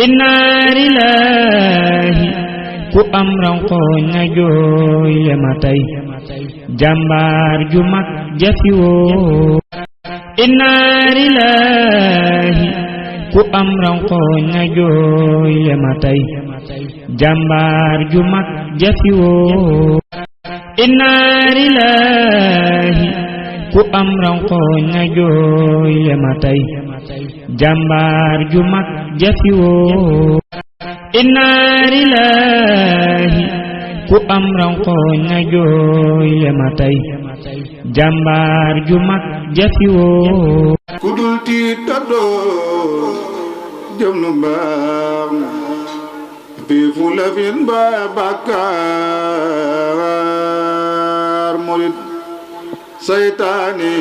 inna lillahi ku am rankoñ na jooy lema tey jàmbaar ju mag jafi woo inna lillahi ku am rankoñ na jooy lema tey jàmbaar ju mag jafi woo inna lillahi ku am rankoñ na jooy lema tey jàmbaar ju mag jafi woo inna lillahi ku am rankoñ na jooy lema tey jàmbaar ju mag jafi woo ku dul tiit taddoo jëm lu baax bii fu la fin ba bàkkaar murit saytaani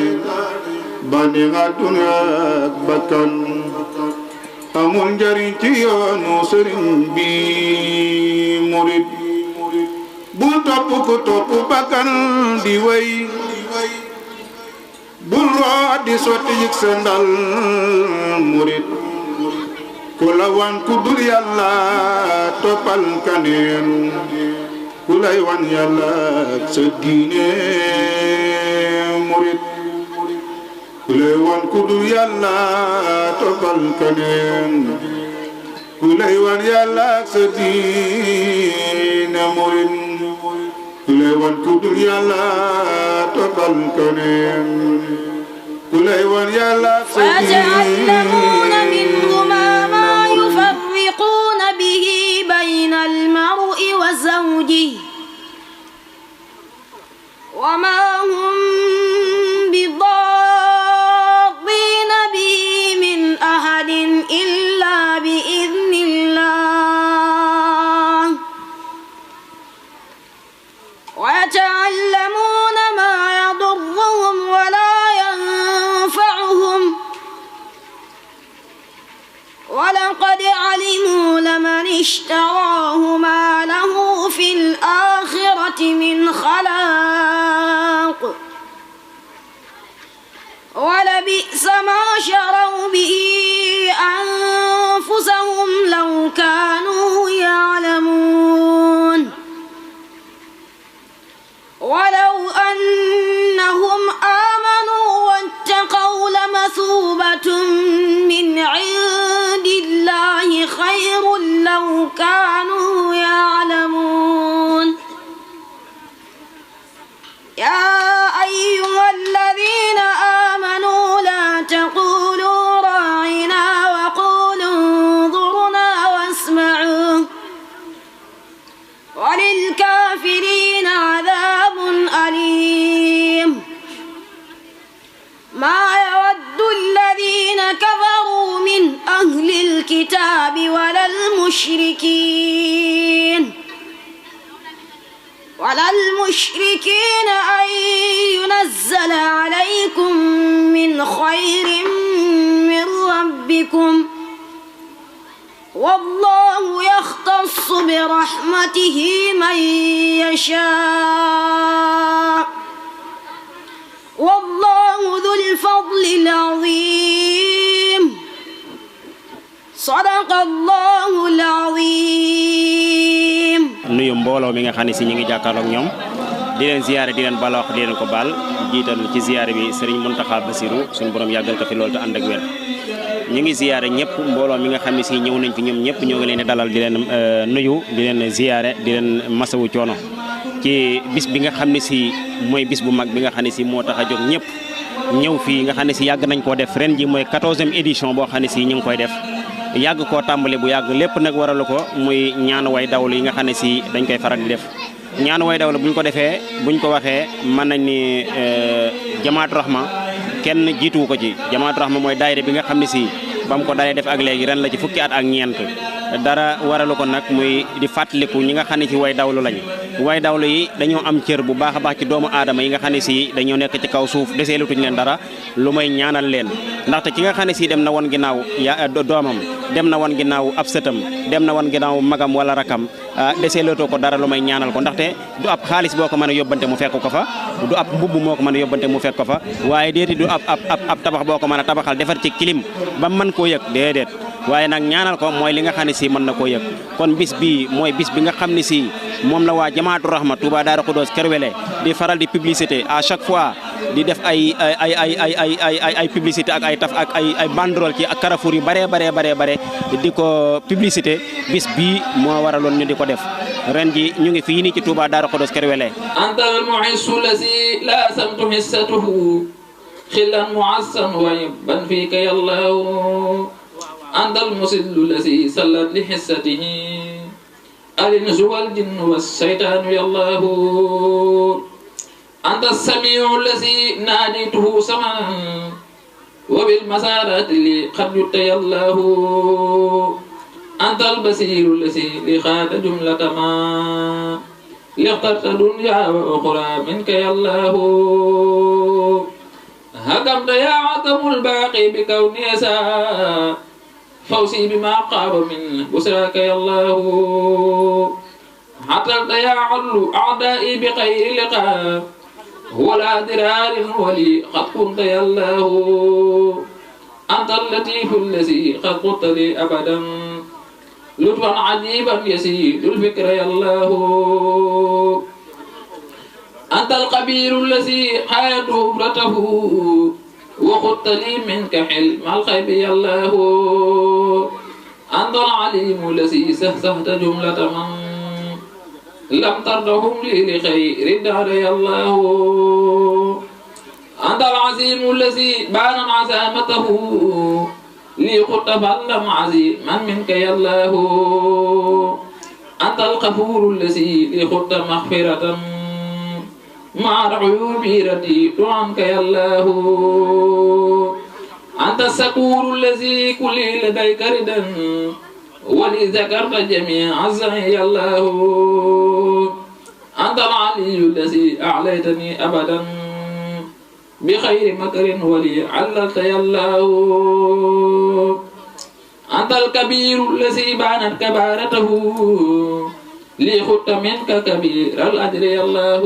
bandi nga dunya ak bakkan amul njariñ ci yoonu sëriñ bi murit bul topp ku topp bakkan di way bul root di sotti yëg sa ndal murit ku la wan ku dul yàlla toppal kaneen ku lay wan yàlla sa diine murit ku lay wan ku dul yàlla toppal kaneen ku lay wan yàlla sa diine murit ku lay wan ku dul yàlla toppal kaneen ku lay wan yàlla sa ويتعلمون منهما ما يفرقون به بين المرء وزوجه وما هم بضارين به من أحد إلا بإذن الله ويتعلمون ما يضرهم ولا ينفعهم ولقد علموا لمن اشتراه ما له في الآخرة من خلاق ولبئس ما شروا به أنفسهم لو كانوا يعلمون ولو أنهم آمنوا واتقوا لمثوبة من عند الله خير لو كانوا يعلمون يا أيها الذين آمنوا لا تقولوا راعنا وقولوا انظرنا واسمعوا وللكافرين عذاب أليم ما يود الذين كفروا من أهل الكتاب ولا المشركين أن ينزل عليكم من خير من ربكم والله يختص برحمته من يشاء والله ذو الفضل العظيم صدق الله العظيم nuyu mbooloo mi nga xam ne si ñu ngi jàkkaarloog ñoom di leen ziyaare di leen bala wax di leen ko baal jiital ci ziyaare bi Serigne Mountakha Bassirou suñu borom yàggal ko fi loolu te ànd ak wér ñu ngi ziyaare ñëpp mbooloo mi nga xam ne si ñëw nañ fi ñoom ñëpp ñoo ngi leen di dalal di leen nuyu di leen ziyaare di leen masawu coono ci bis bi nga xam ne si mooy bis bu mag bi nga xam ne si moo tax a jóg ñëpp ñëw fii nga xam ne si yàgg nañ koo def ren ji mooy 14e édition boo xam ne si ñu ngi koy def yàgg koo tàmbale bu yàgg lépp nag waralu ko muy ñaanu way dawlu yi nga xam ne si dañ koy faral di def ñaanu way dawlu buñ ko defee buñ ko waxee mën nañ ni Jamaatu Rahma kenn jiituwu ko ci Jamaatu Rahma mooy daayira bi nga xam ne si ba mu ko dalee def ak léegi ren la ci fukki at ak ñeent dara waralu ko nag muy di fàttaliku ñi nga xam ne ci way dawlu lañ way dawlu yi dañoo am cër bu baax a baax ci doomu aadama yi nga xam ne si dañoo nekk ci kaw suuf desee lutuñ leen dara lu may ñaanal leen ndaxte ki nga xam ne si dem na woon ginnaaw doomam dem na woon ginnaaw ab sëtam dem na woon ginnaaw magam wala rakam desee lootoo ko dara lu may ñaanal ko ndaxte du ab xaalis boo ko mën a yóbbante mu fekk ko fa du ab mbubb moo ko mën a yóbbante mu fekk ko fa waaye déeti du ab tabax boo ko mën a tabaxal defar ci clim ba mën koo yëg déedéet waaye nag ñaanal ko mooy li nga xam ne si mën na koo yëg kon bis bii mooy bis bi nga xam ne si moom la waa Jamaatu Rahma Touba Darou Khoudoss Kër Wele di faral di publicité à chaque fois di def ay publicité ak ay taf ak ay banderole ci ak carrefour yu bare di ko publicité bis bii moo waraloon ñu di ko def ren ji ñu ngi fii nii ci Touba Darou Khoudoss Kër Wele antal mu'issu lazi la samtu hissatuhu khillan mu'assan wa yabban fika yallahu antal musillu lazi sallat li hissatihi الإنس والجن والشيطان يالله أنت السميع الذي ناديته سمعا وبالمسارات اللي قد جدت يالله أنت البصير الذي لخاد جملة ما لاخترت دنيا وأخرى منك يالله هكمت يا عظم الباقي بكوني سا فوزي بما قاب من بسراك يا الله عطلت يا عدل أعدائي بخير لقاء ولا درار ولي قد كنت يا الله أنت اللطيف الذي قد قلت لي أبدا لطفا عجيبا يسيد الفكر يا الله أنت القبير الذي حياته برته وخدت لي منك حلم الخيب يا الله أنت العليم الذي سهسهت جملة من لم تردهم لي لخير الدار يا الله أنت العظيم الذي بان عزامته لي خدت فلم عزيما منك يا الله أنت الغفور الذي لي خدت مغفرة مع العيوب رديت عنك يا الله أنت السكور الذي كل لديك ردا ولي ذكرت جميع الزعي يا الله أنت العلي الذي أعليتني أبدا بخير مكر ولي عللت يا الله أنت الكبير الذي بانت كبارته لي خدت منك كبير الأجر يا الله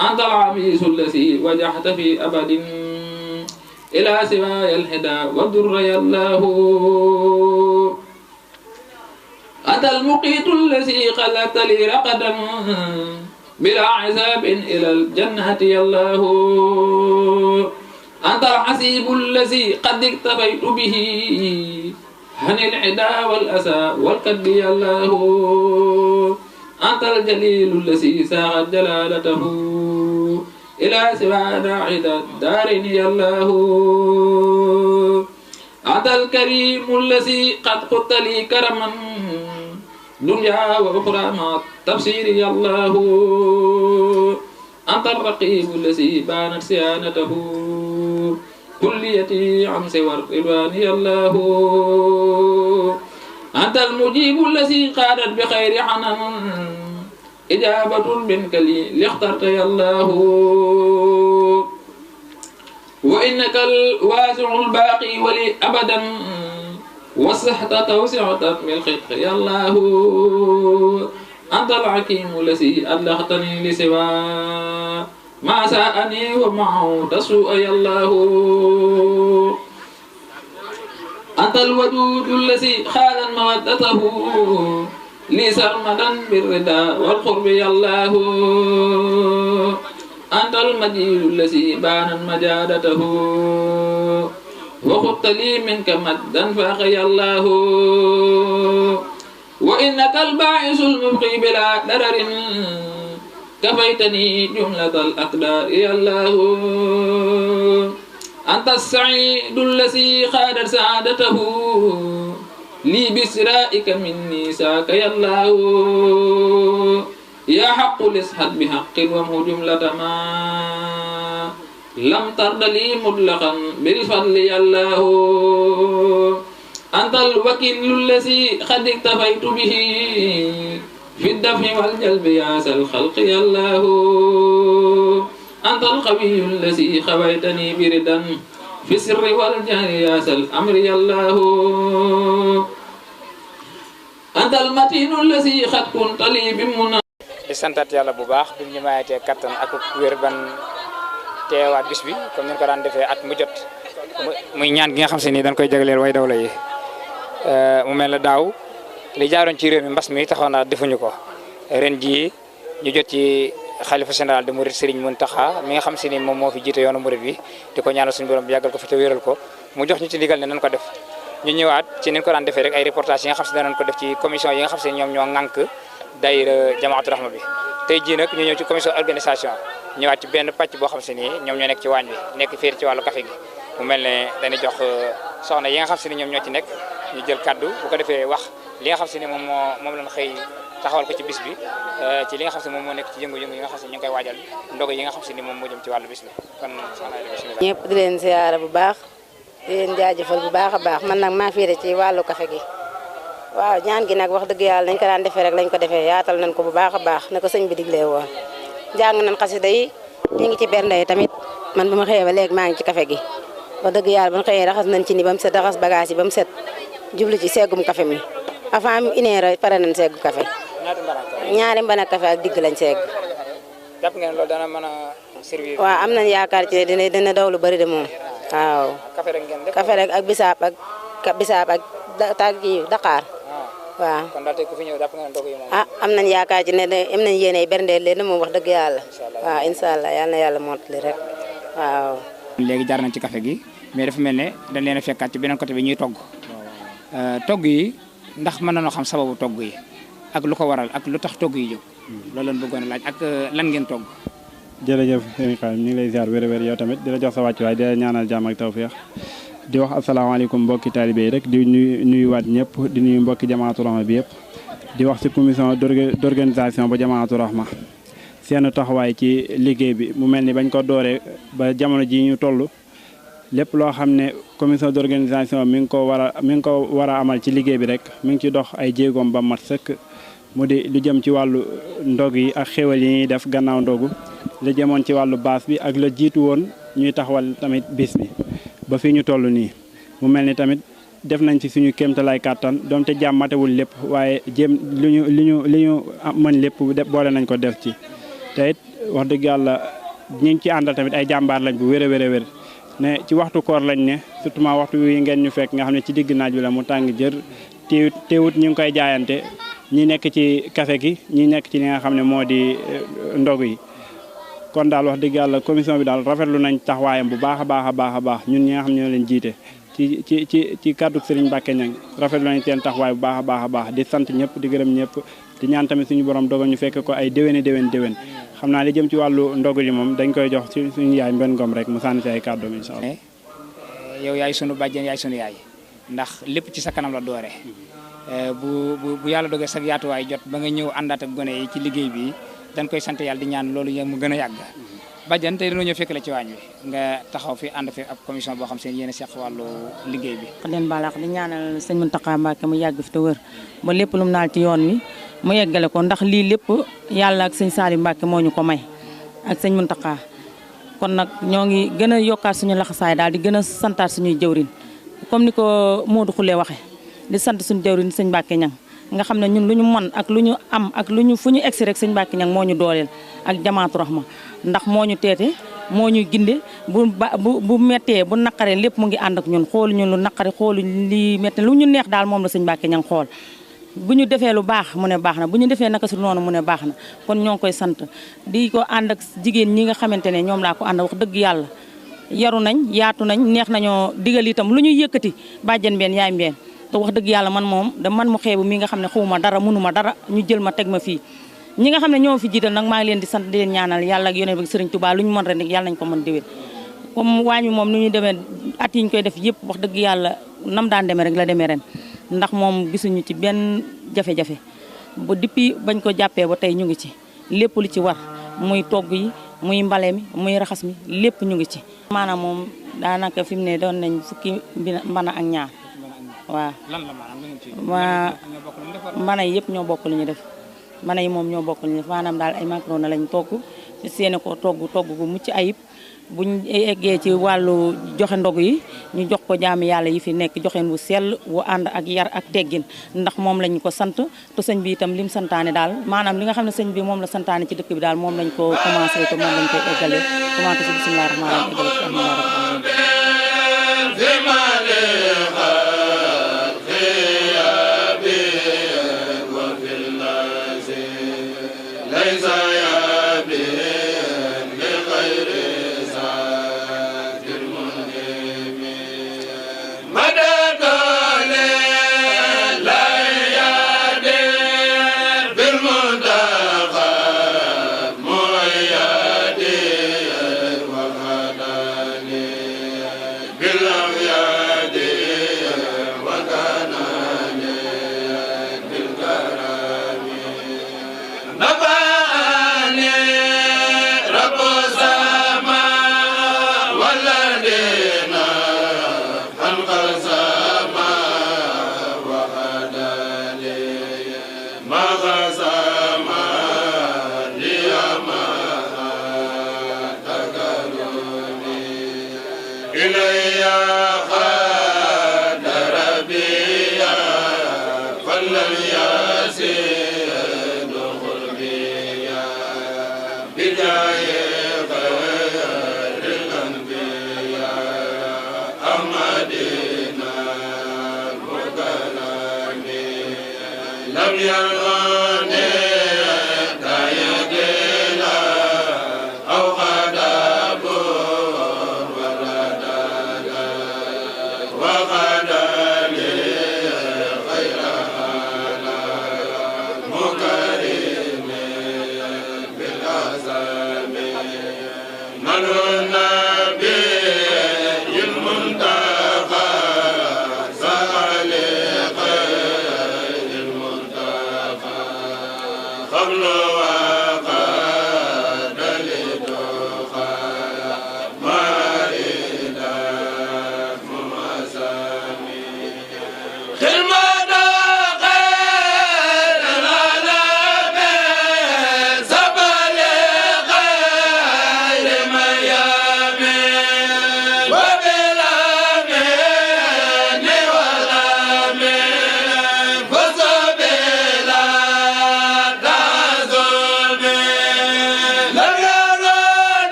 أنت العبيس الذي وجحت في أبد إلى سواي الهدى والدر يا الله أنت المقيت الذي خلقت لي رقدا بلا عذاب إلى الجنة يا الله أنت الحسيب الذي قد اكتفيت به عن العدا والأسى والكد يا الله أنت الجليل الذي ساغت جلالته إلى سوى داعي الدارين يا الله أنت الكريم الذي قد قلت لي كرما دنيا وأخرى مع التفسير يا الله أنت الرقيب الذي بانت سيانته كليتي عن سوى الرضوان يا الله أنت المجيب الذي قادت بخير حنان إجابة منك لي لاخترت يا الله وإنك الواسع الباقي ولي أبدا وسحت توسعة من الخلق يا الله أنت الحكيم الذي أدلختني لسوى ما ساءني ومعه تسوء يا الله أنت الودود الذي خال مودته لي سرمدا بالرضا والقرب يا الله أنت المجيد الذي بان مجادته وخدت لي منك مدا فاق يا الله وإنك الباعث المبقي بلا ضرر كفيتني جملة الأقدار يا الله أنت السعيد الذي خادت سعادته لي بسرائك مني ساك يا الله يا حق لاسحد بحق ومه جملة ما لم ترد لي مطلقا بالفضل يا الله أنت الوكيل الذي قد اكتفيت به في الدفع والجلب يا ذا الخلق يا الله أنت القوي الذي خويتني بردا في السر والجهر يا ذا الأمر يا الله أنت المتين matin الذي قد كنت لي بمنا di santat yàlla bu baax bi ñu mayatee kattan ak wér ban teewaat bis bi comme ni ñu ko daan defee at mu jot muy ñaan gi nga xam se ni dañ koy jagleel way dawla yi mu mel ne daaw li jaaroon ci réew mi mbas mi taxaw na defuñu ko ren jii ñu jot ci xalifa général de Mouride Serigne Mountakha mi nga xam se ni moom moo fi jiite yoonu Mouride bi di ko ñaanal suñu borom bi yàggal ko fi te wéral ko mu jox ñu ci ndigal ne nañ ko def ñu ñëwaat ci ni ñu ko daan defee rek ay reportage yi nga xam se danañ ko def ci commission yi nga xam se ñoom ñoo ŋànk daayira Jamaatu Rahma bi tey jii nag ñu ñëw ci commission organisation ñëwaat ci benn pàcc boo xam se ni ñoom ñoo nekk ci waañ bi nekk féer ci wàllu café gi mu mel ne dañuy jox soxna yi nga xam se ni ñoom ñoo ci nekk ñu jël kaddu bu ko defee wax li nga xam se ni moom lañ xëy taxawal ko ci bis bi ci li nga xam se moom moo nekk ci yëngu-yëngu yi nga xam se ñu ngi koy waajal ndogu yi nga xam se ni moom moo jëm ci wàllu bis bi kon soxna yi bismillah. ñëpp di leen ziyaara bu baax di leen jaajëfal bu baax a baax man nag maa féete ci wàllu café gi waaw ñaan gi nag wax dëgg yàlla nañ ko daan defee rek lañ ko defee yaatal nañ ko bu baax a baax ne ko sëñ bi diglee woon jàng nañ xasida yi ñu ngi ci bernde yi tamit man ba ma xëyee ba léegi maa ngi ci café gi wax dëgg yàlla ba ma xëyee raxas nañ ci ni ba mu set raxas bagage yi ba mu set jublu ci seggum café mi avant une heure pare nañ seggu café ñaari mbana café ak digg lañ segg jàpp ngeen loolu dana mën a servir waaw am nañ yaakaar ci ne dina daw lu bari de moom waaw café rek ngeen def café rek ak bisaab ak tag yi Dakar waaw kon daal tey ku fi ñëw jàpp ngeen ndogu yi moom ah am nañ yaakaar ci ne am nañ yéene berndeel leen moom wax dëgg yàlla waaw incha allah yal na yàlla mottali rek waaw. léegi jaar nañ ci café gi mais dafa mel ne dañ leen a fekkaat ci beneen côté bi ñuy togg togg yi ndax mën nañoo xam sababu togg yi ak lu ko waral ak lu tax togg yi jóg loolu lañ bëggoon a laaj ak lan ngeen togg. jërëjëf sëñ Xaadim ñu ngi lay ziar wér-wér yow tamit di la jox sa wàccuwaay di la ñaanal jàmm ak tawfeex di wax asalaamaaleykum mbokki taalibe yi rek di nuyuwaat ñëpp di nuyu mbokki Jamaatu Rahma bi yëpp di wax ci commission d'organisation ba Jamaatu Rahma seen taxawaay ci liggéey bi mu mel ni bañ ko dooree ba jamono ji ñu toll lépp loo xam ne commission d'organisation mi ngi ko war a amal ci liggéey bi rek mi ngi ci dox ay jéegoom ba mat sëkk mu di lu jëm ci wàllu ndog yi ak xéwal yi ñuy def gannaaw ndogu lu jëmoon ci wàllu baas bi ak la jiitu woon ñuy taxawal tamit bis bi ba fii ñu toll nii mu mel ni tamit def nañ ci suñu kéemtalaay kàttan doonte jàmm matewul lépp waaye jéem li ñu mën lépp boole nañ ko def ci te it wax dëgg yàlla ñi ngi ci àndal tamit ay jàmbaar lañ bu wér a wér ne ci waxtu koor lañ ne surtout waxtu wi ngeen ñu fekk nga xam ne ci digg naaj bi la mu tàng jër teewut ñu ngi koy jaayante ñi nekk ci café gi ñi nekk ci li nga xam ne moo di ndog yi kon daal wax dëgg yàlla commission bi daal rafetlu nañ taxawaayam bu baax a baax ñun ñi nga xam ne ñoo leen jiite ci kàddu Serigne Mbacké Niang rafetlu nañ seen taxawaay bu baax a baax di sant ñëpp di gërëm ñëpp di ñaan tamit suñu borom dogal ñu fekk ko ay déwéni déwén xam naa li jëm ci wàllu ndogu li moom dañ koy jox ci suñu yaay Mbène Ngom rek mu sànni ci ay kàddoom incha allah. yow yaay sunu bàjjen yaay sunu yaay ndax lépp ci sa kanam la doore bu yàlla dogee sa yaatuwaay jot ba nga ñëw àndaat ak gone yi ci liggéey bi dañ koy sant yàlla di ñaan loolu mu gën a yàgg bàjjan tey dañoo ñëw fekk la ci waañ wi nga taxaw fi ànd fi ab commission boo xam seen yéen a seq wàllu liggéey bi leen balax di ñaanal sëñ Mountakha Mbacké mu yàgg fi te wër ba lépp lu mu naal ci yoon wi mu yeggale ko ndax lii lépp yàlla ak sëñ Saliou Mbacké moo ñu ko may ak sëñ Mountakha kon nag ñoo ngi gën a yokkaat suñu laxasaay daal di gën a santaat suñuy jëwrin comme ni ko Modou Khoule waxe di sant suñu jëwrin sëñ Mbacké Niang nga xam ne ñun lu ñu mën ak lu ñu am ak lu ñu fu ñu egsi rek sëñ Mbacké Niang moo ñu dooleel ak Jamaatu Rahma ndax moo ñu teete moo ñu ginde bu mettee bu naqaree lépp mu ngi ànd ak ñun xoolu ñu lu naqari xoolu li metti lu ñu neex daal moom la sëñ Mbacké Niang xool bu ñu defee lu baax mu ne baax na bu ñu defee naka su noonu mu ne baax na kon ñoo ngi koy sant di ko ànd ak jigéen ñi nga xamante ne ñoom laa ko ànd wax dëgg yàlla yaru nañ yaatu nañ neex nañoo digal itam lu ñuy yëkkati bàjjen mbeen yaay mbeen te wax dëgg yàlla man moom da man mu xeebu mi nga xam ne xawuma dara mënuma dara ñu jël ma teg ma fii ñi nga xam ne ñoo fi jiital nag maa ngi leen di sant di leen ñaanal yàlla ak yonent bi Serigne Touba lu ñu mën ren rek yàlla nañ ko mën déwén comme waañ wi moom ni ñu demee at yi ñu koy def yëpp wax dëgg yàlla nam daan demee rek la demee ren ndax moom gisuñu ci benn jafe-jafe ba depuis bañ ko jàppee ba tey ñu ngi ci lépp lu ci war muy togg yi muy mbale mi muy raxas mi lépp ñu ngi ci maanaam moom daanaka fi mu ne doon nañ fukki mbana ak ñaar waaw waa mbana yi yëpp ñoo bokk lu ñu def mbana yi moom ñoo bokk lu ñu def maanaam daal ay macaroni lañ togg seene ko togg gu mucc ayib buñ eggee ci wàllu joxe ndog yi ñu jox ko jaami yàlla yi fi nekk joxeen wu sell wu ànd ak yar ak teggin ndax moom lañ ko sant te sëñ bi itam lim santaane daal maanaam li nga xam ne sëñ bi moom la santaane ci dëkk bi daal moom lañ ko commencé te moom lañ koy eggale commencé ci bismillah rahmaan rahim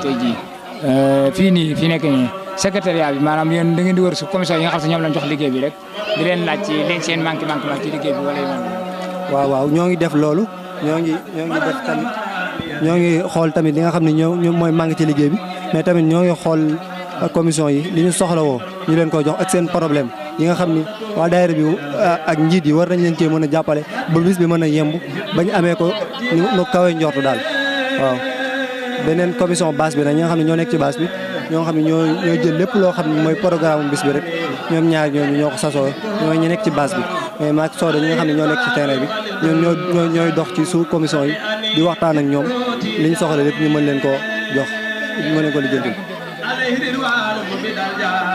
eggale ci fii nii fi nekk nii secrétariat bi maanaam yéen da ngeen di wër su commission yi nga xam ne ñoom lañ jox liggéey bi rek di leen laaj ci leen seen manqué ci liggéey bi wala waaw ñoo ngi def loolu ñoo ngi def tamit ñoo ngi xool tamit li nga xam ne ñoo mooy manqué ci liggéey bi mais tamit ñoo ngi xool commission yi li ñu soxla woo ñu leen ko jox ak seen problème yi nga xam ni waa daayira bi ak njiit yi war nañ leen cee mën a jàppale ba bis bi mën a yemb bañ amee ko ñu kawe njortu daal waaw. beneen commission base bi nag ñi nga xam ne ñoo nekk ci base bi ñoo xam ne ñoo jël lépp loo xam ne mooy programme bis bi rek ñoom ñaar ñooñu ñoo ko sasoo ñooy ñu nekk ci base bi mais maak Soda ñi nga xam ne ñoo nekk ci terrain bi ñoom ñooy dox ci sous commission yi di waxtaan ak ñoom liñ soxla lépp ñu mën leen koo jox ñu mën leen ko lijjanti.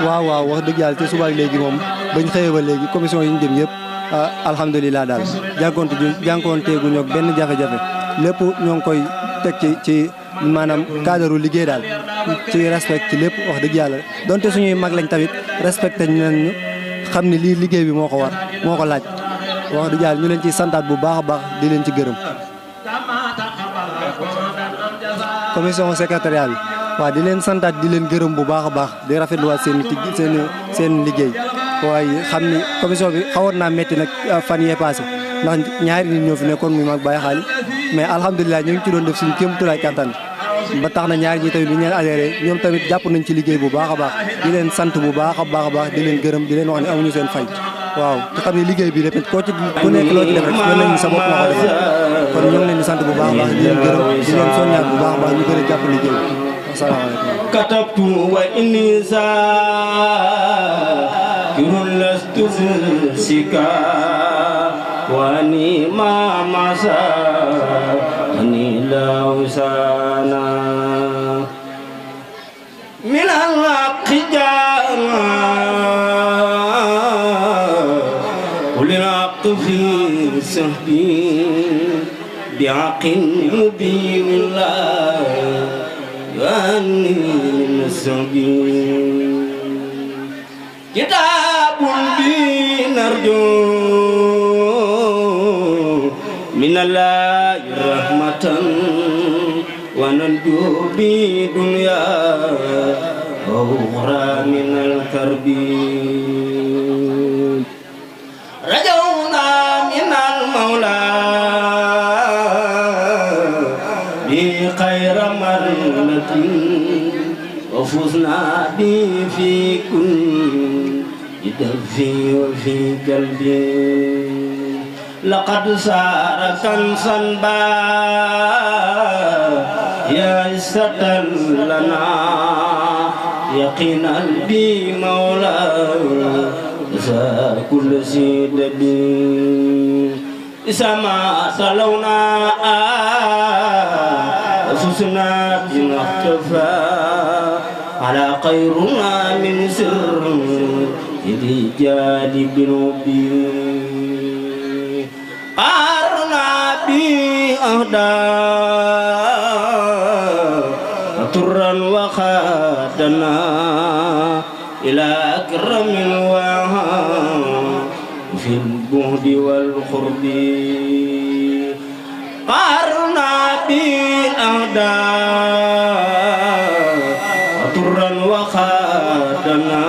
waaw wax dëgg yàlla ci suba ak léegi moom bañ xëyee ba léegi commission yi ñu jëm yëpp alhamdulilah daal jànkoonteeguñu ak benn jafe-jafe lépp ñoo ngi koy teg ci maanaam cadre liggéey daal ci respect ci lépp wax dëgg yàlla donte suñuy mag lañ tamit respecté nañu xam ni lii liggéey bi moo ko war moo ko laaj wax dëgg yàlla ñu leen ci santaat bu baax a baax di leen ci gërëm. commission secrétariat bi waaw di leen santaat di leen gërëm bu baax a baax di rafetluwaat seen liggéey waaye xam ni commission bi xawoon naa métti nag fan yee passé ndax ñaari nit ñoo fi nekkoon muy mag Baye Xaali mais alhamdulilah ñu ngi ci doon def suñu kéemtulaay kattan ba tax na ñaari ñi tamit bi ñu leen adhéré ñoom tamit jàpp nañ ci liggéey bu baax a baax di leen sant bu baax a baax di leen gërëm di leen wax ne amuñu seen fay waaw te xam ne liggéey bi rek ku nekk loo ci def rek mën nañu sa bopp nga ko defal kon ñu ngi leen di sant bu baax a baax di leen gërëm di leen soññaat bu baax a baax ñu gën a jàpp liggéey bi asalaamaaleykum katabtu wa inni zakirun lastu sika wani mamasa ani lausana min al-qijama ulil fi sahbi bi'aqin mubin la wani nasbi kitabun binarju من الله رحمة وننجو بدنيا وأخرى من الكرب رجونا من المولى بخير مرة وفزنا به في كل يدفي وفي قلبي لقد سار كنسا يا عزة لنا يقينا بمولى كل سيد إسما صلونا أسسنا بما اختفى على خيرنا من سر إذ جانب ربي أرنا بأهدى طرا وخادنا إلى أكرم الوهاب في البهد والقرب أرنا بأهدى طرا وخادنا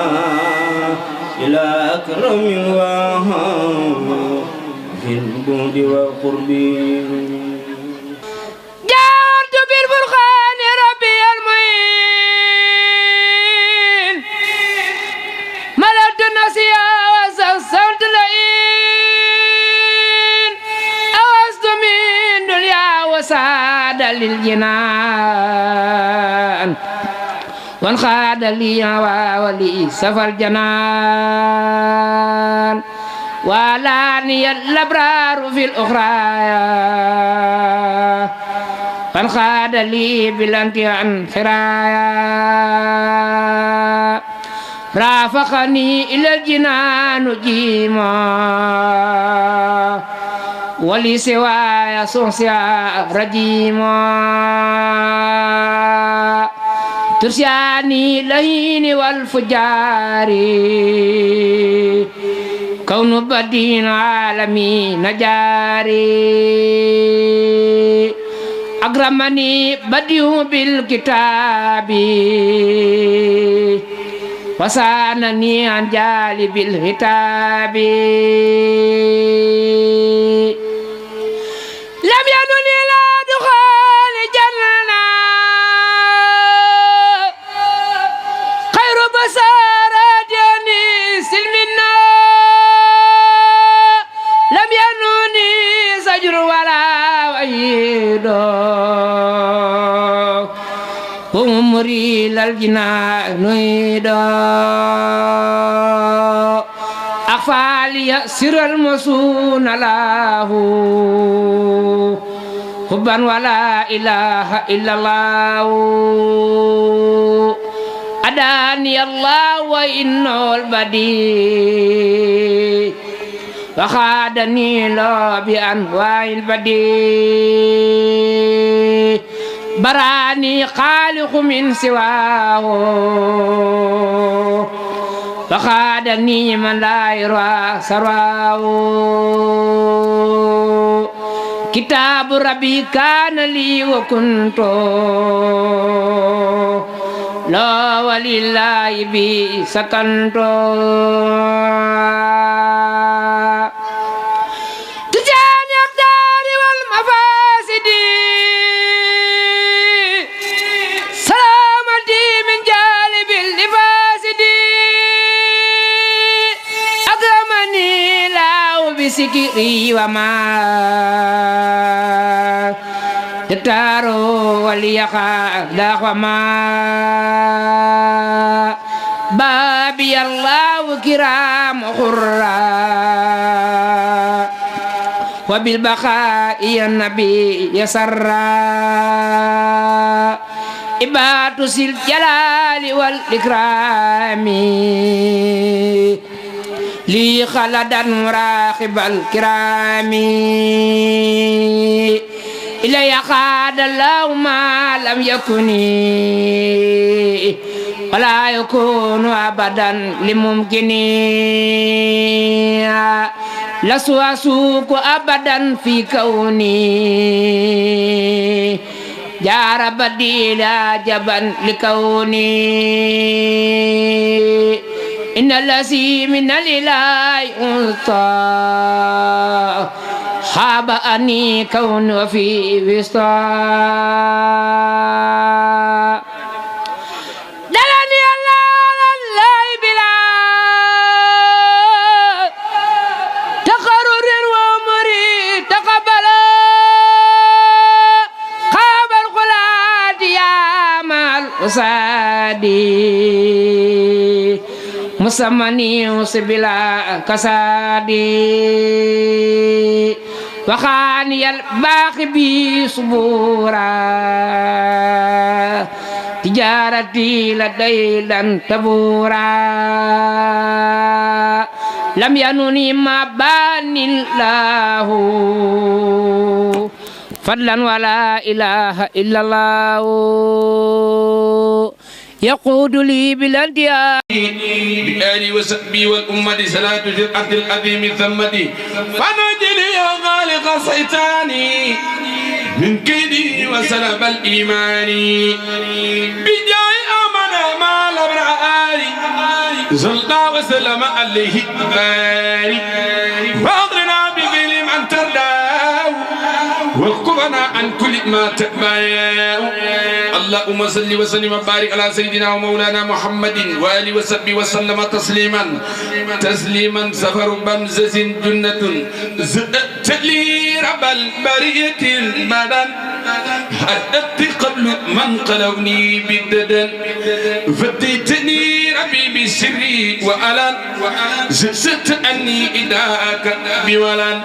إلى أكرم الوهاب في البعد والقرب جاءت بالفرقان ربي المعين ملأت النسيا وسوسرت العين أوست من دنيا وساد للجنان وانخاد لي ولي سفر الجنان ولاني الأبرار في الأخرى فانخاد لي بالانتهاء خرايا رافقني إلى الجنان جيما ولي سوايا سوسيا رجيما ترسياني لين والفجار كون بدين عالمي نجاري أكرمني بديو بالكتاب وسانني عن جالب الهتاب لم ينني لا دخول جنة خير بسارة سلمنا عمري للجنان نيدا أخفالي سر المسون له حبا ولا إله إلا الله أداني الله وإنه البديع وخادني له بأنواع البديع براني خالق من سواه وخادني من لا يرى سرواه كتاب ربي كان لي وكنت لا ولله بي سكنت تجاني أقدار والمفاسد سلامتي من جانب الفاسد أكرمني الله بسكري وما تتارو وليخا داخما بابي الله كرام خرا وبالبقاء النبي يسرا إباتس الجلال والإكرام لي خلدا مراقب الكرام إلي قاد الله ما لم يكن ولا يكون أبدا لممكن لست أسوق أبدا في كوني جار بديل عجبا لكوني إن الذي من الإله أنثى خاب أني كون في وسطى دلني الله بلا تقرر وأمري تقبل خاب القلاد يا مال وسادي مسمني وسبلا كسادي وخاني الباقي بي صبورا تجارتي لدي لن تبورا لم ينوني ما بان الله فضلا ولا إله إلا الله يقود لي بالانتهاء بآلي وصحبي والأمة صلاة جرأة العظيم ثمتي فنجلي يا خالق الشيطان من كيدي وسلب الإيمان بجاي أمنا ما الأبرار صلى الله وسلم عليه باري واغرنا بفعل من ترداه وقفنا عن كل ما تبايا اللهم صل وسلم وبارك على سيدنا ومولانا محمد وآله وصحبه وسلم تسليما سفر بمزة جنة زدت لي رب البرية البدن حدثت قبل من قلوني بالددن فديتني ربي بسري وألان زدت أني إداك بولان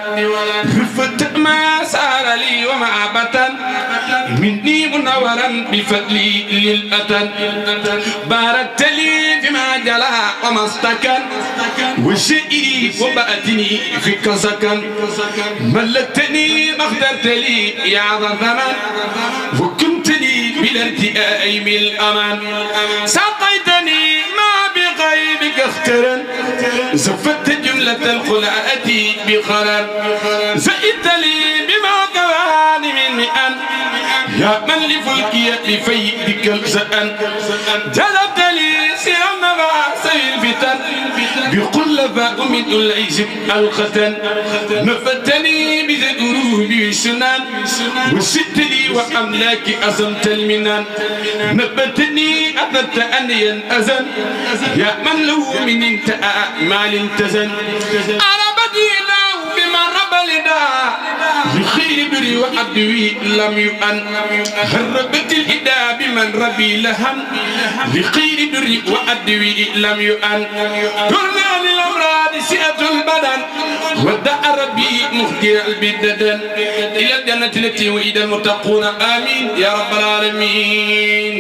رفت ما سار لي وما بطن مني منورا بفضلي للأتن باركت لي فيما جلا وما استكن وشئي وبأتني فيك سكن ملكتني ما اخترت لي يا ذا الزمان وكنت لي بلا انتهاء من الأمان سقيتني ما بغيبك اخترن زفت جملة الخلاءة بخلل زئت لي بما كواني من مئن يا من لفلكي لفيدك الزأن جلبت لي سيرا مبعثي الفتن بقل فاء من العيش الختن نفتني بذكروه السنان وسدت لي وأملاك أزمت المنان نبتني أثبت أني أزن يا من له من انتهاء مال تزن أنا بدينا بما رب لدا لخير بري وعدوي لم يؤن هربت الإداء بمن ربي لهم بخير دري وأدوي لم يؤن كلنا للأمراض سئة البدن ودع ربي مهدي البدن إلى الجنة التي وعد المتقون آمين يا رب العالمين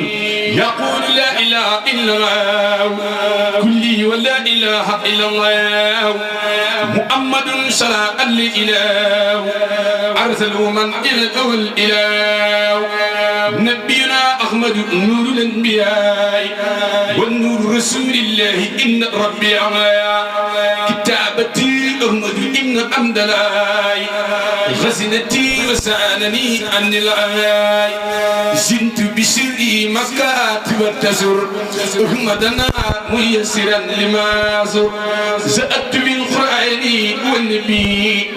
يقول لا إله إلا الله كلي ولا إله إلا الله محمد صلى الإله أرسله من إله الإله نبينا أحمد نور الأنبياء والنور رسول الله إن ربي عمايا كتابتي أحمد إن أمد لاي غزنتي وسألني عن العماي زنت بسري مكات والتزر أحمدنا ميسرا لما زر زأت بالقرآن والنبي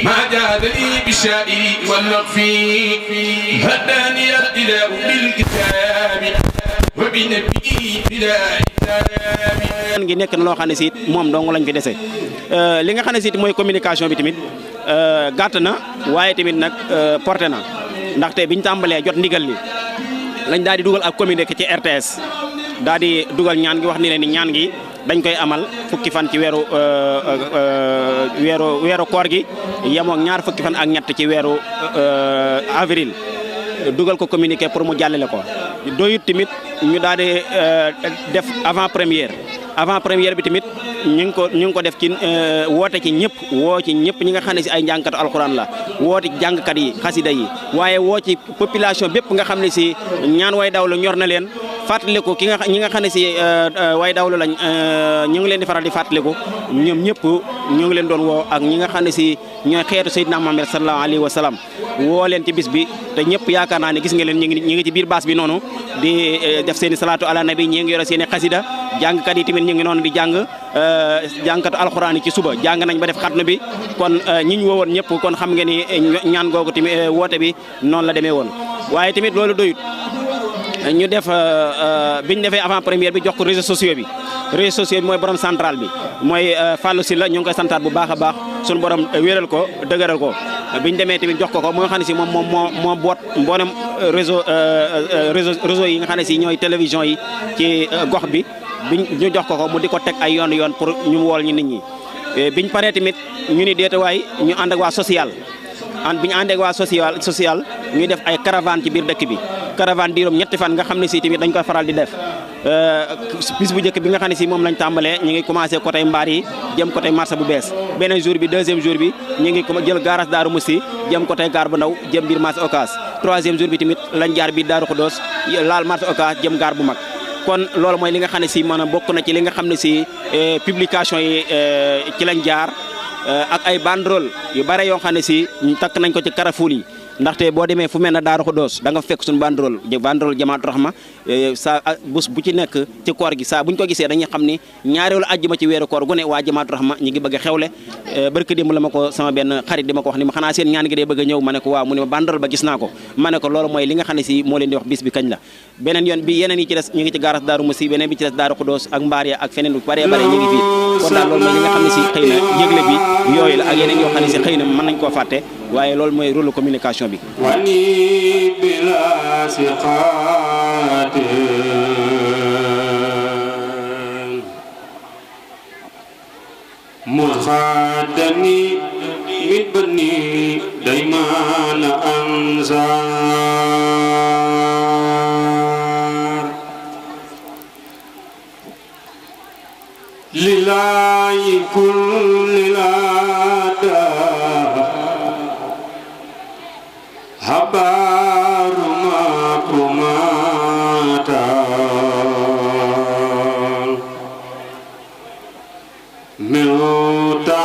ما جادني بشائي والنقفي هداني الإله بالكتاب وبنبي بلا عتاب gi nekk na loo xam ne si moom dong lañ fi dese li nga xam ne si mooy communication bi tamit gàtt na waaye tamit nag porté na ndaxte biñ tàmbalee jot ndigal li lañ daal di dugal ak communiqué ci RTS daal di dugal ñaan gi wax ni leen ni ñaan gi dañ koy amal fukki fan ci weeru koor gi yemook ñaar fukki fan ak ñett ci weeru avril dugal ko communiqué pour mu jàllale ko doyut tamit ñu daal di def avant première bi tamit ñu ngi ko def ci woote ci ñëpp woo ci ñëpp ñi nga xam ne si ay njàngkatu alxuraan la woote ci jàngkat yi xasida yi waaye woo ci population bépp nga xam ne si ñaan way dawlu ñor na leen fàttaliku ñi nga xam ne si way dawlu lañ ñu ngi leen di faral di fàttaliku ñoom ñëpp ñu ngi leen doon woo ak ñi nga xam ne si ñooy xeetu Seydina Muhammad sallallahu alayhi wa sallam woo leen ci bis bi te ñëpp yaakaar naa ne gis nga leen ñu ngi ci biir baas bi noonu di def seen i salaatu ala nabi ñi ngi yore seen i xasida jàngkat yi tamit ñu ngi noonu di jàngkatu alxuraan yi ci suba jàng nañ ba def xatna bi kon ñi ñu woowoon ñëpp kon xam nga ni ñaan googu tamit woote bi noonu la demee woon waaye tamit loolu doyut ñu def biñ defee avant première bi jox ko réseaux sociaux bi mooy borom central bi mooy Fallou Sylla ñu ngi koy santaat bu baax a baax suñu borom wéral ko dëgëral ko biñ demee tamit jox ko mu nga xam ne si moom moo boot mboolem réseau yi nga xam ne si ñooy télévision yi ci gox bi ñu jox ko mu di ko teg ay yoon pour ñu wool ñu nit ñi biñ paree tamit ñu ni deetuwaay ñu ànd ak waa social bi ñu ànd ak waa social ñuy def ay caravane ci biir dëkk bi caravane diirom ñetti fan nga xam ne si tamit dañ koy faral di def bis bu njëkk bi nga xam ne si moom lañ tàmbalee ñu ngi commencé côté mbaar yi jëm côté marché bu bees beneen jour bi deuxième jour bi ñu ngi jël garage Daaru Musti jëm côté gare bu ndaw jëm biir marché Ocass troisième jour bi tamit lañ jaar biir Daaru Xudoos laal marché Ocass jëm gare bu mag kon loolu mooy li nga xam ne si maanaam bokk na ci li nga xam ne si publication yi ci lañ jaar ak ay banderole yu bare yoo xam ne si takk nañ ko ci Carrefour yi ndaxte boo demee fu mel ne Daaru Xudoos da nga fekk suñu banderole Jamaatu Rahma saa bés bu ci nekk ci koor gi saa buñ ko gisee dañuy xam ni ñaareelu àjjuma ci weeru koor gu ne waa Jamaatu Rahma ñi ngi bëgg a xewle barke démb la ma ko sama benn xarit di ma ko wax ni ma xanaa seen ñaan gi dee bëgg a ñëw ma ne ko waaw mu ne ma banderole ba gis naa ko ma ne ko loolu mooy li nga xam ne si moo leen di wax bis bi kañ la beneen yoon bi yeneen yi ci des ñu ngi ci gaaras Daaru Musti beneen bi ci des Daaru Xudoos ak mbaar ya ak feneen bu bare bare ñu ngi fii kon daal loolu mooy li nga xam ne si xëy na yëgle bi yooyu la ak yeneen yoo xam ne si xëy na mën nañ koo fàtte waaye loolu mooy rôle communication bi wani bila siqaati mudxadani min bani dayman ansar lillahi kulli lada habaru makumata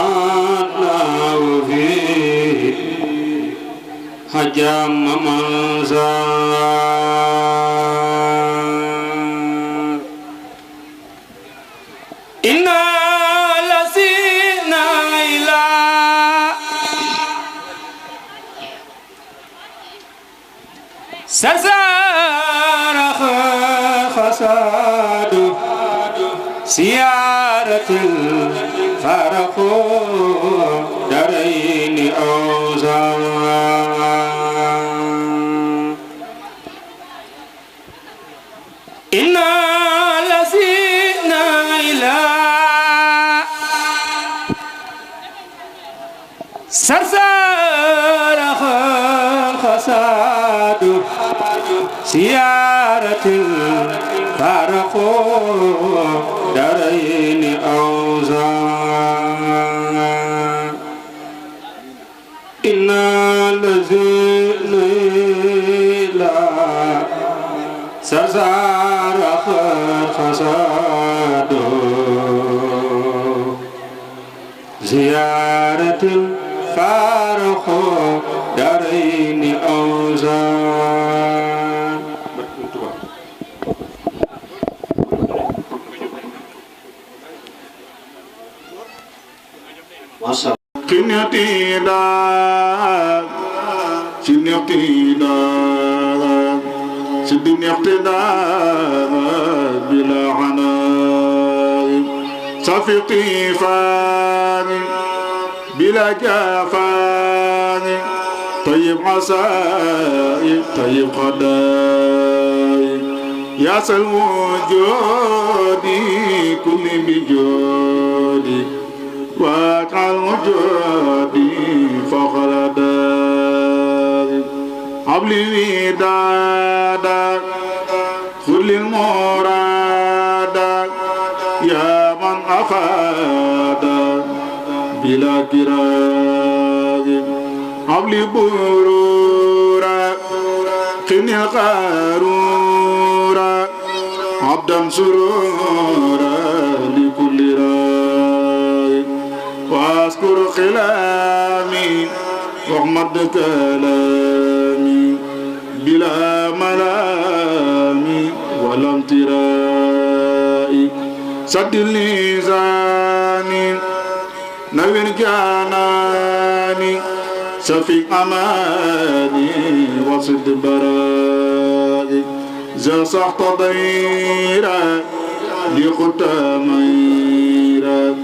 milutana fi hajam manzar inna lasina ila سزار خساد سيارة الفرق دارين أوزار زيارة فارق دارين أوزان إن الذين لا سزار خساد زيارة فارق دارين أوزان قنيتي دا سنيتي دا سدنيتي دا بلا عناء صفيتي فاني بلا جافاني طيب عصاي طيب قداي يا سلم جودي كل بجودي واجعل وجودي فخر داري حبلي ودادك كل المرادك يا من أفادك بلا كراك حبلي برورك قني قارورك عبدا سرورا لكل راي واذكر خلامي واحمد كلامي بلا ملامي ولا امترائي سد اللساني نوّر جاناني سفي اماني وصد برائي إذا صحت ضيرا لقد ميرا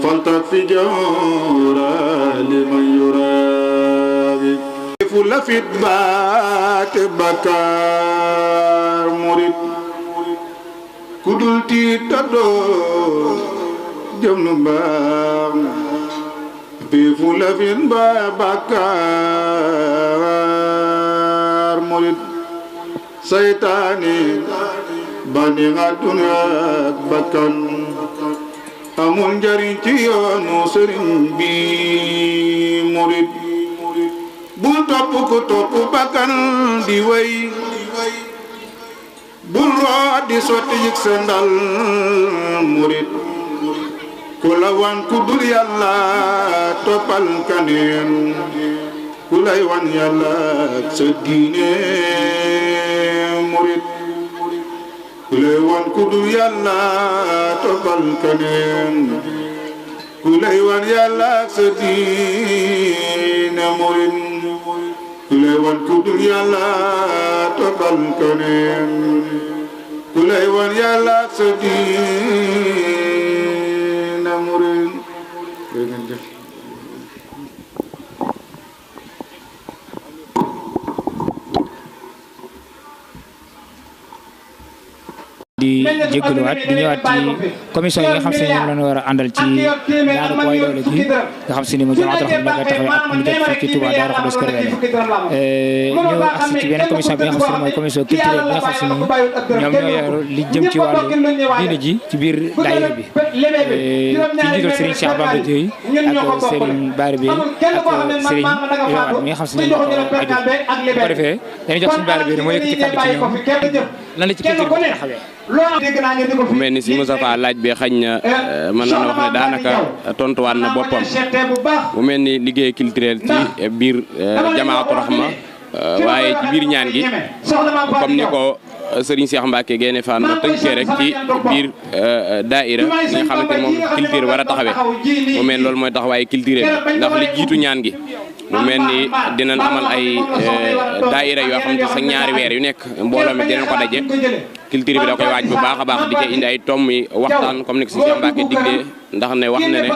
فلتكفي جورا لمن يراغي فل في بات بكار مريد كدلتي تدو جمن بام بفل في بكار مريد saytaani bani àdduna ak bakkan amul njariñ ci yoonu sëriñ bi murit bul topp ku topp bakkan di way bul root di sotti yëg sa ndal murit ku la wan ku dul yàlla toppal kaneen ku lay wan yàlla ak sa diine murit ku lay wan ku dul yàlla toppal kaneen ku lay wan yàlla ak sa diine murit ku lay wan ku dul yàlla toppal kaneen ku lay wan yàlla ak sa diine murit di jégaluwaat di ñëwaat ci commission yi nga xam si ne ñoom la ñu war a àndal ci ñaari way doole gi nga xam si ne mu Jamaatul Rahma koy taxawee at mu jot fii ci Touba Darou Khoudoss Kër Wele ñëw agsi ci beneen commission bi nga xam si ne mooy commission culturelle bi nga xam si ne ñoom ñoo yor li jëm ci wàllu diine ji ci biir daayira bi ci njiital Serigne Cheikh Bamba Dieye ak Serigne Bara Bey ak Serigne Yowaat mi nga xam si ne ñoo ko aju bu ko defee dañuy jox suñu Bara Bey moo yëkkati kàddu ci ñoom lan la ci culture bi taxawee. mu mel ni si Moustapha laaj bi xañ na mën na wax ne daanaka tontuwaat na boppam mu mel ni liggéey culturel ci biir Jamaatul Rahma waaye ci biir ñaan gi comme ni ko Serigne Cheikh Mbacke Gaïndé Fatma tënkee rek ci biir daaira li nga xamante ne moom culture war a taxawee mu mel loolu mooy taxawaayu culturel ndax li jiitu ñaan gi mu mel ni dinañ amal ay daaira yoo xam ne sax ñaari weer yu nekk mbooloo mi dinañ ko daje culture bi da koy waaj bu baax a baax di ca indi ay tomb yi waxtaan comme ni ko si Cheikh Mbacke diglee ndax ne wax na ne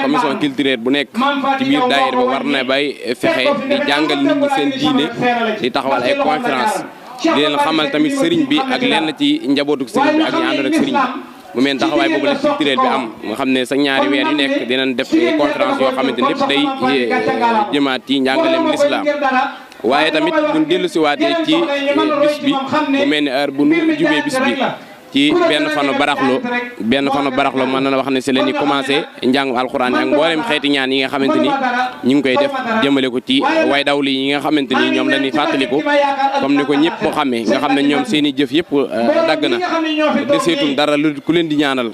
commission culturelle bu nekk ci biir daaira bi war na bay fexe di jàngal nit ñi seen diine di taxawal ay conférence di leen xamal tamit sëriñ bi ak lenn ci njabootu sëriñ bi ak ñi àndoon ak sëriñ bi mu mel taxawaay boobu la culturel bi am nga xam ne sa ñaari weer yu nekk dinañ def conférence yoo xamante lépp day jëmaat ci njàngaleem lislaam waaye tamit buñ dellu si waatee ci bis bi mu mel ni heure bu nu jubee bis bi ci benn fanu baraxlo mën na wax ne si la ñuy commencé njàngum alxuraan yi ak mboolem xeeti ñaan yi nga xamante ni ñu ngi koy def jëmale ko ci way dawli yi nga xamante ni ñoom la ñuy fàttaliku comme ni ko ñëpp moo xamee nga xam ne ñoom seen i jëf yëpp dagg na deseetul dara lu ku leen di ñaanal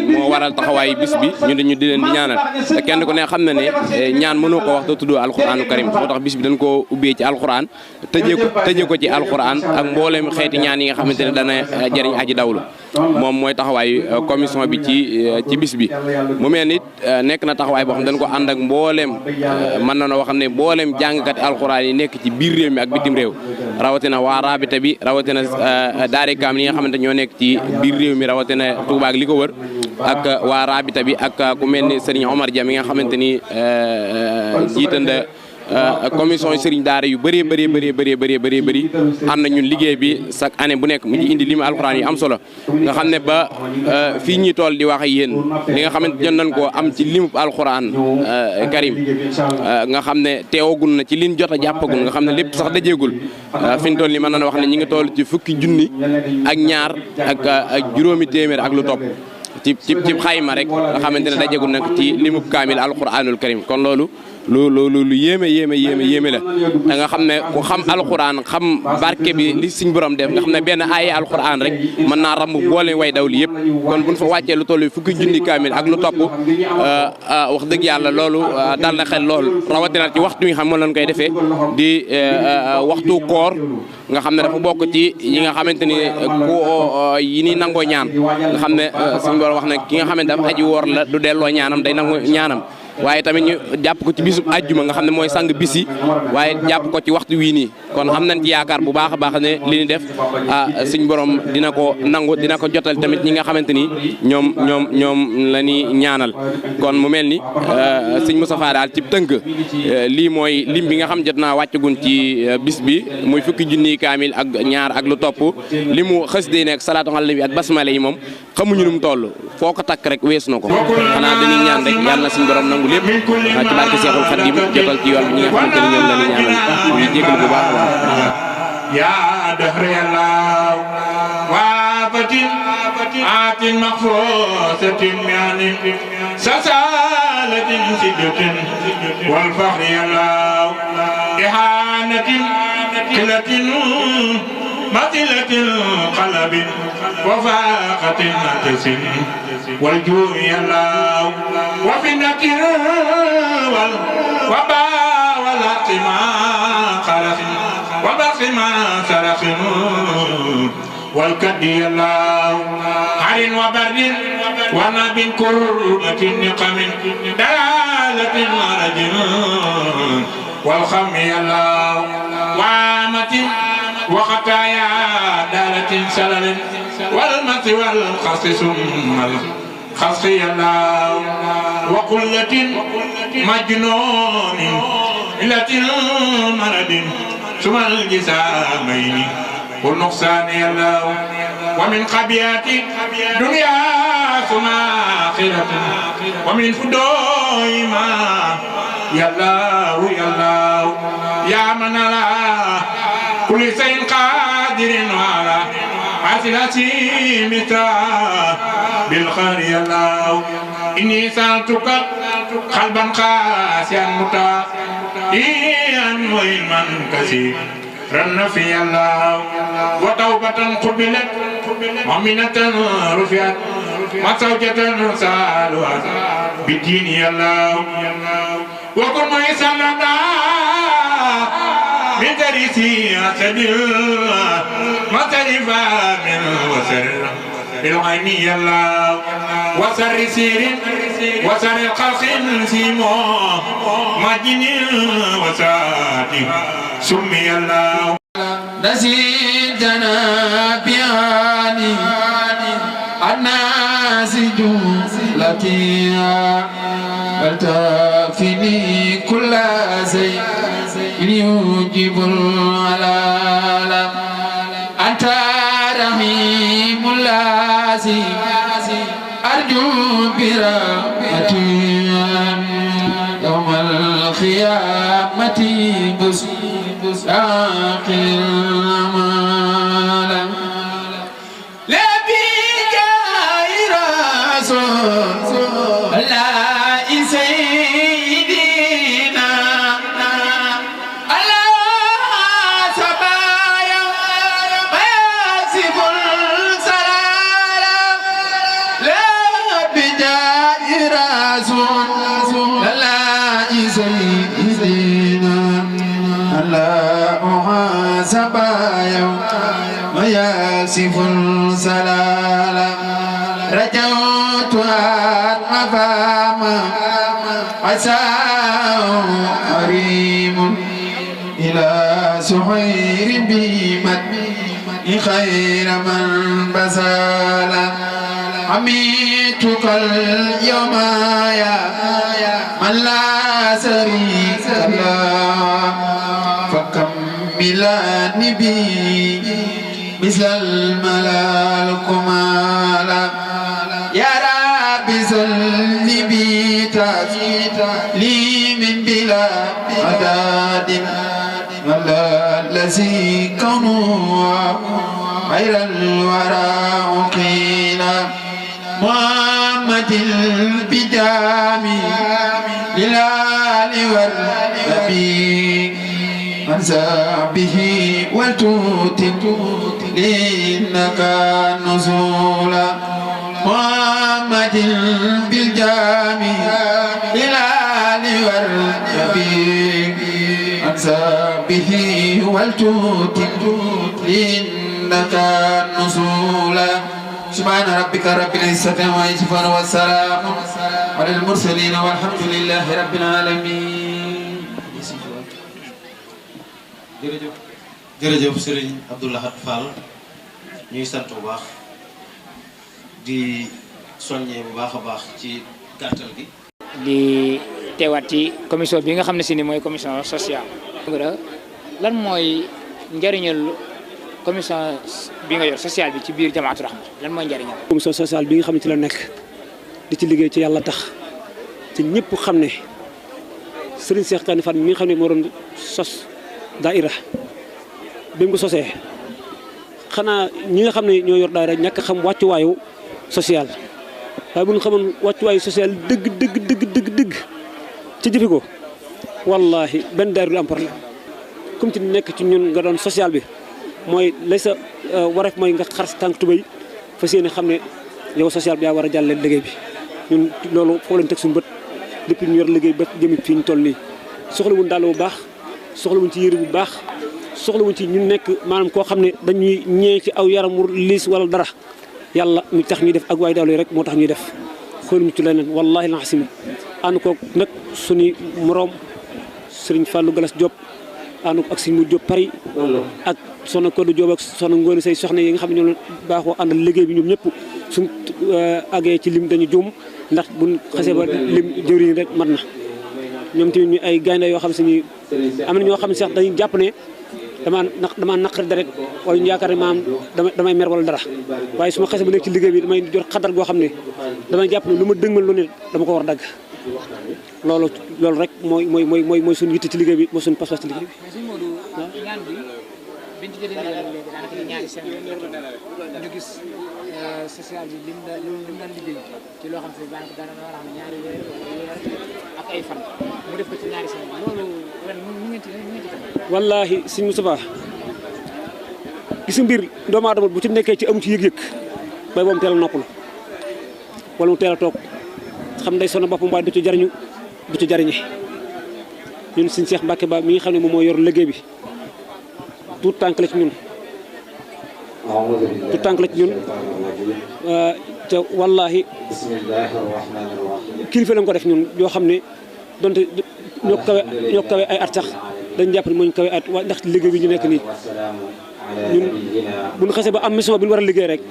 moo waral taxawaayu bis bi ñu di leen di ñaanal te kenn ku ne xam na ne ñaan mënoo ko wax te tuddoo alxuraanu karim moo tax bis bi dañ koo ubbee ci alxuraan tëjee ko ci alxuraan ak mboolem xeeti ñaan yi nga xamante ne dana jëriñ aji dawlu moom mooy taxawaayu commission bi ci bis bi mu mel nit nekk na taxawaay boo xam dañ ko ànd ak mbooleem mën na noo wax ne mbooleem jàngkat alxuraan yi nekk ci biir réew mi ak bitim réew rawatina waa rabita bi rawatina daare kaam yi nga xamante ñoo nekk ci biir réew mi rawatina Touba ak li ko wër ak waa rabita bi ak ku mel ni Serigne Omar Dia mi nga xamante ni jiitanda commission yi sëriñ daara yu bëree bëri ànd na ñun liggéey bi chaque année bu nekk mu ngi indi limu alxuraan yi am solo nga xam ne ba fii ñuy tool di wax ak yéen li nga xamante jot nañ koo am ci limu alxuraan karim nga xam ne teewagul na ci liñ jot a jàppagul nga xam ne lépp sax dajeegul fi ñu toll ni mën na wax ne ñi ngi toll ci fukki junni ak ñaar ak juróomi téeméer ak lu topp ci xayma rek nga xamante ne dajeegul nag ci limu kaamil alxuraanul karim kon loolu lu yéeme la da nga xam ne ku xam alxuraan xam barke bi li suñ borom def nga xam ne benn aaya alxuraan rek mën naa ramb boole way daw li yëpp kon buñ fa wàccee lu toll fukki junni kaamil ak lu topp wax dëgg yàlla loolu dal na xel loolu rawatina ci waxtu yi xam moom lañ koy defee di waxtu koor nga xam ne dafa bokk ci yi nga xamante ni yi ni nangoo ñaan nga xam ne suñ borom wax ne ki nga xamante dafa aji woor la du delloo ñaanam day nangu ñaanam waaye tamit ñu jàpp ko ci bisub àjjuma nga xam ne mooy sang bisi waaye jàpp ko ci waxtu wii nii kon am nañ ci yaakaar bu baax a baax ne li ñu def suñ borom dina ko nangu dina ko jotal tamit ñi nga xamante ni ñoom la ñuy ñaanal kon mu mel ni sëñ Moustapha daal ci tënk lii mooy lim bi nga xam jot naa wàccagun ci bis bi muy fukki junniy kaamil ak ñaar ak lu topp li mu xës day nekk salaatu ala nabi ak basmala yi moom xamuñu nu mu toll foo ko takk rek weesu na ko xanaa dañuy ñaan rek yàlla na suñ borom nangu lépp ci barke Seexul Xadim jotal ci yoon bi ñi nga xamante ne ñoom la ñu ñaanal ñu jégalu bu baax a baax yaa dahri Allah waafatin aatin maxfuusatin mianin sasalatin siddatin wal faxri Allah ihanatin qilatin matilatin qalbin wafaqatin natasin والجوع الله وفنة والوباء والعقما خلق وبرق ما سرق والكدي الله عر وبرد ونب كربة نقم دلالة مرج والخم الله وامة وخطايا دالة سلل والمت والقص ثم الخصي الله وقلة مجنون إلة مرد ثم الجسامين والنقصان الله ومن خبيات دنيا ثم آخرة ومن فدوء ما يا الله يا الله يا من لا كل شيء قادر على عسلتي متى بالخير يا الله إني سألتك قلبا قاسيا متائيا وإلما كثيرا في الله وتوبة قبلت مؤمنة رفعت وزوجة سالوات بالدين يا الله وكن ميسا لنا من درسي أسدل مصرفا من وسر بالعين يا الله وسر سير وسر الخلق سيمو مجن وساد سمي الله نسيتنا بياني الناس جملتي بل تكفيني كل شيء يجيب العلالة أنت رحيم اللازم أرجو برحمتي يوم القيامة رسول الله سيدنا الله محاسب يوم وياسف السلام رجوت أن أفهم عساه قريب إلى سحير بمد خير من بزال عميتك اليوم يا من لا شريك له فكملان بي مثل الملال كمالا يا رب سل بي لي من بلا عداد ولا الذي كونه غير الورى قيل محمد البجامي للآل والنبي أنسى به والتوت إنك نزولا محمد بالجامي للآل والنبي أنسى به والتوت إنك نزولا سبحان ربك رب العزة عما يصفون والسلام على المرسلين والحمد لله رب العالمين. jërëjëf Serigne Abdou Lahad Fall ñuy sant bu baax di soññee bu baax a baax ci gàttal gi. di teewaat ci commission bi nga xam ne si ni mooy commission sociale. lan mooy njëriñal commission bi nga yor sociale bi ci biir Jamaatu Rahma lan mooy njëriñal. commission sociale bi nga xam ne ci la nekk di ci liggéey ci yàlla tax te ñëpp xam ne Serigne Cheikh Kane Fall mi nga xam ne moo doon sos daaira bi mu ko sosee xanaa ñi nga xam ne ñoo yor daayira ñàkk xam wàccuwaayu social waaye bu ñu xamoon wàccuwaayu social dëgg ci jëfe ko wallahi benn daayira du am problème comme ci nekk ci ñun nga doon social bi mooy lay sa wareef mooy nga xar sa tànk tubéy fas yéene xam ne yow social bi yaa war a jàllale liggéey bi ñun loolu foofu lañ teg suñu bët depuis ñu yor liggéey ba jëmi fii ñu toll nii soxlawuñ daal bu baax soxlawuñ ci yére bu baax soxlawuñ ci ñu nekk maanaam koo xam ne dañuy ñee ci aw yaram mu liis wala dara yàlla mi tax ñuy def ak waay dawlu rek moo tax ñuy def xooluñu ci leneen wallahi la xasim ànd ko nag suñu moroom Serigne Fallou Galas Diop ànd ko ak Serigne Mu Diop Paris ak soxna Kodou Diop ak soxna Ngone say soxna yi nga xam ne ñoo baaxoo àndal liggéey bi ñoom ñëpp suñ àggee ci lim dañu juum ndax buñ xasee ba lim jëwriñ rek mat na ñoom tamit ñu ay gaynde yoo xam si ni am na ñoo xam ne sax dañuy jàpp ne damaa naqari deret wala ñu yaakaar ne maam damay mer wala dara waaye su ma xasee ba nekk ci liggéey bi damay jot xadar goo xam ne damay jàpp ne lu ma dëgmal lu ne dama ko war a dagg loolu rek mooy suñu yitte ci liggéey bi mooy suñu pas-pas ci liggéey bi. biñ ci jotee léegi daanaka ñaari semaine ñu gis social bi lim daan liggéey ci loo xam ne daanaka dana war a am ñaari weer ak ay fan mu def ko ci ñaari semaine loolu ren mu ngeen ci wallaahi sëñ Moustapha gis mbir doomu aadama bu ci nekkee ci amu ci yëg-yëg bay boobu teel a noppal wala mu teel a toog xam day sonn boppam waaye du ci jariñu du ci jariñe ñun sëñ Cheikh Mbacke Ba mi nga xam ne moom moo yor liggéey bi tout tànk la ci ñun te wallaahi kilifa lañ ko def ñun yoo xam ne donte ñoo kawe ay at sax dañ jàpp ne moo ñu kawe at waaye ndax liggéey bi ñu nekk nii ñun bu ñu xasee ba am mission bi ñu war a liggéey rek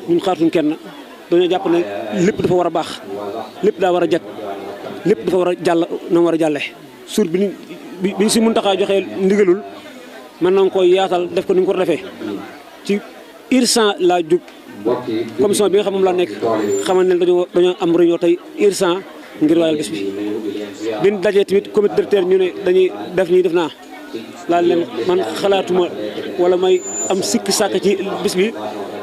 ñun xaatuñ kenn dañoo jàpp ne lépp dafa war a baax lépp daa war a jag lépp dafa war a jàll na mu war a jàlle suur bi ñu si Muntaxa joxee ndigalul mën nañ koy yaatal def ko ni ñu ko defee ci urgent laa jóg commission bi nga xam moom laa nekk xamal ne dañoo am réunion tey urgent ngir waayal bis bi biñ dajee tamit comité directeur ñu ne dañuy def nii def naa laal leen man xalaatuma wala may am sikki sàkk ci bis bi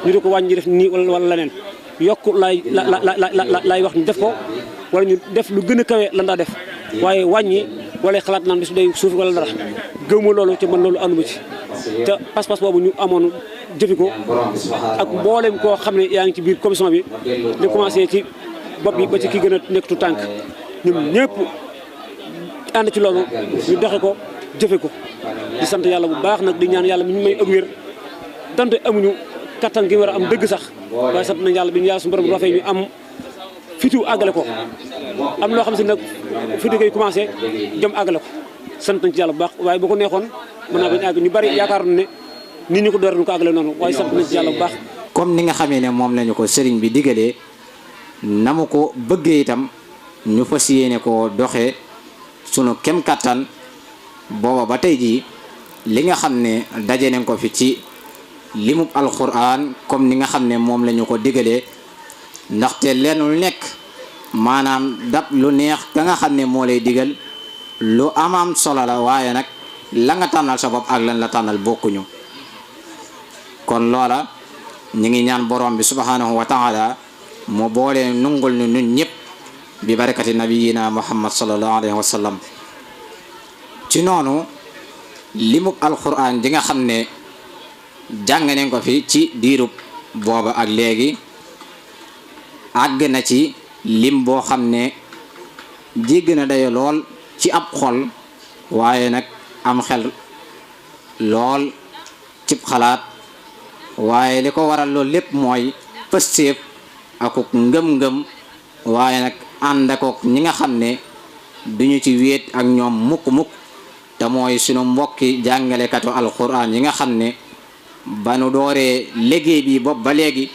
ñu di ko wàññi def nii wala leneen yokk laay wax ñu def ko wala ñu def lu gën a kawe lan daa def waaye wàññi wala xalaat naan bis bi day suuf wala dara gëwma loolu ci man loolu ànduma ci te pas-pas boobu ñu amoon jëfi ko ak mboolem koo xam ne yaa ngi ci biir commission bi di commencé ci bopp bi ba ci ki gën a nekk tu tànk ñun ñëpp ànd ci loolu ñu doxe ko jëfe ko di sant yàlla bu baax nag di ñaan yàlla mi ñu may ak wér donte amuñu kattan gi war a am dëgg sax waaye sant nañ yàlla bi ñu yàlla suñu borom rafet ñu am fitu àggale ko am loo xam si nag fitu koy commencé jëm àggale ko sant nañ ci yàlla bu baax waaye bu ko neexoon mën naa bañ àgg ñu bari yaakaar ne nit ñu ko door ñu ko àggale noonu waaye sant nañ ci yàlla bu baax. comme ni nga xamee ne moom lañu ko sëriñ bi digalee na mu ko bëggee itam ñu fas yéene ko doxee sunu kem kattan booba ba tey jii li nga xam ne daje nañ ko fi ci limub alquran comme ni nga xam ne moom lañu ko digalee ndaxte lenn lu nekk maanaam dab lu neex ka nga xam ne moo lay digal lu amaam solo la waaye nag la nga tànnal sa bopp ak lan la tànnal bokkuñu kon loola ñu ngi ñaan borom bi subhanahu wa taala mu boole nungul nu ñun ñëpp bi barakati nabiyina muhammad sallallahu alayhi wa sallam ci noonu limub alquran di nga xam ne jàng nañ ko fi ci diirub booba ak léegi àgg na ci lim boo xam ne jégg na dayo lool ci ab xol waaye nag am xel lool cib xalaat waaye li ko waral loolu lépp mooy pëstéef akuk ngëm-ngëm waaye nag ànd akook ñi nga xam ne duñu ci wéet ak ñoom mukk-mukk te mooy sunu mbokki jàngalekatu alquran yi nga xam ne ba nu dooree liggéey bi bopp ba léegi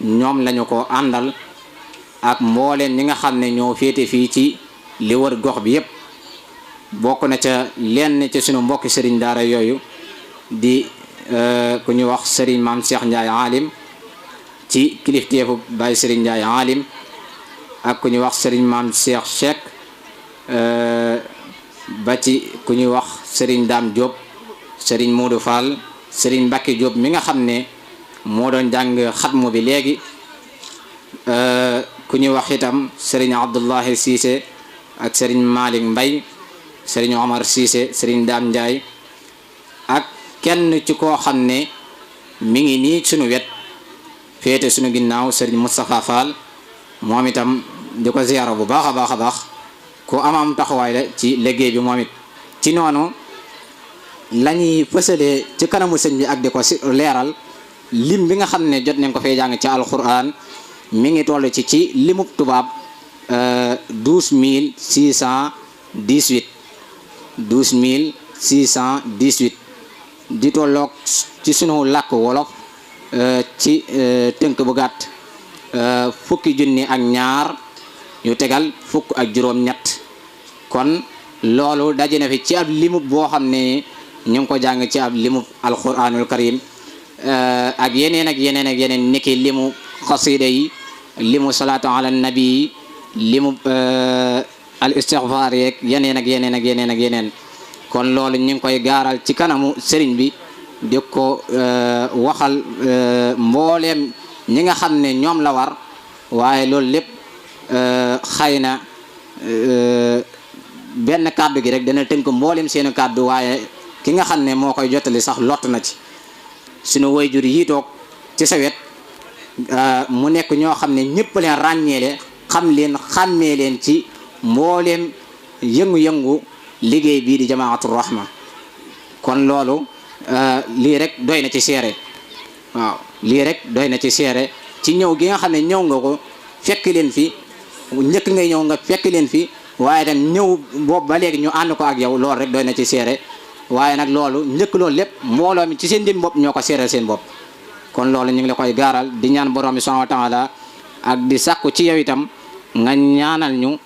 ñoom lañu ko àndal ak mbooleen ñi nga xam ne ñoo féete fii ci li wër gox bi yépp bokk na ca lenn ci sunu mbokki sëriñ daara yooyu di ku ñuy wax sëriñ maam Cheikh Ndiaye alim ci kilifteefu Baye sëriñ Ndiaye alim ak ku ñuy wax sëriñ maam Cheikh Cheikh ba ci ku ñuy wax sëriñ Dame Diop sëriñ Modou Fall sëriñ Mbacke Diop mi nga xam ne moo doon jàng xatmu bi léegi ku ñuy wax itam sëriñ Abdullahi Cissé ak sëriñ Malick Mbay sëriñ Omar Cissé sëriñ Dame Ndiaye ak kenn ci koo xam ne mi ngi nii sunu wet féete sunu ginnaaw sëriñ Moustapha Fall moom itam di ko ziyaara bu baax a baax a baax ku am taxawaay la ci liggéey bi moom it ci noonu lañuy fësalee ci kanamu sëñ bi ak di ko leeral lim bi nga xam ne jot nañ ko fay jàng ci alquran mi ngi toll ci limub tubaab 12618 di tolloog ci sunu làkk wolof ci tënk bu gàtt fukki junni ak ñaar yu tegal fukk ak juróom-ñett kon loolu daje na fi ci ab limub boo xam ne ñu ngi ko jàng ci ab limub alquranul karim ak yeneen ak yeneen ak yeneen niki limu xasida yi limu salaatu ala nabi limu al istighfar yeeg yeneen ak yeneen ak yeneen ak yeneen kon loolu ñu ngi koy gaaral ci kanamu sëriñ bi di ko waxal mbooleem ñi nga xam ne ñoom la war waaye loolu lépp xëy na benn kàddu gi rek dana tënk mbooleem seeni kàddu waaye ki nga xam ne moo koy jottali sax lott na ci sunu wayjur yi toog ci sa wet mu nekk ñoo xam ne ñëpp leen ràññeele xam leen xàmmee leen ci mbooleem yëngu-yëngu liggéey bii di jamaatu rahma kon loolu lii rek doy na ci seere waaw lii rek doy na ci seere ci ñëw gi nga xam ne ñëw nga ko fekk leen fi njëkk ngay ñëw nga fekk leen fi waaye tam ñëw boobu ba léegi ñu ànd ko ak yow loolu rek doy na ci seere waaye nag loolu njëkk loolu lépp mbooloo mi ci seen dim bopp ñoo ko seeral seen bopp kon loolu ñu ngi la koy gaaral di ñaan borom bi subhanahu wa taala ak di sàkku ci yow itam nga ñaanal ñu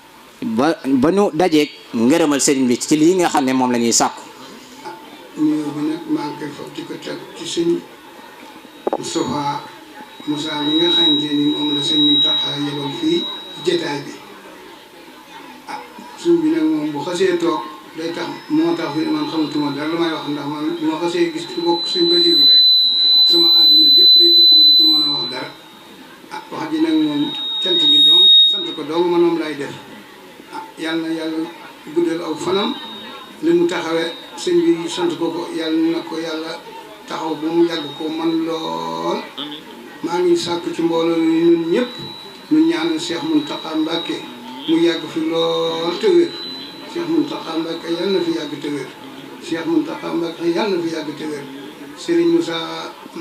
ba ñu dajeeg ngërëmal sëriñ bi ci lii nga xam ne moom la ñuy sàkku. nuyoo bi nag maa ngi koy foog di ko teg ci sëñ Moustapha Moussa mi nga xamante ni moom la sëñ Mountakha yebal fii jotaay bi ah suñ bi nag moom bu xasee toog day tax moo tax fi man xamatuma dara lu may wax ndax man bu ma xasee gis ku bokk suñ Basiiru rek sama àdduna yëpp day tukki ba du mën a wax dara ah wax ji nag moom cant gi doom sant ko doom man moom lay def ah yàlla na yàlla guddal aw fanam li mu taxawee sëñ bi sant ko yàlla na ko yàlla taxaw bu mu yàgg ko man lool maa ngi sàkk ci mbooloo ñun ñëpp ñu ñaanal Cheikh Mountakha Mbacké mu yàgg fi lool te wér Cheikh Mountakha Mbacké yàlla na fi yàgg te wér Cheikh Mountakha Mbacké yàlla na fi yàgg te wér Serigne Moussa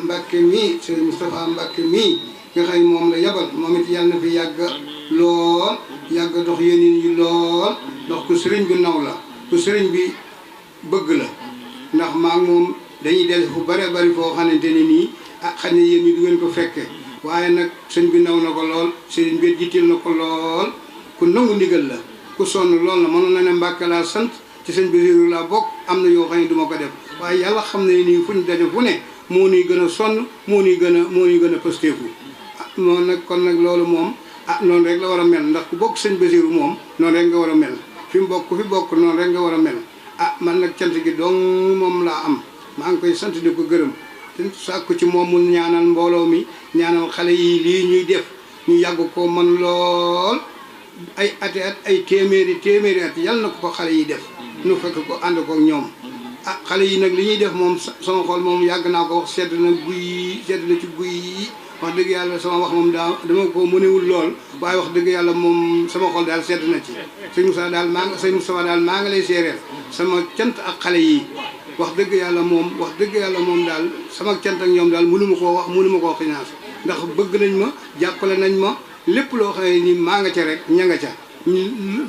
Mbacké mii Serigne Moustapha Mbacké mii nga xam moom la yabal moom it yàlla na fi yàgg lool yàgg dox yeneen yi lool ndax ku sëriñ bi naw la ku sëriñ bi bëgg la ndax maa ngi moom dañuy del fu bare bari foo xamante ne nii xam ne yéen ñi du ngeen ko fekke waaye nag sëñ bi naw na ko lool sëriñ bi jiital na ko lool ku nangu ndigal la ku sonn lool la mënoon na ne Mbàkke laa sant ci sëñ Basiru laa bokk am na yoo xam ne duma ko def waaye yàlla xam ne nii fu ñu daje fu ne moo nuy gën a sonn moo nuy gën a pësteefu moom nag kon nag loolu moom noonu rek la war a mel ndax ku bokk sëñ Basiru moom noonu rek nga war a mel fi mu bokk ku fi bokk noonu rek nga war a mel man nag cant gi dong moom laa am maa ngi koy sant di ko gërëm te sàkku ci moom mu ñaanal mbooloo mi ñaanal xale yi lii ñuy def ñu yàgg ko man lool ay ati at ay téeméeri at yàlla na ko xale yi def nu fekk ko ànd ko ñoom xale yi nag li ñuy def moom sama xol moom yàgg naa ko wax sedd na ci guy wax dëgg yàlla sama wax moom dama ko mënewul lool waaye wax dëgg yàlla moom sama xol daal sedd na ci sëñ Moussa daal maa ngi lay séeréer sama cant ak xale yi wax dëgg yàlla moom daal sama cant ak ñoom daal mënu ma koo wax mënu ma koo xinaas ndax bëgg nañ ma jàppale nañ ma lépp loo xam ne ni maa nga ca rek ña nga ca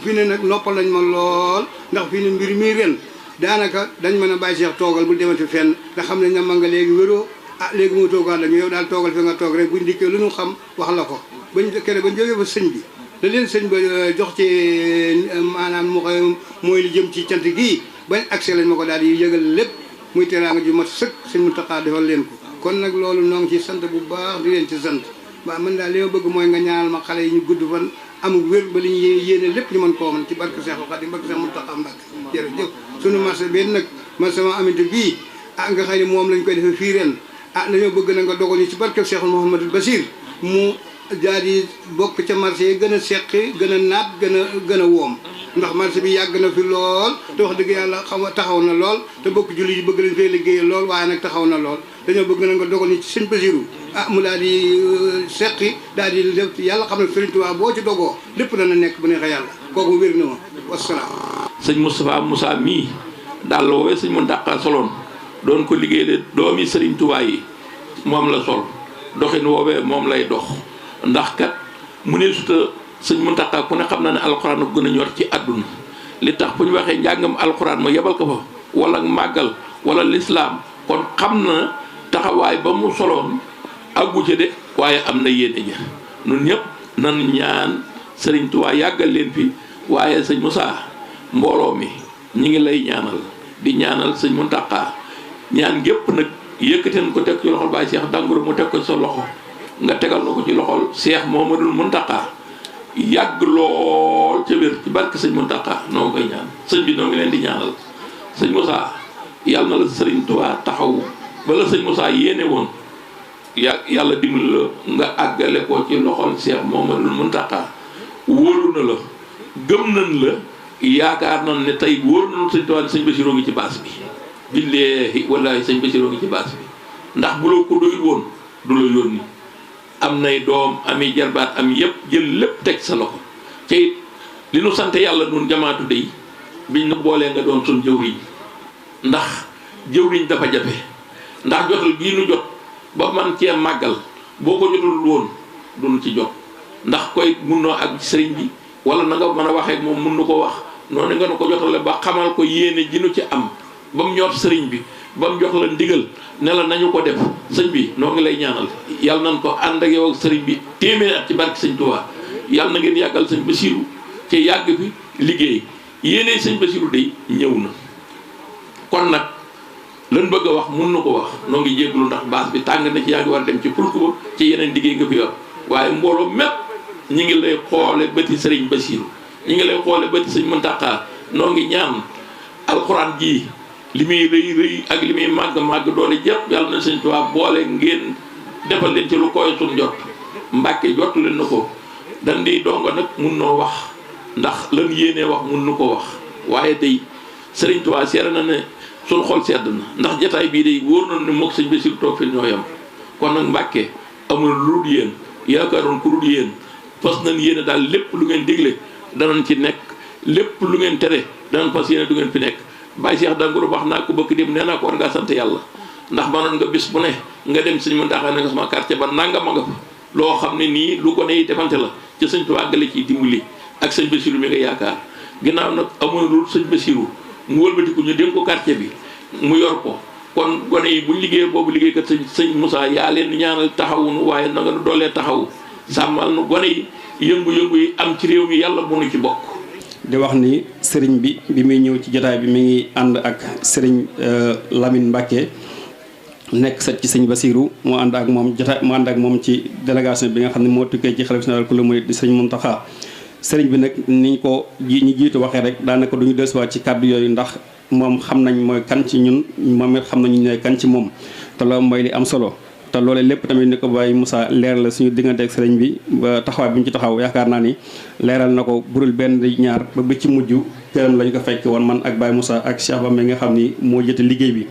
fi ne nag noppal nañ ma lool ndax fi ne mbir mi ren daanaka dañ mën a bàyyi Cheikh toogal bu demati fenn nga xam ne ña ma nga léegi wéroo léegi moo toogaat la yow daal toogal fi nga toog rek buñ dikkee lu ñu xam wax la ko bañ jógee fa sëñ bi la leen sëñ ba jox ci maanaam mooy li jëm ci cant gii bañ accès lañ ma ko daal di yëgal lépp muy teraanga ju mat sëkk sëñ Mountakha defal leen ko kon nag loolu noo ngi ci sant bu baax di leen ci sant waaw man daal li ma bëgg mooy nga ñaanal ma xale yi ñu gudd fan amul wér ba li ñu yéene lépp ñu mën koo mën ci barke Cheikh Khadim barke Cheikh Mountakha Mbacké jërëjëf sunu marché benn nag man sama aminte bii nga xam ne moom lañ koy defee fii ren dañoo bëgg na nga dogal ñu ci barke Cheikh Mouhamadou Bachir mu daal di bokk ca marché yi gën a seqi gën a naat gën a woom ndax marché bi yàgg na fi lool te wax dëgg yàlla taxaw na lool te bokk julli yi bëgg lañ fay liggéeyal lool waaye nag taxaw na lool dañoo bëgg na nga dogal ñu ci sëñ Basiru mu daal di seqi daal di def yàlla xam ne Sëriñ Tuubaa boo ci dogoo lépp dana nekk bu neexee yàlla kooku wér na ma wasalaam. sëñ Moussa mii daal la woowee sëñ Mountakha soloon doon ko liggéeyee doomi Sëriñ Tuubaa yi moom la sol doxin woowee moom lay dox ndax kat mu ne suta sëñ Mountakha ku ne xam na ne alxuraan ko gën a ñor ci àdduna li tax bu ñu waxee njàngam alxuraan ma yebal ko fa wala màggal wala lislaam kon xam na taxawaay ba mu soloon àggu ca de waaye am na yéene ja ñun ñëpp nan ñaan Sëriñ Tuubaa yàggal leen fi waaye sëñ Moussa mbooloo mi ñi ngi lay ñaanal di ñaanal sëñ Mountakha ñaan gépp nag yëkkateen ko teg ci loxol Baay Cheikh Dangourou mu teg ko sa loxo nga tegal na ko ci loxol Cheikh Mouhamadoul Mountakha yàgg lool ca wér ci barke sëñ Mountakha noo ngi koy ñaan sëñ bi noo ngi leen di ñaanal sëñ Moussa yàlla na la Sëriñ Tuubaa taxaw bala sëñ Moussa yéene woon yàlla dimbali la nga àggale ko ci loxol Cheikh Mouhamadoul Mountakha wóolu na la gëm nañ la yaakaar nañ ne tey wóor nañ sëñ Tuubaa sëñ Bassirou ngi ci baas bi billaahi wallaahi sëñ Bassirou ngi ci baas bi ndax bu la ko doyul woon du la yónni am nay doom ami jarbaat am yëpp jël lépp teg sa loxo te it li nu sant yàlla nun jamaatu dey biñ nu boolee nga doon sun jëwriñ ndax jëwriñ dafa jafe ndax jotal gii nu jot ba man cee màggal boo ko jotul woon duñ ci jot ndax koy mun noo ak sëriñ bi wala na nga mën a waxee moom mun nu ko wax noonu nga nu ko jotale ba xamal ko yéene ji nu ci am ba mu ñor sëriñ bi ba mu jox la ndigal ne la nañu ko def sëñ bi noo ngi lay ñaanal yàlla nañ ko ànd ak yow ak sëriñ bi téeméer at ci barke sëñ Tuubaa yàlla na ngeen yàggal sëñ Bassirou ci yàgg fi liggéey yéene sëñ Bassirou day ñëw na kon nag lan bëgg a wax mun na ko wax noo ngi jégglu ndax baas bi tàng na ci yaa ngi war a dem ci pulku ba ci yeneen liggéey nga fi yor waaye mbooloo mépp ñi ngi lay xoole bëti sëriñ Bassirou ñi ngi lay xoole bëti sëñ Mountakha noo ngi ñaan alxuraan ji li muy rëy ak li muy màgg doole jëpp yàlla na sëñ Tuubaa boole ngeen defal leen ci lu koy suñ jot Mbàkke jot leen na ko dan di dongo nag mun noo wax ndax lan yéenee wax mun nu ko wax waaye tey sëriñ Tuubaa seere na ne suñ xol sedd na ndax jataay bii day wóor na ne mook sëñ Bassirou toog fi ñoo yam kon nag Mbàkke amul lu dul yéen yaakaaroon ku dul yéen fas nañ yéene daal lépp lu ngeen digle danañ ci nekk lépp lu ngeen tere danañ fas yéene du ngeen fi nekk. Baye Cheikh Dangourou wax naa ko bëgg dem nee naa ko war ngaa sant yàlla ndax manoon nga bis bu ne nga dem sëñ Mountakha ne nga sama quartier ba nangam nga fa loo xam ne nii lu gone yi defante la ci sëñ Tuubaa àggale ciy dimbali ak sëñ Bassirou mi nga yaakaar ginnaaw nag amoon lu sëñ Bassirou mu wëlbatiku ñu dénk ko quartier bi mu yor ko kon gone yi buñ liggéey boobu liggéeykat sëñ Moussa yaa leen di ñaanal taxawunu waaye na nga nu doolee taxawu sàmmal nu gone yi yëngu-yëngu yi am ci réew mi yàlla bu nu ci bokk. di wax ni sëriñ bi muy ñëw ci jotaay bi mi ngi ànd ak sëriñ Lamine Mbacke nekk sët ci sëñ Bassirou mu ànd ak moom ci délégation bi nga xam ne moo tukkee ci xalifa général kullu murid di sëriñ Mountakha. sëriñ bi nag ni ko ñi jiitu waxee rek daanaka duñu dellusiwaat ci kàddu yooyu ndax moom xam nañ mooy kan ci ñun moom it xam nañu ñooy kan ci moom te loolu mooy li am solo. te loolee lépp tamit ni ko Baye Moussa leeral la suñu diggante ak sëriñ bi ba taxawaay bi ñu ci taxaw yaakaar naa ni leeral na ko burul benn di ñaar ba bi ci mujj këram lañu ko fekk woon man ak Baye Moussa ak Cheikh Ba mi nga xam ni moo jëte liggéey bi.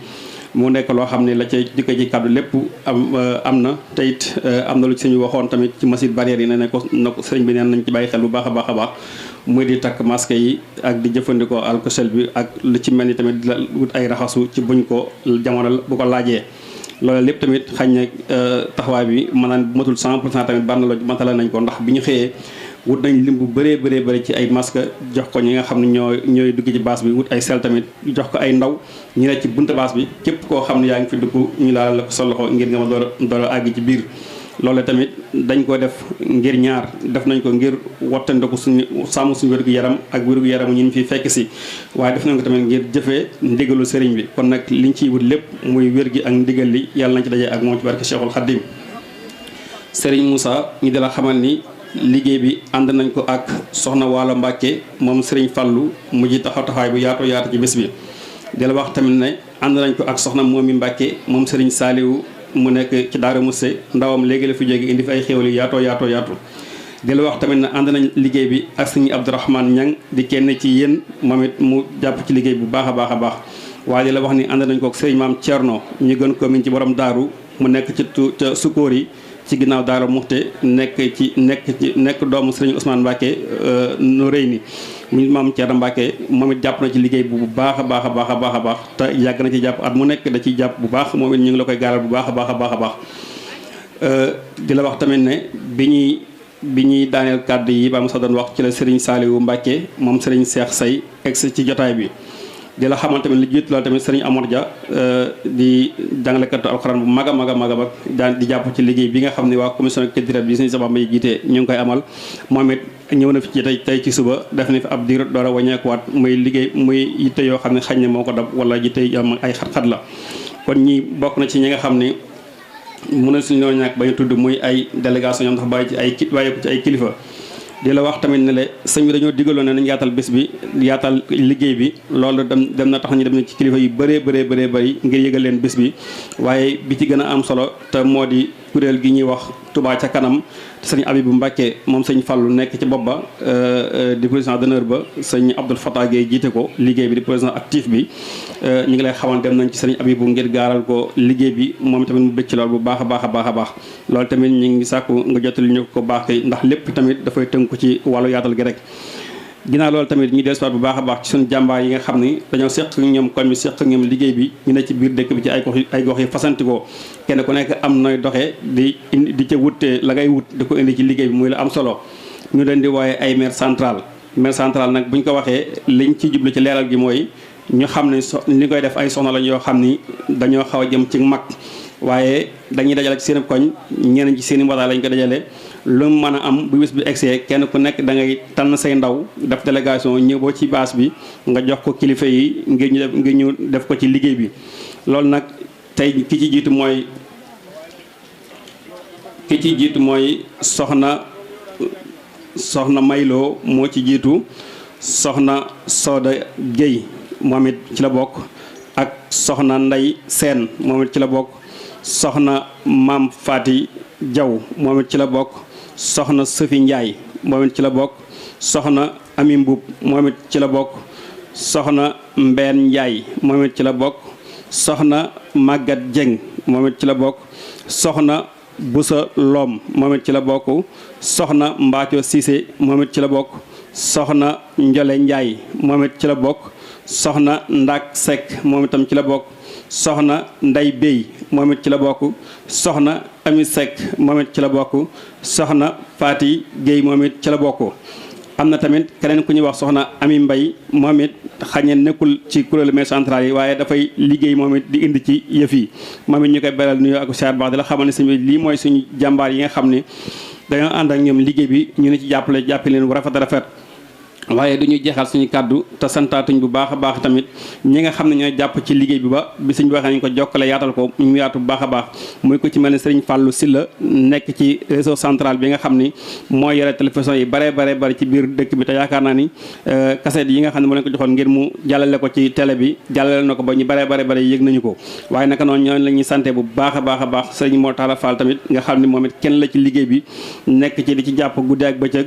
mu nekk loo xam ne la ca jikko ci kàddu lépp am na te it am na lu ci suñu waxoon tamit ci mesures barrières yi ne ko sëriñ bi neen nañ ci bàyyi xel bu baax a baax a baax muy di takk masque yi ak di jëfandikoo alcosel bi ak lu ci mel ni tamit di la wut ay raxasu ci buñ ko jamono bu ko laajee. loolu lépp tamit xañ na taxawaay bi maanaam matul 100% tamit bànn la matala nañ ko ndax bi ñu xëyee wut nañ lim bu bëree ci ay masque jox ko ñi nga xam ne ñooy dugg ci baas bi wut ay sel tamit jox ko ay ndaw ñu ne ci buntu baas bi képp koo xam ne yaa ngi fi dugg ñu laal la ko sa loxo ngir nga ma door a àgg ci biir. loolu tamit dañ ko def ngir ñaar def nañ ko ngir wattandiku suñu sàmm suñu wér-gu-yaram ak wér-gu-yaram ñu fi fekk si waaye def nañ ko tamit ngir jëfee ndigalu sëriñ bi kon nag liñ ciy wut lépp muy wér gi ak ndigal li yàlla nañ ci dajee ak moom ci barke Cheikhul Khadim. Sëriñ Moussa ñu di la xamal ni liggéey bi ànd nañ ko ak soxna Waalo Mbàkke moom sëriñ Fallu mu ji taxawaay bu yaatoo yaatu ci bés bi di la wax tamit ne ànd nañ ko ak soxna Moomi Mbàkke moom sëriñ Saaliwu mu nekk ci Daara Mousse ndawam léegi la fi jóge indi fi ay xéwal yu yaatu di la wax tamit ne ànd nañ liggéey bi ak sëñ Abdourahmane Ñang di kenn ci yéen moom it mu jàpp ci liggéey bu baax a baax waaye di la wax ni ànd nañ ko ak sëriñ Maam Thierno ñu gën ko min ci borom daaru mu nekk ca Sukóor yi ci ginnaaw Daara Muxte nekk doomu sëriñ Ousmane Mbacke no rëy ni mu Maam Thierno Mbacke moom it jàpp na ci liggéey bu baax a baax te yàgg na ci jàpp at mu nekk da ciy jàpp bu baax moom it ñu ngi la koy gaaral bu baax a baax di la wax tamit ne bi ñuy daaneel kàddu yi ba mu sa doon wax ci la Serigne Saliou Mbacke moom Serigne Cheikh Say egsi ci jotaay bi di la xamal tamit li jiitu loolu tamit Serigne Amor Dia di jàngalekatu alxuraan bu mag a daan di jàpp ci liggéey bi nga xam ne waa commission culturelle bi suñu sabab may jiite ñu ngi koy amal moom it ñëw na fi ci tey ci suba def na fi ab diir door a wàññeekuwaat muy liggéey muy yitte yoo xam ne xañ ne moo ko dab wala yitte am ay xat-xat la kon ñi bokk na ci ñi nga xam ne mën na suñu ñoo ñàkk ba ñu tudd muy ay délégation ñoom tax bàyyi ko ci ay kilifa di la wax tamit ne le sëñ bi dañoo digaloon ne nañ yaatal bés bi yaatal liggéey bi loolu dem na tax ñu dem ci kilifa yu bëree bëri ngir yëgal leen bés bi waaye bi ci gën a am solo te moo di kuréel gi ñuy wax Touba ca kanam te sëñ Abibou Mbacke moom sëñ Fallu nekk ci bopp ba di président d'honneur ba sëñ Abdoul Fatah Gueye jiite ko liggéey bi di président actif bi ñu ngi lay xamal dem nañ ci sëñ Abibou ngir gaaral ko liggéey bi moom tamit mu bëgg ci loolu bu baax a baax loolu tamit ñu ngi sàkku nga jottali ñu ko baax ndax lépp tamit dafay tënku ci wàllu yaatal gi rek ginnaaw loolu tamit ñu dellusiwaat bu baax a baax ci suñu jàmbaar yi nga xam ni dañoo seq ñoom kon mi seq ñoom liggéey bi ñu ne ci biir dëkk bi ci ay gox yi fasantikoo kenn ku nekk am nooy doxee di ca wutee la ngay wut di ko indi ci liggéey bi muy la am solo ñu leen di wooye ay maire central nag bu ñu ko waxee liñ ci jublu ci leeral gi mooy ñu xam ne li koy def ay soxna lañ yoo xam ni dañoo xaw a jëm ci mag waaye dañuy dajale ci seen koñ ñeneen ci seen i mbootaay lañ ko dajale lu mën a am bu bés bi egsee kenn ku nekk da ngay tànn say ndaw def délégation ñëw boo ci baas bi nga jox ko kilifa yi ngir ñu def ko ci liggéey bi loolu nag tey ki ci jiitu mooy soxna Mayloo moo ci jiitu soxna Soda Guèye moom it ci la bokk ak soxna Ndey Seen moom it ci la bokk soxna Maam Faati Jaw moom it ci la bokk soxna Sofi Njaay moom it ci la bokk soxna Ami Mbub moom it ci la bokk soxna Mbeen Njaay moom it ci la bokk soxna Màggat Jeng moom it ci la bokk soxna Busa Lom moom it ci la bokk soxna Mbaaco Cissé moom it ci la bokk soxna Njole Njaay moom it ci la bokk soxna Ndak Seck moom itam ci la bokk soxna Nday Bey moom it ci la bokk soxna Ami Seck moom it ci la bokk soxna Faati Guèye moom it ci la bokk. am na tamit keneen ku ñuy wax soxna Ami Mbay moom it xañe nekkul ci kuréelu maison centrale yi waaye dafay liggéey moom it di indi ci yëf yi moom it ñu koy beral nuyoo ak siyaar baax di la xamal ne sëñ bi lii mooy suñu jàmbaar yi nga xam ne dañoo ànd ak ñoom liggéey bi ñu ne ci jàppale leen bu rafet a rafet. waaye du ñuy jeexal suñu kàddu te santaatuñ bu baax a baax tamit ñi nga xam ne ñooy jàpp ci liggéey bi ba bi suñ waxee nañ ko jokkale yaatal ko ñu yaatu bu baax a baax muy ko ci mel ne Serigne Fallou Sylla nekk ci réseau central bi nga xam ni mooy yore télévision yi bare ci biir dëkk bi te yaakaar naa ni cassette yi nga xam ne moo leen ko joxoon ngir mu jàllale ko ci télé bi jàllale na ko ba ñu bare yëg nañu ko waaye naka noonu ñooñu la ñuy santé bu baax a baax Serigne Mor Talla Fall tamit nga xam ne moom it kenn la ci liggéey bi nekk ci di ci jàpp guddi ak bëccëg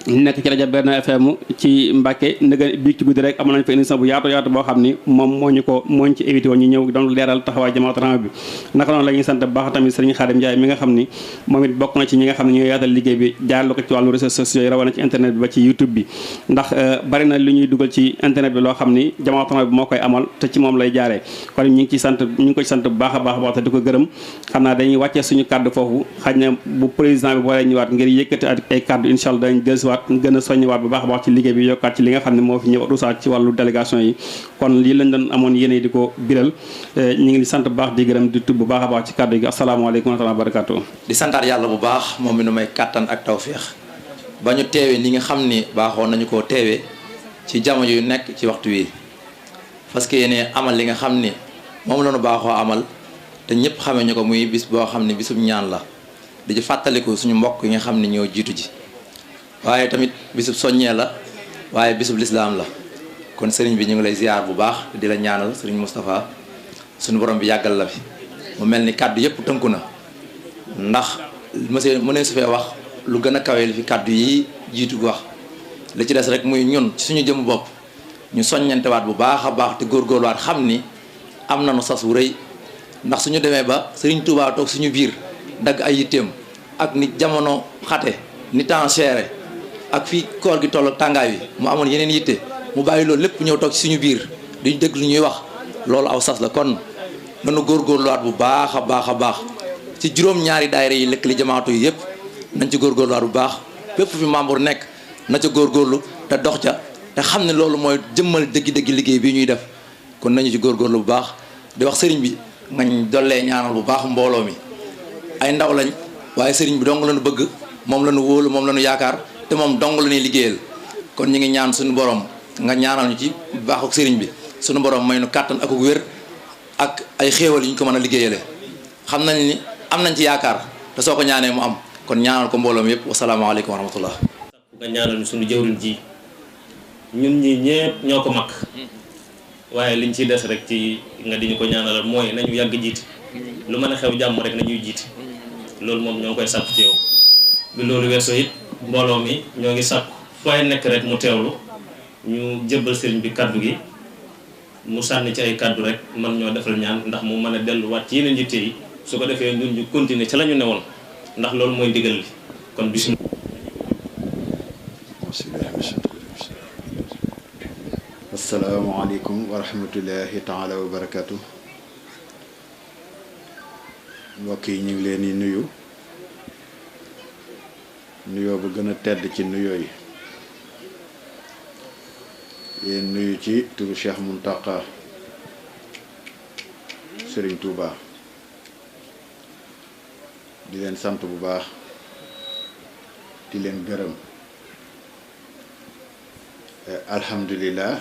nekk ci rajo Benno FM ci Mbàkke ndëga bii ci guddi rek amoon nañ fa émission bu yaatu boo xam ni moom moo ñu ci évité woon ñu ñëw doon leeral taxawaay Jamaatu Rahma bi naka noonu la ñuy sant bu baax tamit Serigne Khadim Ndiaye mi nga xam ni moom it bokk na ci ñi nga xam ne ñooy yaatal liggéey bi jaarlu ko ci wàllu réseaux sociaux yi rawatina ci internet bi ba ci YouTube bi ndax bari na lu ñuy dugal ci internet bi loo xam ni Jamaatu Rahma bi moo koy amal te ci moom lay jaaree kon ñu ngi koy sant bu baax a baax te di ko gërëm xam naa dañuy wàccee suñu kàddu foofu xaj na bu président bi boolee ñëwaat ngir yëkkati ay kàddu incha allah dañ dellusiwaat gën a soññiwaat bu baax a baax ci liggéey bi yokkaat ci li nga xam ne moo fi ñëw rusaat ci wàllu délégation yi kon lii lañ doon amoon yéene di ko biral ñu ngi sant bu baax di gërëm di tub bu baax a baax ci kàddu gi asalaamaaleykum wa rahmatulah barakatu di santaat yàlla bu baax moom mi nu may kàttan ak tawféex ba ñu teewee li nga xam ni baaxoon nañu koo teewee ci jamono yu nekk ci waxtu wi parce que yéene amal li nga xam ni moom la ñu baaxoo amal te ñëpp xamee ñu ko muy bis boo xam ne bisum ñaan la di ci fàttaliku suñu mbokk yi nga xam ne ñoo jiitu ji waaye tamit bisub soññee la waaye bisub lislaam la kon sëriñ bi ñu ngi lay ziar bu baax di la ñaanal sëriñ Moustapha suñu borom bi yàggal la fi mu mel ni kàddu yëpp tënku na ndax monsieur mu ne su fee wax lu gën a kawe li fi kàddu yi jiitu wax li ci des rek muy ñun ci suñu jëm bopp ñu soññantewaat bu baax a baax te góorgóorluwaat xam ni am nañu sas wu rëy ndax suñu demee ba sëriñ Touba toog suñu biir dagg ay yitteem ak ni jamono xate ni temps chéré ak fii koor gi toll ak tàngaay bi mu amoon yeneen yitte mu bàyyi loolu lépp ñëw toog ci suñu biir duñ dégg lu ñuy wax loolu aw sas la kon nanu góorgóorluwaat bu baax a baax ci juróom-ñaari daayira yi lëkkali jamaatu yi yëpp nañ ci góorgóorluwaat bu baax bépp fi membre nekk na ca góorgóorlu te dox ca te xam ne loolu mooy jëmmal dëggi-dëggi liggéey bi ñuy def kon nañu ci góorgóorlu bu baax di wax sëriñ bi ngañ dollee ñaanal bu baax mbooloo mi ay ndaw lañ waaye sëriñ bi dong lañu bëgg moom lañu wóolu moom lañu yaakaar te moom dong la ñuy liggéeyal kon ñu ngi ñaan suñu borom nga ñaanal ñu ci baaxuk sëriñ bi suñu borom may nu kàttan ak wér ak ay xéewal yu ñu ko mën a liggéeyale xam nañ ni am nañ ci yaakaar te soo ko ñaanee mu am kon ñaanal ko mbooloo mi yëpp wasalaamaaleykum wa rahmatullah nga ñaanal ñu suñu jëwriñ ji ñun ñi ñëpp ñoo ko mag waaye liñ ciy des rek ci nga di ñu ko ñaanalal mooy nañu yàgg jiite lu mën a xew jàmm rek nañuy jiite loolu moom ñoo ngi koy sàkku ci yow bi loolu weesoo it mbooloo mi ñoo ngi sàkku fooy nekk rek mu teewlu ñu jébbal sëriñ bi kaddu gi mu sànni ci ay kaddu rek man ñoo defal ñaan ndax mu mën a delluwaat ci yeneen yitte yi su ko defee ñun ñu continuer ci la ñu newoon ndax loolu mooy ndigal li kon bismillah. asalaamaaleykum wa rahmatullahi taala wa barakatu mbokk yi ñu ngi leen di nuyu nuyoo bu gën a tedd ci nuyoo yi yéen nuyu ci turu Cheikh Mountakha Serigne Touba di leen sant bu baax di leen gërëm alhamdulilah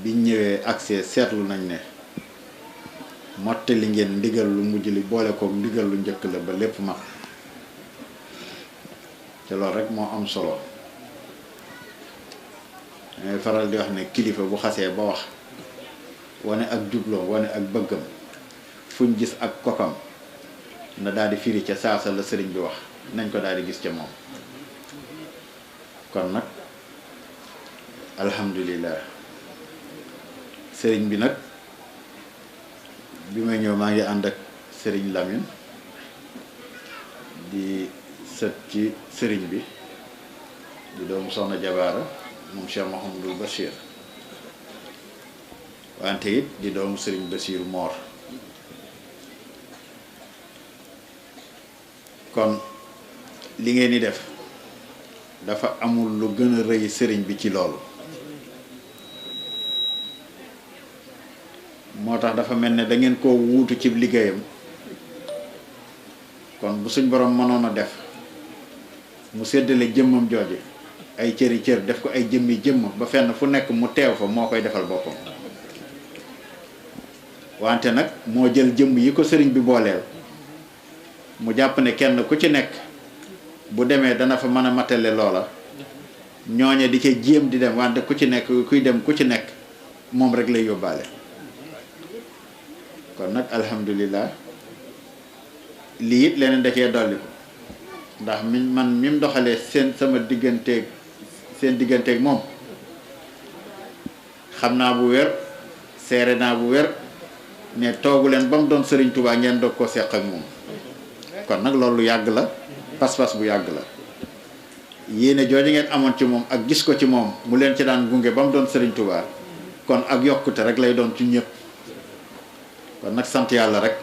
biñ ñëwee accès seetlu nañ ne mottali ngeen ndigal lu mujj li boole kook ndigal lu njëkk la ba lépp mag te loolu rek moo am solo dangay faral di wax ne kilifa bu xasee ba wax wane ak jubloom wane ak bëggam fuñ gis ak kokam na daal di firi ca saasa la sëriñ bi wax nañ ko daal di gis ca moom kon nag alhamdulilah sëriñ bi nag bi may ñëw maa ngi ànd ak sëriñ Lamine di sët ci sëriñ bi di doomu soxna Jabaara moom Cheikh Mouhamadul Bachir wante it di doomu sëriñ Bachir Moor kon li ngeen di def dafa amul lu gën a rëy sëriñ bi ci loolu moo tax dafa mel ne da ngeen koo wuutu ci liggéeyam kon bu suñ borom mënoon a def mu séddale jëmmam jooje ay cëri cër def ko ay jëmmi jëmm ba fenn fu nekk mu teew fa moo koy defal boppam wante nag moo jël jëmm yi ko sëriñ bi booleel mu jàpp ne kenn ku ci nekk bu demee dana fa mën a matale loola ñooñe di ca jéem di dem wante ku ci nekk kuy dem ku ci nekk moom rek lay yóbbaale kon nag alhamdulillah lii it leneen da cee dolli ko ndax man mi mu doxalee seen digganteeg moom xam naa bu wér seere naa bu wér ne toogu leen ba mu doon Sëriñ Tuubaa ngeen doog koo seq ak moom kon nag loolu yàgg la pas-pas bu yàgg la yéene jooju ngeen amoon ci moom ak gis ko ci moom mu leen ci daan gunge ba mu doon Sëriñ Tuubaa kon ak yokkute rek lay doon ci ñëpp kon nag sant yàlla rek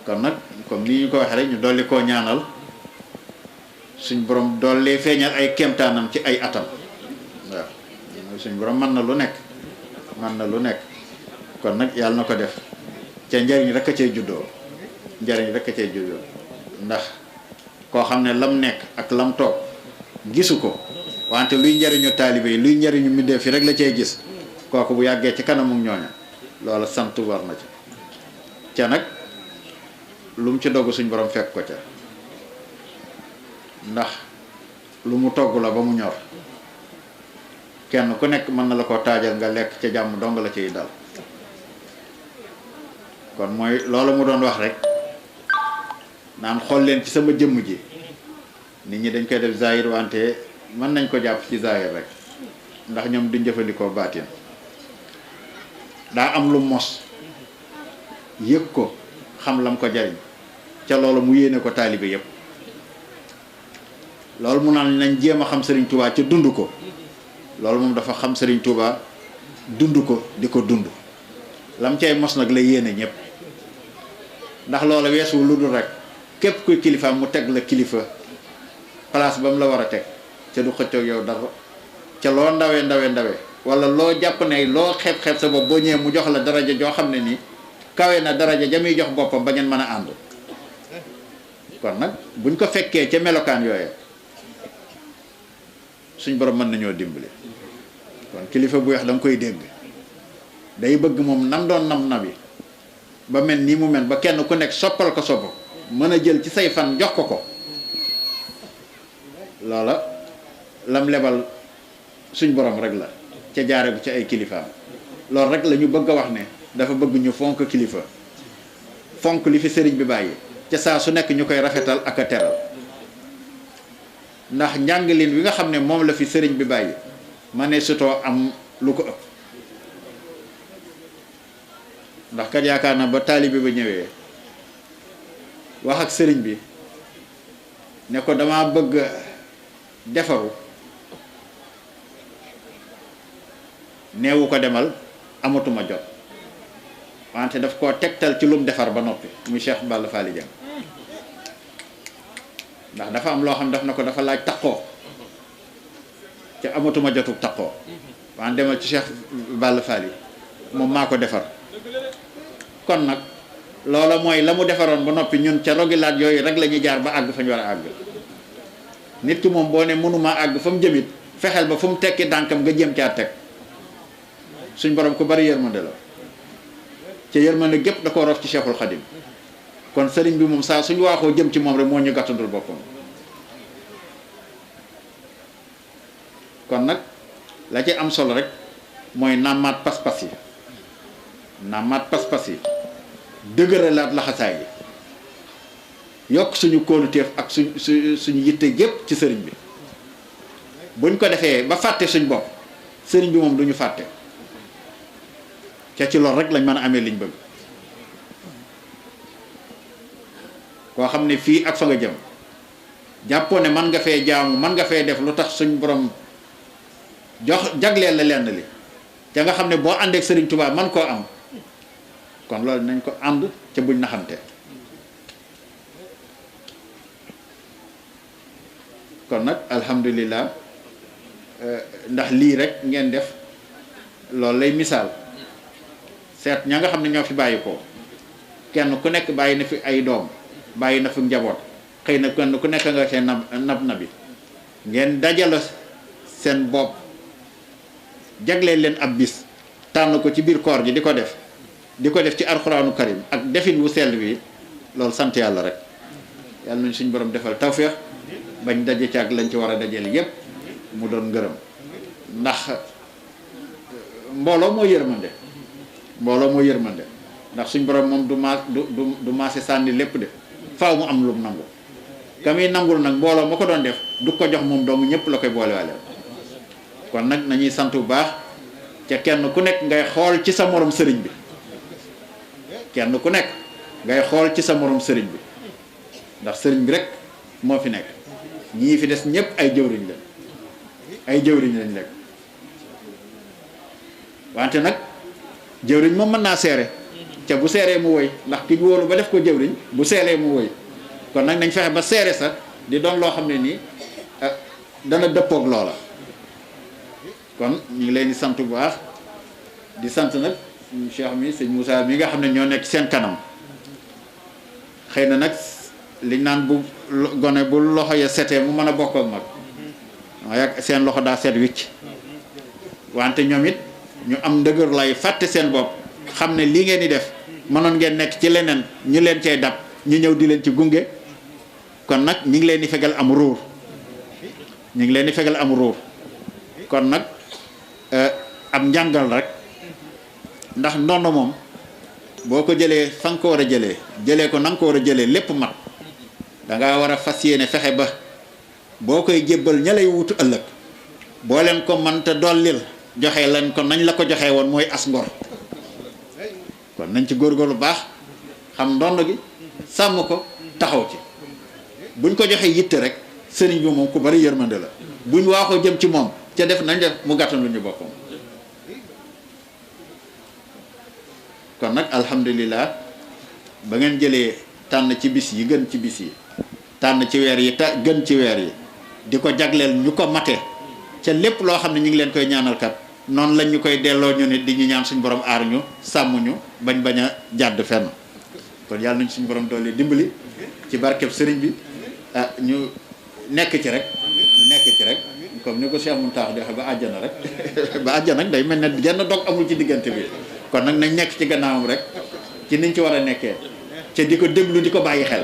kon nag comme ni ñu ko waxee rek ñu dolli koo ñaanal suñ borom dolli feeñal ay kéemtaanam ci ay atam waaw suñ borom mën na lu nekk kon nag yàlla na ko def ca njariñ rek a cay juddoo ndax koo xam ne lam nekk ak lam toog gisu ko wante luy njariñu taalibe yi luy njariñu mbindeef yi rek la cay gis kooku bu yàggee ci kanamu ñooña loola sant war na ca nag lu mu ci dogg suñ borom fekk ko ca ndax lu mu togg la ba mu ñor kenn ku nekk mën na la ko taajal nga lekk ca jàmm dong la ciy dal kon mooy loolu mu doon wax rek naan xool leen ci sama jëmm ji nit ñi dañ koy def zahir wante mën nañ ko jàpp ci zahir rek ndax ñoom duñ jëfandikoo baatin daa am lu mos yëg ko xam lam ko jariñ ca loolu mu yéene ko taalibe yépp loolu mu naan nañ jéem a xam Serigne Touba ca dund ko loolu moom dafa xam Serigne Touba dund ko di ko dund lam cay mos nag la yéene ñëpp ndax loola weesu lu dul rek képp kuy kilifaam mu teg la kilifa place ba mu la war a teg ca du xëccoog yow dara ca loo ndawe wala loo jàpp ne loo xeeb sa bopp boo ñëwee mu jox la daraja joo xam ne nii kawe na daraja ja muy jox boppam ba ngeen mën a ànd kon nag buñ ko fekkee ca melokaan yooye suñ borom mën nañoo dimbali kon kilifa bu weex da nga koy dégg day bëgg moom nam doon nabi ba mel nii mu mel ba kenn ku nekk soppal ko sopp mën a jël ci say fan jox ko loola lam lebal suñ borom rek la ca jaare ko ci ay kilifaam loolu rek la ñu bëgg a wax ne dafa bëgg ñu fonk kilifa fonk li fi sëriñ bi bàyyi ca saa su nekk ñu koy rafetal ak a teral ndax njàngalin wi nga xam ne moom la fi sëriñ bi bàyyi ma ne sutoo am lu ko ëpp ndax kat yaakaar na ba taalibe ba ñëwee wax ak sëriñ bi ne ko dama bëgg defaru neewu ko demal amatuma jot wante daf koo tegtal ci lum defar ba noppi muy Cheikh Balla Fally Dieng ndax dafa am loo xam daf na ko dafa laaj taqoo ca amatuma jotu taqoo wante demal ci Cheikh Balla Fally moom maa ko defar kon nag loola mooy la mu defaroon ba noppi ñun ca rogilaat yooyu rek la ñuy jaar ba àgg fa ñu war a àgg nit ki moom boo ne mënumaa àgg fa mu jëmit fexeel ba fu mu tekki dànkam nga jëm caa teg suñ borom ko bari yërmande la ca yërmande gépp da ko rof ci Cheikhul Khadim kon sëriñ bi moom saa suñu waaxoo jëm ci moom rek moo ñu gàttandul boppam kon nag la ci am solo rek mooy nàmmaat pas-pas yi dëgëralaat laxasaay yi yokk suñu kóoluteef ak suñu yitte gépp ci sëriñ bi buñ ko defee ba fàtte suñ bopp sëriñ bi moom duñu fàtte ca ci loolu rek lañ mën a amee liñ bëgg koo xam ne fii ak fa nga jëm jàppoo ne man nga fee jaamu man nga fee def lu tax suñ borom jox jagleel la lenn li te nga xam ne boo àndeek Sëriñ Tuubaa man koo am kon loolu nañ ko ànd ca buñ naxante kon nag alhamdulillah ndax lii rek ngeen def loolu lay misaal seet ña nga xam ne ñoo fi bàyyi ko kenn ku nekk bàyyi na fi ay doom bàyyi na fi njaboot xëy na kenn ku nekk nga seen nab bi ngeen dajale seen bopp jagleel leen ab bis tànn ko ci biir koor gi di ko def ci alxuraanu karim ak defin wu sell bi loolu sant yàlla rek yàlla nañ suñ borom defal tawféex bañ daje ci ak lañ ci war a dajale yépp mu doon ngërëm ndax mbooloo moo yërmande ndax suñ borom moom du maase sànni lépp de faaw mu am lu mu nangu ka muy nangul nag mbooloo ma ko doon def du ko jox moom dong ñëpp la koy boolewale kon nag nañuy sant bu baax ca kenn ku nekk ngay xool ci sa morom sëriñ bi kenn ku nekk ngay xool ci sa morom sëriñ bi ndax sëriñ bi rek moo fi nekk ñii fi des ñëpp ay jëwriñ lañ rek wante nag jëwriñ moom mën naa seere ca bu seeree mu woy ndax ki ñu wóolu ba def ko jëwriñ bu seeree mu woy kon nag nañ fexe ba seere sax di doon loo xam ne nii dana dëppoog loola kon ñu ngi leen di sant bu baax di sant nag Cheikh mi sëñ Moussa mi nga xam ne ñoo nekk seen kanam xëy na nag liñ naan bu gone bu loxo ya setee mu mën a bokk ak mag waaye seen loxo daa set wicc wante ñoom it ñu am ndëgër lay fàtte seen bopp xam ne lii ngeen di def mënoon ngeen nekk ci leneen ñu leen cay dab ñu ñëw di leen ci gunge kon nag ñi ngi leen di fegal am ruur kon nag am njàngal rek ndax ndono moom boo ko jëlee fa nga ko war a jëlee ko na nga ko war a jëlee lépp mat dangaa war a fas yéene fexe ba boo koy jébbal ña lay wutu ëllëg boo leen ko mënta dollil joxe leen ko nañ la ko joxe woon mooy as ngor kon nañ ci góorgóorlu baax xam ndond gi sàmm ko taxaw ci buñ ko joxee yitte rek sëriñ bi moom ku bari yërmande la buñ waaxoo jëm ci moom ca def nañ def mu gàttan lu ñu boppam kon nag alhamdulillah ba ngeen jëlee tànn ci bis yi gën ci bis yi tànn ci weer yi gën ci weer yi di ko jagleel ñu ko mate ca lépp loo xam ne ñu ngi leen koy ñaanal kat noonu lañ ñu koy delloo ñu nit di ñu ñaan suñu borom aar ñu sàmm ñu bañ a jàdd fenn kon yàlla nañ suñu borom doole dimbali ci barkeb sëriñ bi ñu nekk ci rek comme ni ko Cheikh Mountakha di waxe ba àjjana rek ba àjjana nag day mel ne genn dog amul ci diggante bi kon nag nañ nekk ci gannaawam rek ci niñ ci war a nekkee ca di ko déglu di ko bàyyi xel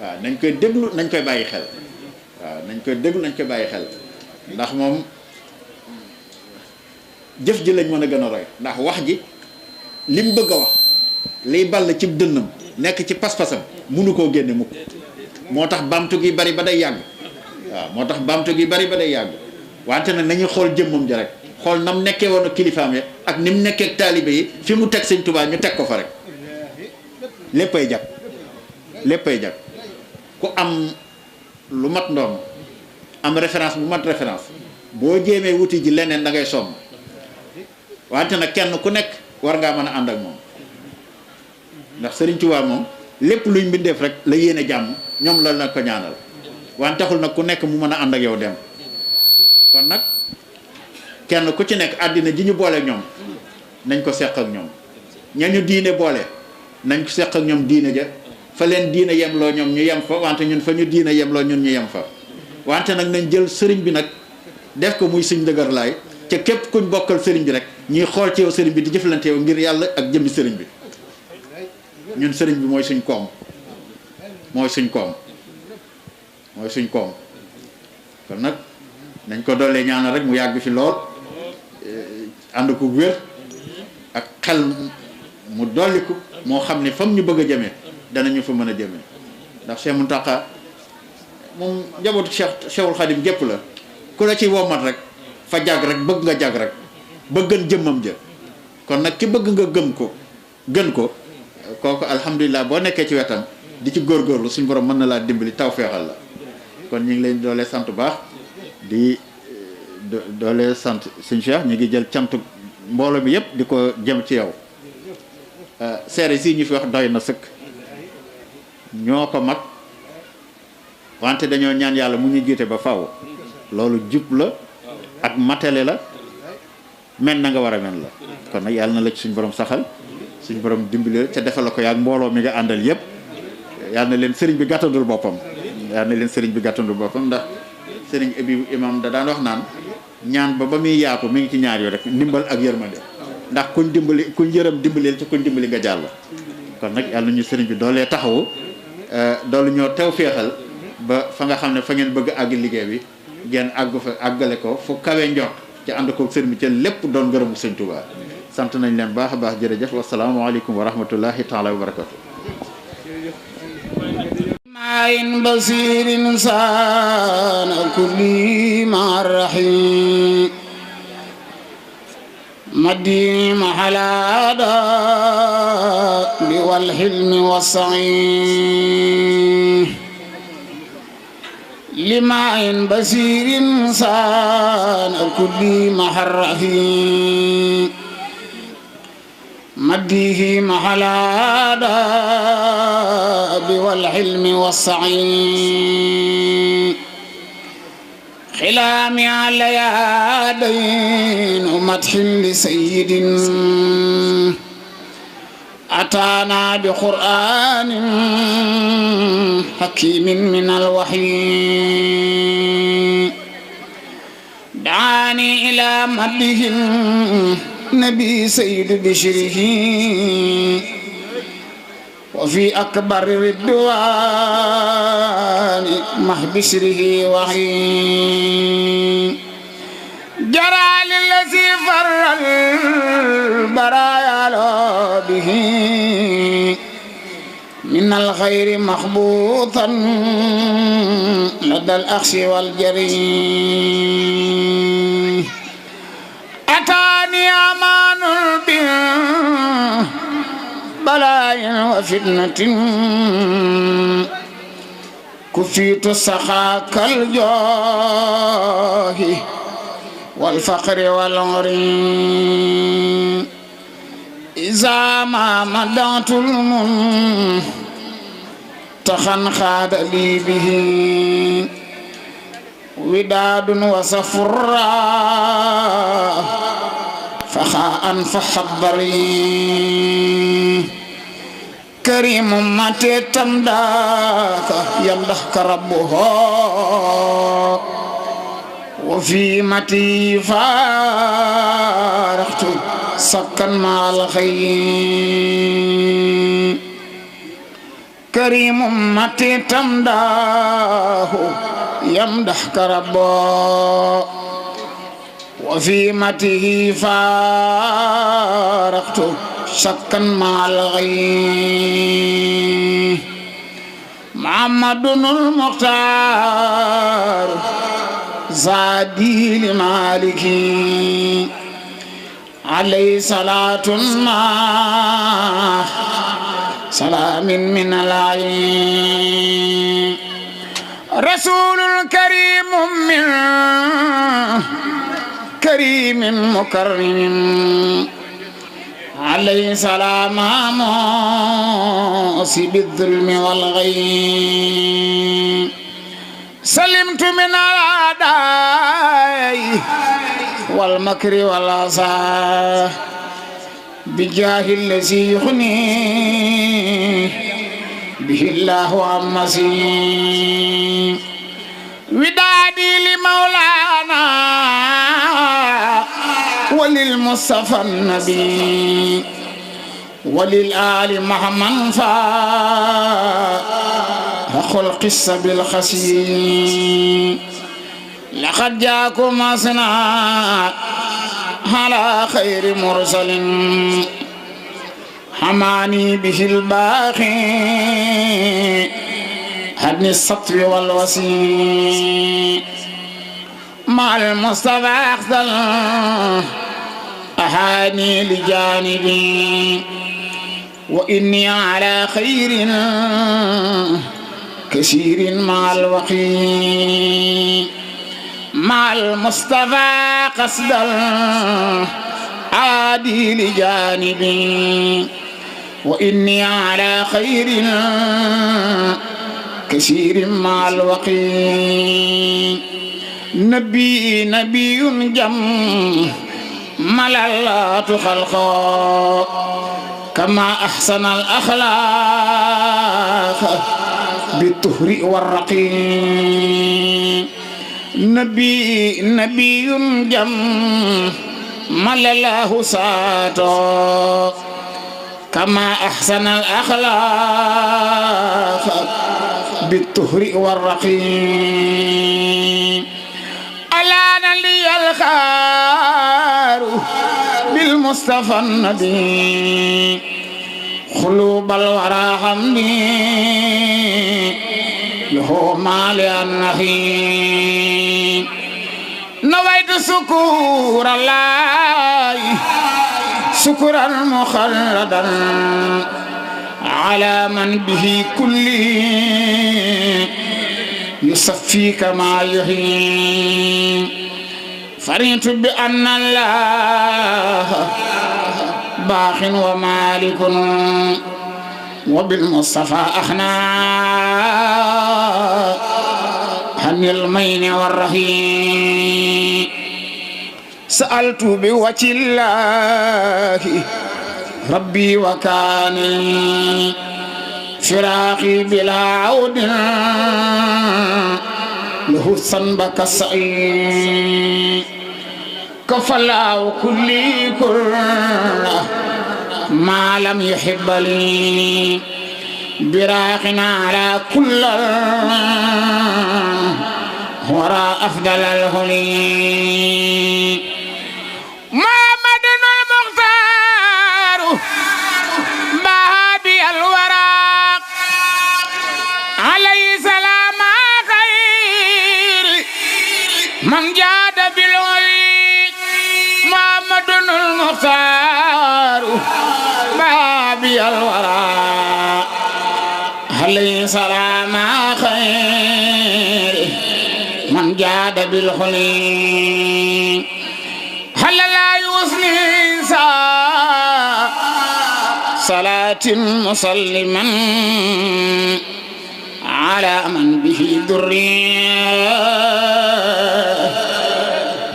waaw nañ koy déglu nañ koy bàyyi xel ndax moom jëf ji lañ mën a gën a roy ndax wax ji lim bëgg a wax liy ball ci dënnam nekk ci pas-pasam munu koo génne mukk moo tax bamtu gi bari ba day yàgg wante nag nañuy xool jëmmam ji rek xool nam nekkee woon ak kilifaam ya ak ni mu nekkee ak taalibe yi fi mu teg sëñ Tuubaa ñu teg ko fa rek léppay jag ku am lu mat ndoom am référence bu mat référence boo jéemee wuti ji leneen da ngay sonn wante nag kenn ku nekk war ngaa mën a ànd ak moom ndax Sëriñ Tuubaa moom lépp luy mbindeef rek la yéene jàmm ñoom la na ko ñaanal wante taxul nag ku nekk mu mën a ànd ak yow dem kon nag kenn ku ci nekk àddina ji ñu boole ñoom nañ ko seq ak ñoom ñañu diine boole nañ ko seq ak ñoom diine ja fa leen diine yemloo ñoom ñu yem fa wante ñun fa ñu diine yemloo ñun ñu yem fa wante nag nañ jël sëriñ bi nag def ko muy suñ dëgër laay ca képp kuñ bokkal sëriñ bi rek ñuy xool ci yow sëriñ bi di jëflante yow ngir yàlla ak jëmmi sëriñ bi ñun sëriñ bi mooy suñ koom kon nag nañ ko doolee ñaanal rek mu yàgg fi lool ànd ko wér ak xel mu dolliku moo xam ne fam ñu bëgg a jëmee danañu fa mën a jëmee ndax Cheikh Mountakha moom njabootu Cheikhul Khadim gépp la ku la ci womat rek fa jàgg rek bëgg nga jàgg rek ba gën jëmmam ja kon nag ki bëgg nga gën ko kooku alhamdulilah boo nekkee ci wetam di ci góorgóorlu suñu borom mën na laa dimbali tawféexal la kon ñu ngi leen doolee sant bu baax di doolee sant suñu Cheikh ñu ngi jël cantu mbooloo bi yëpp di ko jëm ci yow seere si ñu fi wax doy na sëkk ñoo ko mag wante dañoo ñaan yàlla mu ñu jiite ba faw loolu jub la ak matale la men na nga war a men la kon nag yàlla na la ci suñu borom saxal suñu borom dimbali ca defal la ko yaa mbooloo mi nga àndal yëpp yàlla na leen sëriñ bi gàttandul boppam ndax sëriñ bi imam da daan wax naan ñaan ba muy yaatu mi ngi ci ñaar yu rek ndimbal ak yërmande ndax kuñ yërëm dimbaleel ci kuñ dimbali nga jàll kon nag yàlla ñu sëriñ bi doolee taxawu doolu ñoo tew féexal ba fa nga xam ne fa ngeen bëgg àgg liggéey bi ngeen àggale ko fu kawe njort ci ànd ko sëriñ bi ca lépp doon ngërëmu sëñ Tuubaa sant nañ leen baax a baax jërëjëf wasalaamaaleykum wa rahmatullahi taala wa barakatu معين بصير إنسان كل مع الرحيم مدي محلادا والحلم والصعيم لمعين بصير إنسان كل مع الرحيم مديه محلادا والحلم والصعيد خلامي على يدين مدح لسيد أتانا بقرآن حكيم من الوحي دعاني إلى مده نبي سيد بشره وفي أكبر الرضوان مع بشره وحي جرى للذي فر البرايا به من الخير مخبوطا لدى الأخش والجري أتاني أمان بلاء وفتنة كفيت سخاك الجاه والفقر والعري إذا ما مدعت المنتخن خاد لي به وداد وسفرا فخاء فحضري كريم متى تمداك يمدحك ربه وفي متي فارقت سكن مع الخير كريم متى تمداه يمدحك ربه وفي مته فارقت شكا مع الغي محمد المختار زادي لمالكي عليه صلاة ما سلام من العين رسول كريم من كريم مكرم عليه سلام موسي بالظلم والغي سلمت من الأعداء والمكر والعصا بجاه الذي يغني به الله عن مسيح ودادي لمولانا وللمصطفى النبي وللآل محمد فأخو القصة بالخسي لقد جاكم أصنع على خير مرسل حماني به الباقي هدن السطر والوسيم مع المصطفى أخذل أهاني لجانبي وإني على خير كثير مع الوقي مع المصطفى قصد عادي لجانبي وإني على خير كثير مع الوقي نبي جم ملالات خلقا كما أحسن الأخلاق بالطهر والرقي نبي جم ملالاه ساتو كما أحسن الأخلاق بالطهر والرقي ألان لي الخار بالمصطفى النبي قلوب الورى حمدي له ما لأنهي نويت سكور الله سكرا مخلدا على من به كل يصفي كما يحيي فرنت بأن الله باخ ومالك وبالمصطفى أخنا عن المين والرهين سألت بوجه الله ربي وكاني فراقي بلا عود له الصنب كالسعي كفلا كل ما لم يحب لي براقنا على كل وراء أفضل الهلي محمد المختار بهابي الوراق عليه سلام خير من جاد بالعلي محمد المختار بهابي الوراق عليه سلام خير من جاد بالخلي هل لا يوصني صلاة مسلما على من به دري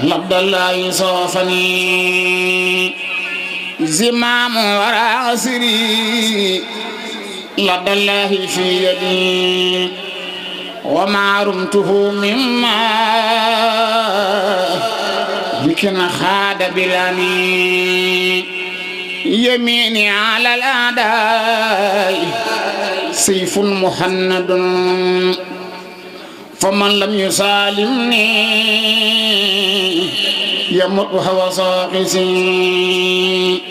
لبد الله صوفني زمام وراسري لدى الله في يدي وما رمته مما لكن خاد بلاني يميني على الأعداء سيف مهند فمن لم يسالمني يموت وهو ساقسي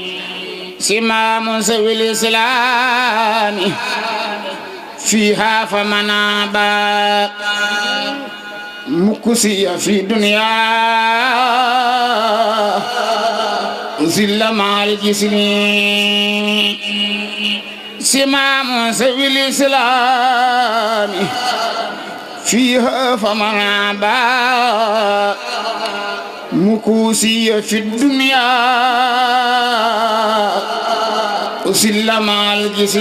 سمام سوي الإسلام فيها فمن أبى مكسي في دنيا زل مع الجسم سمام سوي الإسلام فيها فمن أبى مكوسي في الدنيا زل مع الجسم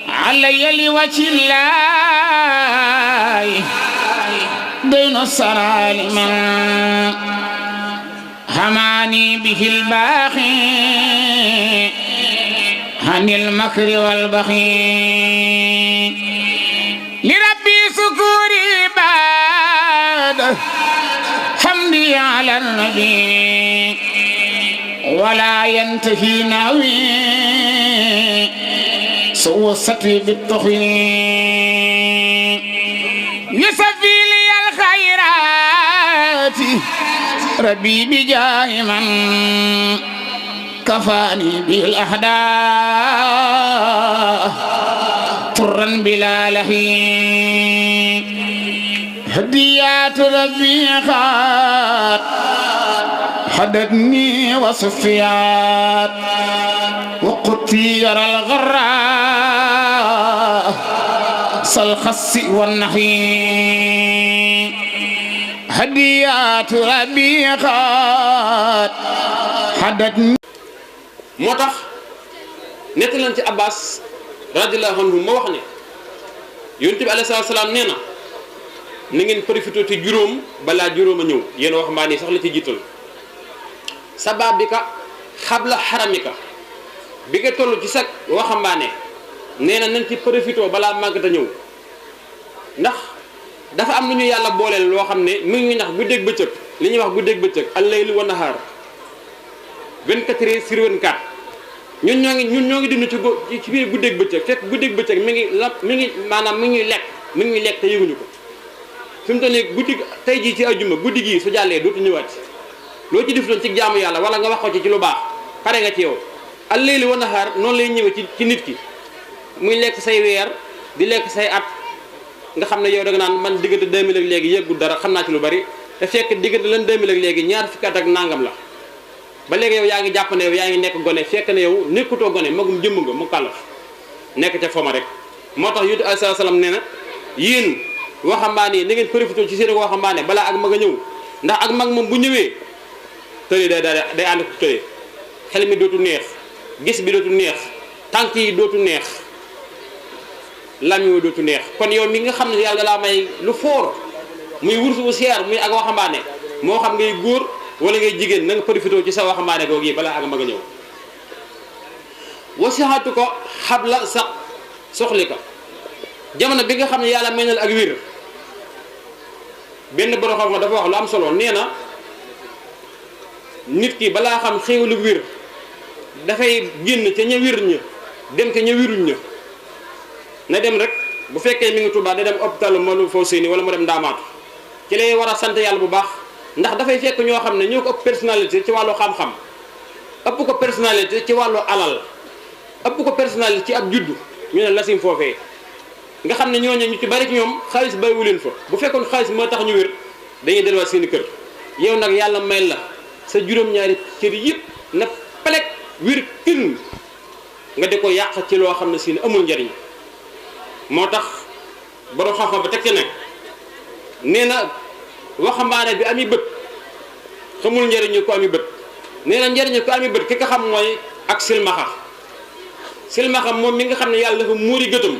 علي لوجه الله دين السلام هماني به الباقي عن المكر والبخي لربي سكوري بعد حمدي على النبي ولا ينتهي ناوي سوى السطر بالتخوين يسفي لي الخيرات ربي بجاه من كفاني بالأحداث طرا بلا لهين هديات ربي خات حد هدتني وصفيات وقطي يرى الغراء صالخس والنحي هديات ربيقات هدتني moo tax nett lañ ci Abbas radiyallahu anhu ma wax ne yonent bi alayhi salaam nee na na ngeen profité ci juróom balaa juróom a ñëw yéen waxambaane yi sax la ci jiital sababika xabla xaramika bi nga toll ci sag waxambaane nee na nañ ci profité balaa màggat a ñëw ndax dafa am lu ñu yàlla booleel loo xam ne mu ngi nax guddeeg bëccëg li ñuy wax guddeeg bëccëg al-layl wa nahaar 24 heures sur 24 ñun ñoo ngi dund ci biir guddeeg bëccëg fekk guddeeg bëccëg mi ngi maanaam mi ngi lekk te yëguñu ko fi mu toll nii guddi tey jii ci àjjuma guddi gii su jàllee dootu ñëwaat loo ci def doon ci jaamu yàlla wala nga wax ko ci lu baax pare nga ci yow al-layl wa nahaar noonu lay ñëwee ci nit ki muy lekk say weer di lekk say at nga xam ne yow da nga naan man diggante 2000 ak léegi yëggul dara xam naa ci lu bari te fekk diggante lan 2000 ak léegi ñaar fukki at ak nangam la ba léegi yow yaa ngi jàpp ne yow yaa ngi nekk gone fekk ne yow nekkutoo gone magum jëmm nga mu kàllaf nekk ca foma rek moo tax yonent alayhi salaam nee na yéen waxambaane yi na ngeen profité ci seen waxambaane balaa ak mag a ñëw ndax ak mag moom bu ñëwee tëri day ànd ko tëri xel mi dootu neex gis bi dootu neex tànk yi dootu neex lam dootu neex kon yow mi nga xam ne yàlla laa may lu foor muy wursu bu seer muy ak waxambaane moo xam ngay góor wala ngay jigéen na nga profité ci sa waxambaane googu yi balaa ak mag a ñëw wasixatu ko xabla sax soxli ko jamono bi nga xam ne yàlla may na la ak wér benn borom xam-xam dafa wax lu am solo nee na nit ki balaa xam xéewalu wér dafay génn ca ña wér ña dem ca ña wéruñ ña na dem rek bu fekkee mi ngi Tuubaa da dem hôpital Matlaboul Fawzayni wala mu dem Ndaamaatu ci lay war a sant yàlla bu baax ndax dafay fekk ñoo xam ne ñoo ko ëpp personnalité ci wàllu xam-xam ëpp ko personnalité ci wàllu alal ëpp ko personnalité ci ab juddu ñu ne lasim foofee nga xam ne ñooñu ñu ci bari ci ñoom xaalis bariwu leen fa bu fekkoon xaalis moo tax ñu wér dañuy delluwaat seeni kër yow nag yàlla may la sa juróom-ñaari cër yëpp na pelek wér kën nga di ko yàq ci loo xam ne si ne amul njariñ moo tax borom xam-xam ba teg ci nag nee na waxambaane bi ami bët xamul njariñu ko ami bët nee na njariñu ko ami bët ki nga xam mooy ak silmaxa moom mi nga xam ne yàlla dafa muuri gëtam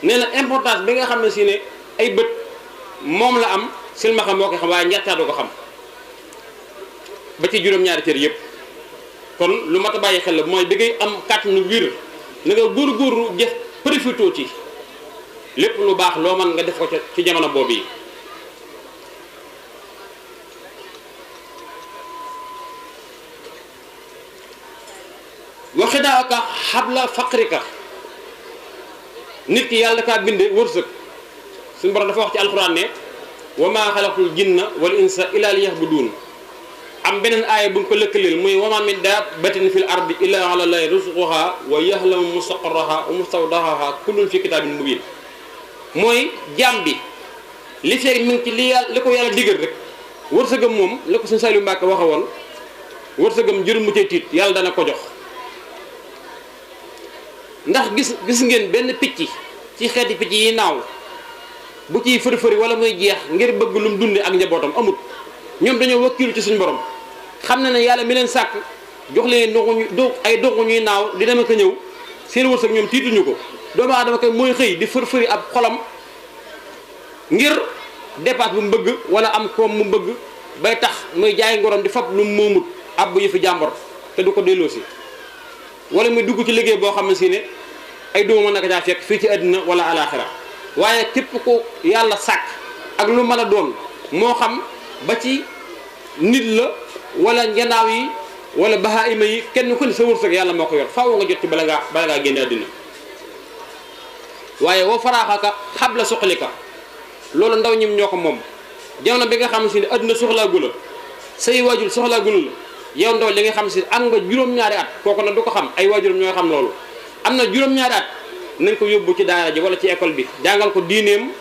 nee na importance bi nga xam ne si ne ay bët moom la am silmaxa moo ko xam waaye njettaadu ko xam ba ci juróom-ñaari cër yëpp kon lu mat a bàyyi xel la mooy da ngay am kàttanu wér na nga góorgóorlu jëf profité ci lépp lu baax loo mën nga def ko ci jamono boobu yi waxidaaka xabla faqrika nit ki yàlla kaa binde wërsëg suñu borom dafa wax ci alxuraan ne wa maa xalaqtul jinna wal insa illa liya'budun am beneen aaya bu ñu ko lëkkaleel muy wa maa min daabbatin fil ardi illa ala llahi rizquha wa ya'lamu mustaqarraha wa mustawdaaha kullun fi kitaabin mubin mooy jaam bi li feeg mi ngi ci li ko yàlla digal rek wërsëgam moom la ko suñu Saliou Mbacke waxe woon wërsëgam jërul mu cay tiit yàlla dana ko jox ndax gis ngeen benn picc ci xeeti picc yi naaw bu ciy fëri-fëri wala muy jeex ngir bëgg lu mu dunde ak njabootam amut ñoom dañoo wakkilu ci suñu borom xam na ne yàlla mi leen sàkk jox leen ay doxu ñuy naaw di dem ko ñëw seen wërsëg ñoom tiituñu ko doomu aadama kay mooy xëy di fëri-fëri ab xolam ngir dépasse bu mu bëgg wala am koom mu bëgg bay tax muy jaay ngorom di fab lu mu moomut ab bu yëfi jàmbor te du ko delloosi wala muy dugg ci liggéey boo xam ne si ne ay doomu mën na ko caa fekk fii ci àddina wala alaxira waaye képp ko yàlla sàkk ak lu mën a doon moo xam ba ci nit la wala njanaaw yi wala bahaima yi kenn ku ne sa wërsëg yàlla moo ko yor faaw nga jot ci bala ngaa génne àddina waaye woo faraaxaka xabla suqalika loolu ndaw ñim ñoo ko moom jamono bi nga xam si ne àddina soxlaa gula say waajur soxlaa gula la yow ndaw li nga xam si am nga juróom-ñaari at kooku nag du ko xam ay waajuram ñooy xam loolu am na juróom-ñaari at nañ ko yóbbu ci daara ji wala ci école bi jàngal ko diineem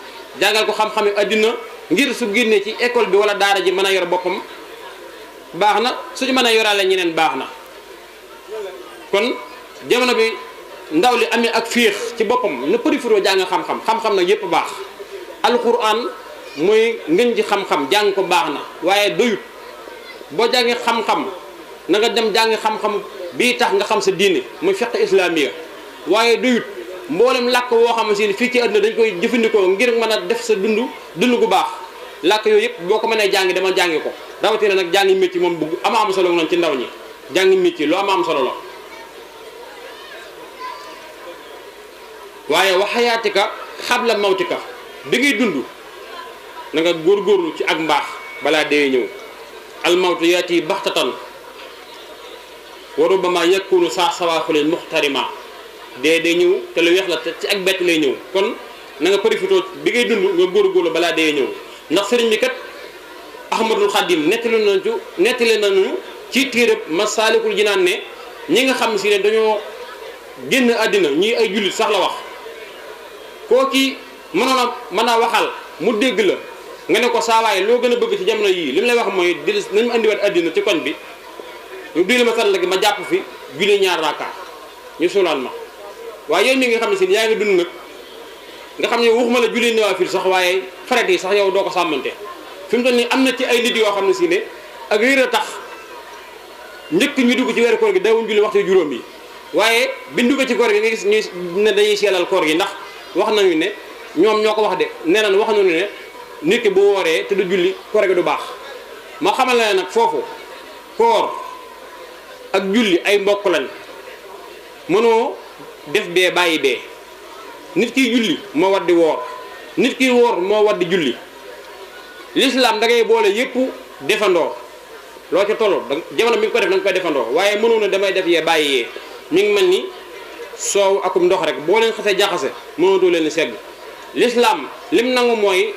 jàngal ko xam-xami àddina ngir su génnee ci école bi wala daara ji mën a yor boppam baax na suñu mën a yoraale ñeneen baax na kon jamono bi ndaw li amee ak féex ci boppam na përifiroo jàng xam-xam xam-xam nag yépp baax alquran mooy ngën ji xam-xam jàng ko baax na waaye doyut boo jàngee xam-xam na nga dem jàngi xam-xam bii tax nga xam sa diine muy fiqh islamiya waaye doyut mboolem làkk woo xam si fii ci àdduna dañ koy jëfandikoo ngir mën a def sa dund gu baax làkk yooyu yëpp boo ko mënee jàngi dama jàngi ko rawatina nag jàngi métier moom bu ama am solo noonu ci ndaw ñi jàngi métier lu ama am solo la waaye waxayaatika xabla mawtika bi ngay dund na nga góorgóorlu ci ak mbaax balaa dee ñëw almawtu yaati baxtatan wa rubbama yakunu saa sawaaxulin muxtarima dee ñëw te lu weex la te ci ak bett lay ñëw kon na nga profité bi ngay dund nga góorgóorlu balaa dee ñëw ndax sëriñ bi kat ahmadul xadim nettali nañu ci téereb masaalikul jinaan ne ñi nga xam si ne dañoo génn àddina ñii ay jullit sax la wax koo ki mën a waxal mu dégg la nga ne ko saawaay loo gën a bëgg ci jamono yii li mu lay wax mooy di nañ ma andiwaat àddina ci koñ bi ñu dili ma sànn gi ma jàpp fi julli 2 raaka ñu suulaal ma waaye yow mi nga xam ne si yaa ngi dund nag nga xam ne waxuma la julli nawaafil sax waaye farat yi sax yow doo ko sàmmante fi mu toll nii am na ci ay nit yoo xam ne si ne ak réer a tax njëkk ñu dugg ci weeru koor gi dawuñ julli waxtu juróom yi waaye biñ dugg ci koor gi nga gis ñu ne dañuy seelal koor gi ndax wax nañu ne ñoom ñoo ko wax de nee nañ wax nañu ne nit ki bu wooree te du julli koor gi du baax ma xamal la nag foofu koor ak julli ay mbokk lañ mënoo def bee bàyyi bee nit kiy julli moo war di woor nit kiy woor moo war di julli l'islam da ngay boole yépp defandoo loo ca tolloo jamono mi ngi ko def da nga koy defandoo waaye mënoo na damay def yee bàyyi yee mi ngi mel ni soow akum ndox rek boo leen xasee jaxase mënatoo leen segg l'islam lim nangu mooy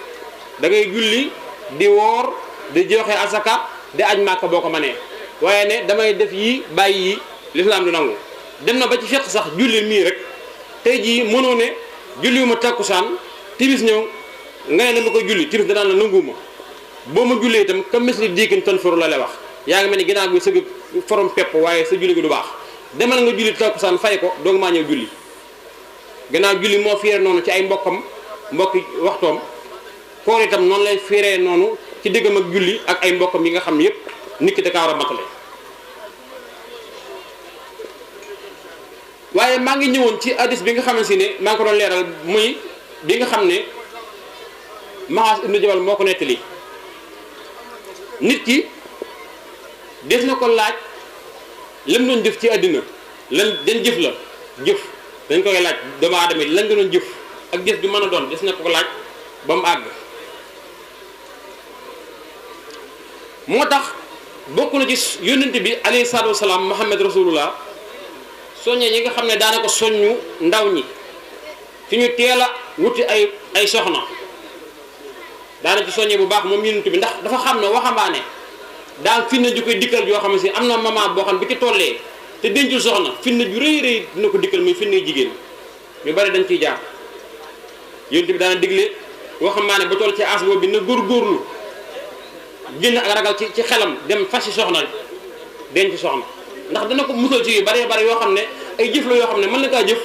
da ngay julli di woor di joxe asaka di aj màkka boo ko mënee waaye ne damay def yi bàyyi yi l'islam du nangu dem na ba ci fiqh sax julli mii rek tey jii mënoo ne julliwuma takkusaan timis ñëw nga ne dama koy julli timis danaan la nanguwuma boo ma jullee itam ka misli diikin ton foru la lay wax yaa ngi mel ni ginnaaw bi sëgg forom pepp waaye sa julli gi du baax demal nga julli takkusaan fay ko doog maa ñëw julli gannaaw julli moo fiire noonu ci ay mbokki waxtoom koor itam noonu lay fiiree noonu ci diggam ak julli ak ay mbokkam yi nga xam yépp nit ki da kaa war a matale waaye maa ngi ñëwoon ci hadis bi nga xamante ne maa ngi ko doon leeral muy bi nga xam ne Maas ibnu Jabal moo ko nettali nit ki des na ko laaj lam doon jëf ci àddina lan dañ jëf la jëf dañ koy laaj doomu aadama yi lan nga doon jëf ak jëf bi mën a doon des na ko laaj ba mu àgg moo tax bokk na ci yónnent bi alayhi salaatu wasalaam Muhammad rasulullah soññee ñi nga xam ne daanaka soññu ndaw ñi fi ñu teel a wuti ay soxna daana ci soññee bu baax moom yónnent bi ndax dafa xam ne waxambaane daal finna ju koy dikkal yoo xam ne si am na maman boo xam bi ki tollee te dencul soxna finna ju rëy rëy dina ko dikkal muy finna jigéen ñu bari dañ ciy jaar yónnent bi daana digle waxambaane ba toll ci as boobu bi na góorgóorlu génn ak ragal ci xelam dem fasi soxna denc soxna ndax dana ko musal ci yu bari bari yoo xam ne ay jëf la yoo xam ne mën na kaa jëf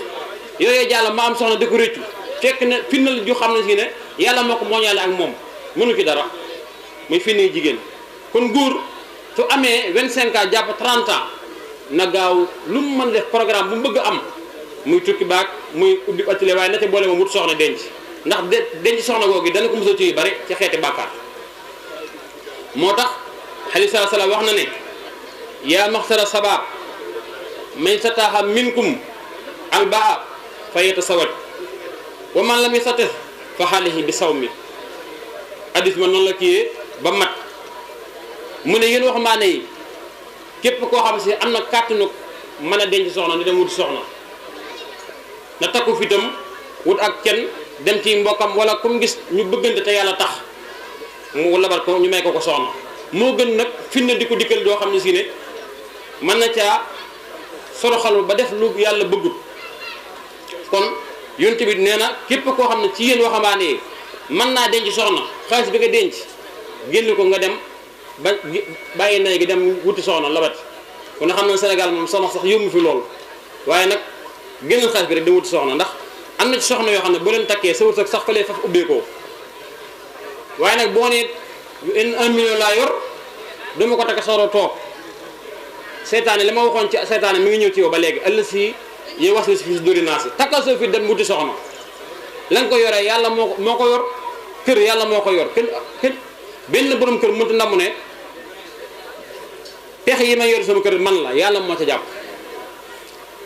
yooyu jàll ma am soxna di ko réccu fekk ne finnal ju xam ne si ne yàlla moo ko mooñaale ak moom mënu ci dara muy finne jigéen kon góor su amee 25 ans jàpp 30 ans na gaaw lu mu mën def programme bu mu bëgg am muy tukki baag muy ubbi atelier waaye na ca boole moom wut soxna denc ndax denc soxna googu dana ko musal ci yu bari ci xeeti bàkkaar moo tax xali sala sala wax na ne yaa maxtara sabab man sataaxa minkum albaa fa yatasawaj wa man lam yastati fa xaalihi bi sawmi hadis ma noonu la kiyee ba mat mu ne yéen waxambaane yi képp koo xam si am na kàttanu mën a denc soxna ni dem wut soxna na takku fitam wut ak kenn dem ci mbokkam wala comme gis ñu bëggante te yàlla tax mu labar ko ñu may ko soxna moo gën nag finna di ko dikkal doo xam ne si ne mën na caa soroxal ba def lu yàlla bëggut kon yonent bi nee na képp koo xam ne ci yéen waxambaane yi mën naa denc soxna xaalis bi nga denc génn ko nga dem ba bàyyi nay gi dem wuti soxna lawet ku ne xam na Sénégal moom soxna sax yóbbu fi loolu waaye nag génnal xaalis bi rek dem wuti soxna ndax am na ci soxna yoo xam ne bu leen takkee sa wërsëg sax fa lay faf ubbeekoo waaye nag boo nee 1 million laa yor duma ko takk soxla toog seytaane li ma waxoon ci seytaane mi ngi ñëw ci yow ba léegi ëllëg si yow was la si fii si dóori naa si takkal soo fi dem wuti soxna la nga ko yoree yàlla moo ko yor kër yàlla moo ko yor kenn benn borom kër mënta ndamu ne pexe yi may yor sama kër man la yàlla moo ca jàpp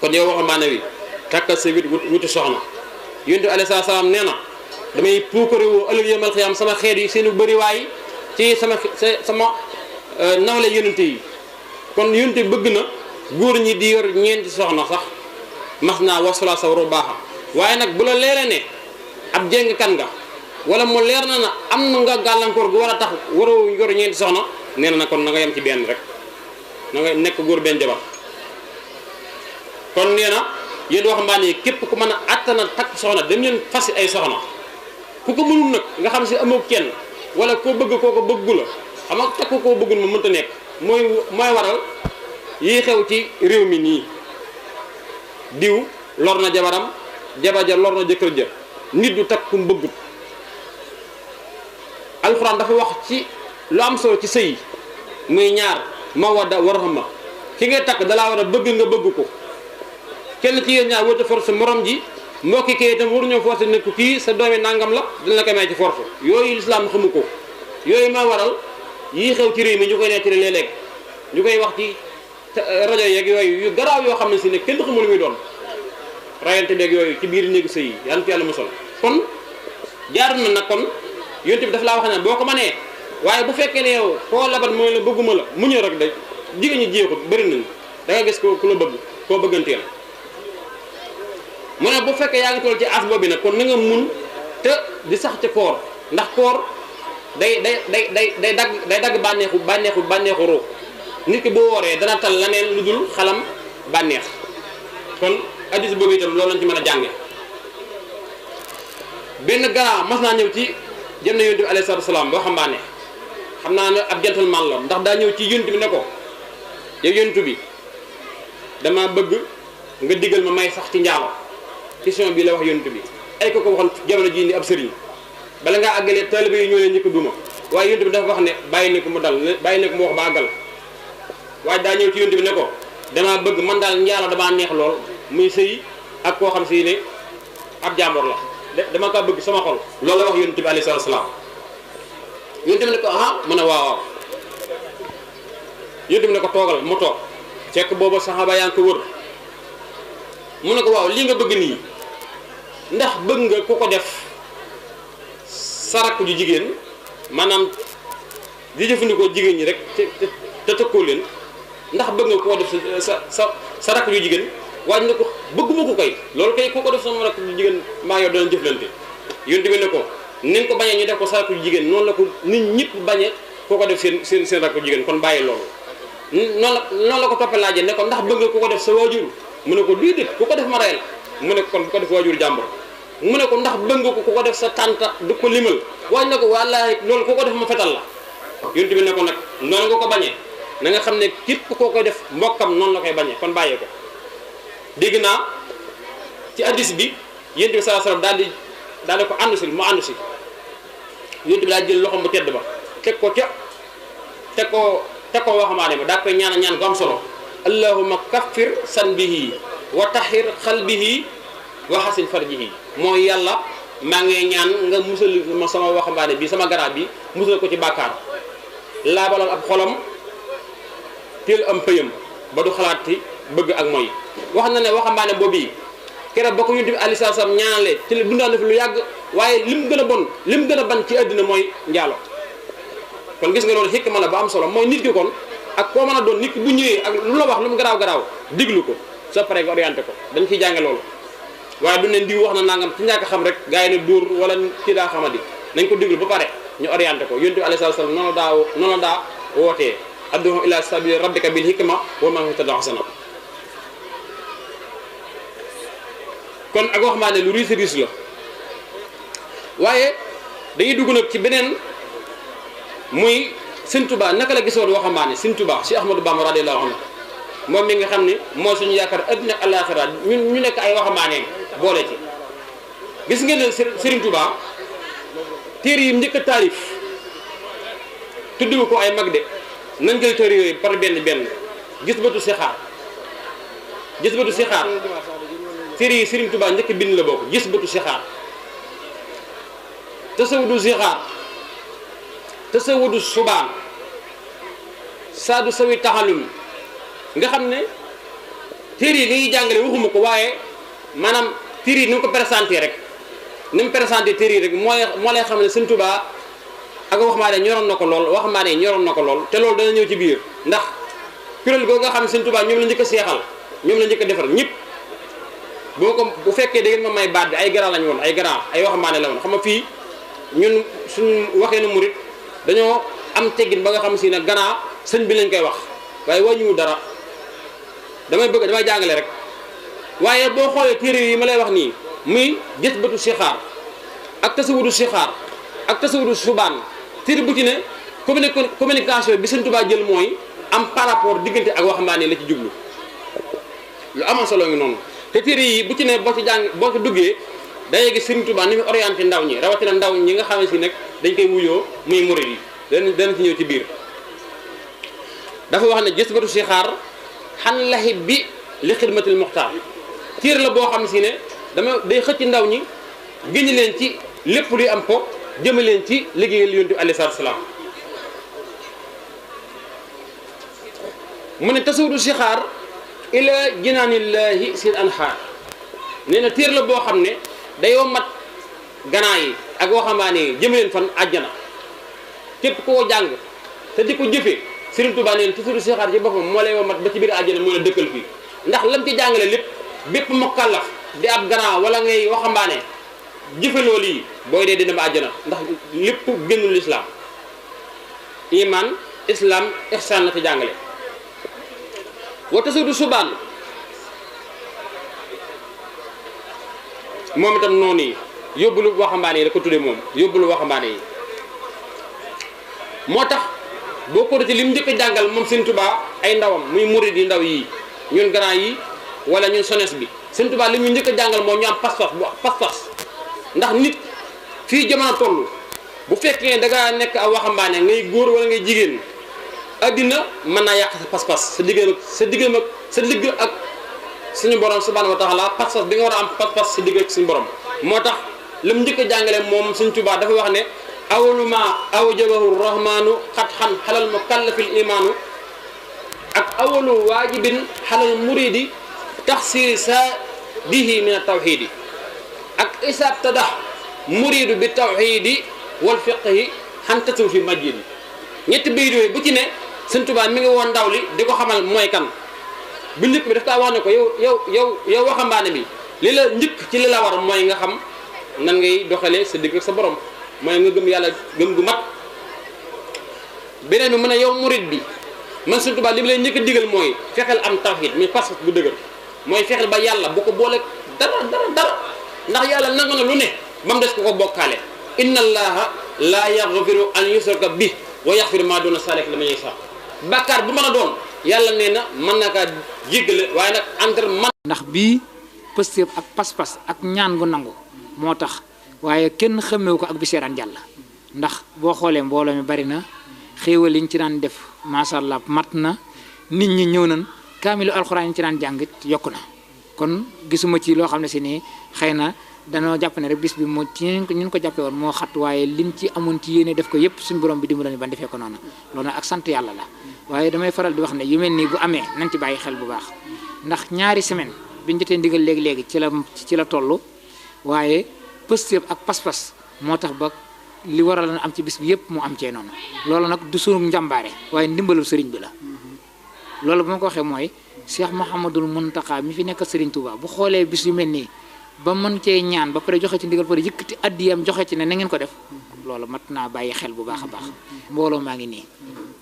kon yow waxambaane wi takkal sa wit wuti soxna yonent bi alayhi salaam nee na damay puukare woo ëllëg yawmal xiyaam sama xeet yi seenu bëri waay ci sama nawle yonent yi kon yonent bi bëgg na góor ñi di yor ñeenti soxna sax mas naa wasula sa waru baaxa waaye nag bu la leeree ne ab jéng kan nga wala mu leer na am na nga gàllankoor gu war a tax waroo yor ñeenti soxna nee na kon na nga yem ci benn rek na nga nekk góor benn jabar kon nee na yéen waxambaane yi képp ku mën a attana takk soxna dem leen fasi ay soxna ku ko mënul nag nga xam si amoo kenn wala koo bëgg koo ko bëggu la xam nga takk koo bëggul ma mënta nekk mooy waral yii xew ci réew mi nii diw lor na jabaram jabar ja lor na jëkkër ja nit du takk ku mu bëggut alxuraan dafa wax ci lu am solo ci sëy muy ñaar mawadda wa rahma ki ngay takk dalaa war a bëgg nga bëgg ko kenn ci yéen ñaar wërta force morom ji mbokki kii itam waruñoo force ne ko kii sa doomi nangam la dina la ko may ci force yooyu lislaam xamu ko yooyu ma waral yii xew ci réew mi ñu koy nettali léeg-léeg ñu koy wax ci rajo yeeg yooyu yu garaaw yoo xam ne si ne kenn xamul lu muy doon rayante beeg yooyu ci biir néegu sëy yi yàlla yàlla musal kon jaar na nag kon yonent bi daf laa wax ne boo ko mënee waaye bu fekkee ne yow koo labat mooy la bëgguma la mu ñëw rek da jigéen ñi jeexut bëri nañ da nga gis ko ku la bëgg koo bëgganteel mu ne bu fekkee yaa ngi toll ci as boobu nag kon na nga mun te di sax ci koor ndax koor day dagg bànneexu roo nit ki boo wooree dana tal leneen lu dul xalam bànneex kon addis boobu itam loolu lañ ci mën a jànge benn grand mas naa ñëw ci jëm na yonent bi alayhi salaatu salaam boo xambaane xam naa ne ab gentleman la ndax daa ñëw ci yonent bi ne ko yow yonent bi dama bëgg nga digal ma may sax ci njaalo question bii la wax yonent bi ay ko waxoon jamono jii ni ab sëriñ bala ngaa àggalee taalibe yi ñoo leen ñëkk duma waaye yonent bi dafa wax ne bàyyi ne ko mu dal bàyyi ne ko mu wax ba àggal waaye daa ñëw ci yonent bi ne ko damaa bëgg man daal njaalo damaa neex lool muy sëy ak koo xam si ne ab jàmbur la dama kaa bëgg sama xol loolu la wax yonent bi alayhi salaatu salaam yonent bi ne ko ah mu ne waaw yonent bi ne ko toogal mu toog fekk booba saxaaba yaa ngi ko wër mu ne ko waaw lii nga bëgg nii ndax bëgg nga ku ko def sa rakk ju jigéen maanaam di jëfandikoo jigéen ñi rek te tëkkoo leen ndax bëgg nga ku ko def sa rakk ju jigéen waaye ne ko bëgguma ko kay loolu kay ku ko def sama rakk ju jigéen maa yow dana jëflante yonent bi ne ko ni nga ko bañee ñu def ko sa rakk ju jigéen noonu la ko nit ñëpp bañee ku ko def seen rakk ju jigéen kon bàyyi loolu noonu la ko toppee laajee ne ko ndax bëgg nga ku ko def sa waajur mu ne ko déedéet ku ko def ma rey la mu ne ko kon bu ko def waajur jàmbur mu ne ko ndax bëgg nga ko ku ko def sa tànta du ko limal waaye ne ko wallaahi loolu ku ko def ma fetal la yonent bi ne ko nag noonu nga ko bañee na nga xam ne képp koo koy def mbokkam noonu la koy bañee kon bàyyee ko dégg naa ci hadis bi yonent bi sallallahu alayhi wasallam daal di ko ànd si mu ànd si yonent bi daal jël loxoom bu tedd ba teg ko waxamaane ma daa koy ñaan ñaan gu am solo allahumma kaffir sanbihi wa tahir xalbihi wa hasin farjihi mooy yàlla maa ngi ñaan nga musal ma sama waxambaane bi sama garab bi musal ko ci bàkkaar laabalal ab xolam teel am pëyam ba du xalaati bëgg ak mooy wax na ne waxambaane boobu keroog ba ko yonent bi alayhi salaam ñaanale ci la dundaan na fi lu yàgg waaye lim gën a bon lim gën a ban ci àddina mooy njaalo kon gis nga loolu xikma la ba am solo mooy nit ki kon ak koo mën a doon nit ki bu ñëwee ak lu la wax lu mu garaaw diglu ko soo paree nga orienté ko dañ ciy jànge loolu waaye du ne ndiw wax na nangam ci ñàkk xam rek gars yi ne dóor wala ci daa xamadi nañ ko diglu ba pare ñu orienté ko yonent bi alayhi salaam noonu la daa wootee ad'u ila sabili rabbika bil hikma wa maw'izatil hasana kon ak wax maa ne lu riis la waaye dañuy dugg nag ci beneen muy Sëñ Tuubaa naka la gisoon waxambaane Sëñ Tuubaa si Ahmadou Bamba radiyallahu anhu moom mi nga xam ne mooy suñu yaakaar adduna ak àllaaxira ñu nekk ay waxambaane boole ci gis ngeen ne Sëriñ Tuubaa téere yi njëkk a taalif tudd ko ay mag de nañ jël téere yooyu par benn gis batu sixaar téere yi Sëriñ Tuubaa njëkk bind la bokk gis batu sixaar tasawudu sixaar tasawudu subaan saadu sawi taxalum nga xam ne téere yi li ñuy jàngale waxuma ko waaye maanaam téere yi ni mu ko présenté rek ni mu présenté téere yi rek moo lay xam ne Sëñ Tuubaa ak waxambaane ñoroon na ko lool te loolu dana ñëw ci biir ndax kuréel googu nga xam ne Sëñ Tuubaa ñoom la njëkk a seexal ñoom la njëkk a defar ñëpp bu fekkee da ngeen ma may baat bi ay grand lañu woon ay waxambaane la woon xam nga fii ñun suñu waxee na murit dañoo am teggin ba nga xam si ne gannaaw sëñ bi lañ koy wax waaye wàññiwu dara damay jàngale rek waaye boo xoolee téere yi ma lay wax nii muy gis batu sixaar ak tasawudu sixaar ak tasawudu subaan téere bu ci ne communication bi Sëñ Tuubaa jël mooy am par rapport diggante ak waxambaane la ci jublu lu amoon solo ngi noonu te téere yi bu ci ne boo ci duggee day gis Sëñ Tuubaa ni mu orienté ndaw ñi rawatina ndaw ñi nga xam ne si nag dañ koy wuyoo muy murid yi dana ci ñëw ci biir dafa wax ne gis batu sixaar xan laxib bi li xidmatil muxtaar téere la boo xam si ne day xëcc ndaw ñi génn leen ci lépp luy am ko jëme leen ci liggéeyal yonent bi alayhi salaatu salaam mu ne tasawudu sixaar ila jinaanillaahi sil anhaar nee na téere la boo xam ne day mat ganaa yi ak waxambaane yi jëme leen fan àjjana képp koo jàng te di ko jëfee Sëriñ Tuubaa nee na tasawudu sixaar ci boppam moo lay mat ba ci biir àjjana moo la dëkkal fii ndax lam ci jàngale lépp bépp mukallaf di ab ganaa wala ngay waxambaane jëfe loolu yi booy dee dina ba àjjana ndax lépp génnul islaam iman islam ihsaan la ci jàngale wa tasawudu subaan moom itam noonu yi yóbbulu waxambaane yi da ko tudde moom yóbbulu waxambaane yi moo tax boo ko ci lim njëkk a jàngal moom Sëñ Tuubaa ay ndawam muy murid yi ndaw yi ñun grand yi wala ñun sones bi Sëñ Tuubaa li ñu njëkk a jàngal moo ñu am pas-pas ndax nit fii jamono toll bu fekkee da ngaa nekk a waxambaane ngay góor wala ngay jigéen addina mën naa yàq sa pas-pas sa digg ak suñu borom subhanahu wa taala pas-pas bi nga war a am pas-pas sa digg ak suñu borom moo tax li mu njëkk a jàngale moom Sëñ Tuubaa dafa wax ne awalu ma awjabahu rahmanu xat xan xalal mukallafil imaanu ak awalu waajibin xalal muridi taxsiri sa bihi min tawxiidi ak isaab tadax muridu bi tawxiidi wal fiqhi xan tasuw fi majjid ñetti bayit yooyu bu ci ne Sëñ Tuubaa mi ngi woon ndaw li di ko xamal mooy kan bu njëkk bi daf kaa wax ne ko yow waxambaane bi li la njëkk ci li la war mooy nga xam nan ngay doxalee sa digg ak sa borom mooy nga gëm yàlla gëm gu mat beneen bi mu ne yow murid bi man Sëñ Tuubaa li mu lay njëkk a digal mooy fexeel am tawxiid muy pas bu dëgër mooy fexeel ba yàlla bu ko boole dara ndax yàlla nangu na lu ne ba mu des ko bokkaale inna allaha la yaghfiru an yusraka bi wa yaghfiru ma duna salik liman yasha bàkkaar bu mën a doon yàlla nee na mën na kaa jéggale waaye nag entre man ndax bii pëstéef ak pas-pas ak ñaan gu nangu moo tax waaye kenn xamewu ko ak bi seeraan jàll ndax boo xoolee mbooloo mi bari na xéewal yi ñu ci daan def macha allah mat na nit ñi ñëw nañ kaamilu alxuraan yi ñu ci daan jàngit yokku na kon gisuma ci loo xam ne si nii xëy na danoo jàpp ne rek bis bi moo ci ñun ko jàppee woon moo xat waaye liñ ci amoon ci yéene def ko yépp suñu borom bi dimbali ba defee ko noonu loolu nag ak sant yàlla la waaye damay faral di wax ne yu mel nii bu amee nañ ci bàyyi xel bu baax ndax ñaari semaine biñu jotee ndigal léegi-léegi ci la toll waaye pëstéef ak pas-pas moo tax ba li waral na am ci bis bi yépp mu am cee noonu loolu nag du sunu njàmbaare waaye ndimbalul sëriñ bi la loolu bu ma ko waxee mooy Cheikh Mouhamadul Mountakha mi fi nekk Sëriñ Touba bu xoolee bis yu mel nii ba mën cee ñaan ba pare joxe ci ndigal pare yëkkati addiyam joxe ci ne na ngeen ko def loolu mat naa bàyyi xel bu baax a baax mbooloo maa ngi nii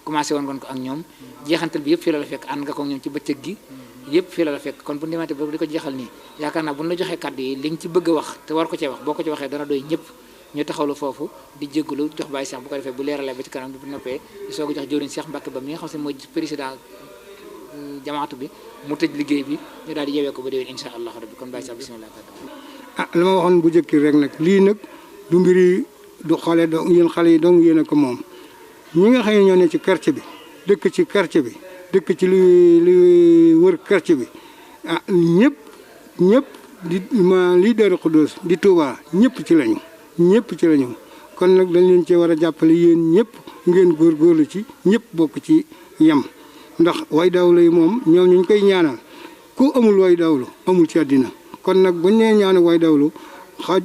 commencé woon ko ak ñoom jeexantal bi yëpp fii la fekk ànd nga ko ñoom ci bëccëg gi yëpp fii la fekk kon bu ñu demee ba di ko jeexal nii yaakaar naa bu ñu la joxee kàddu yi li nga ci bëgg a wax te war ko cee wax boo ko ci waxee dana doy ñëpp ñu taxawlu foofu di jégalu jox Baye Cheikh bu ko defee bu leeralee ba ci kanam bu noppee di soog a jox jëwriñ Cheikh Mbacke ba mi nga xam ne mooy président jamaatu bi mu tëj liggéey bi ñu daal di yeewee ko ba déwén incha allah rabbi kon Baye Cheikh bismillah. la ma waxoon bu njëkk rek nag lii nag du mbiri du xale do yéen xale yi dong yéen a ko moom ñi nga xam ne ñoo ne ci quartier bi dëkk ci quartier bi dëkk ci li wër quartier bi ñëpp lii Daaru Xudoos di Touba ñëpp ci lañu kon nag dañ leen cee war a jàppale yéen ñëpp ngeen góorgóorlu ci ñëpp bokk ci yem ndax way dawlu yi moom ñoom ñu koy ñaanal ku amul way dawlu amul ci àddina kon nag buñ nee ñaanu way dawlu xaaj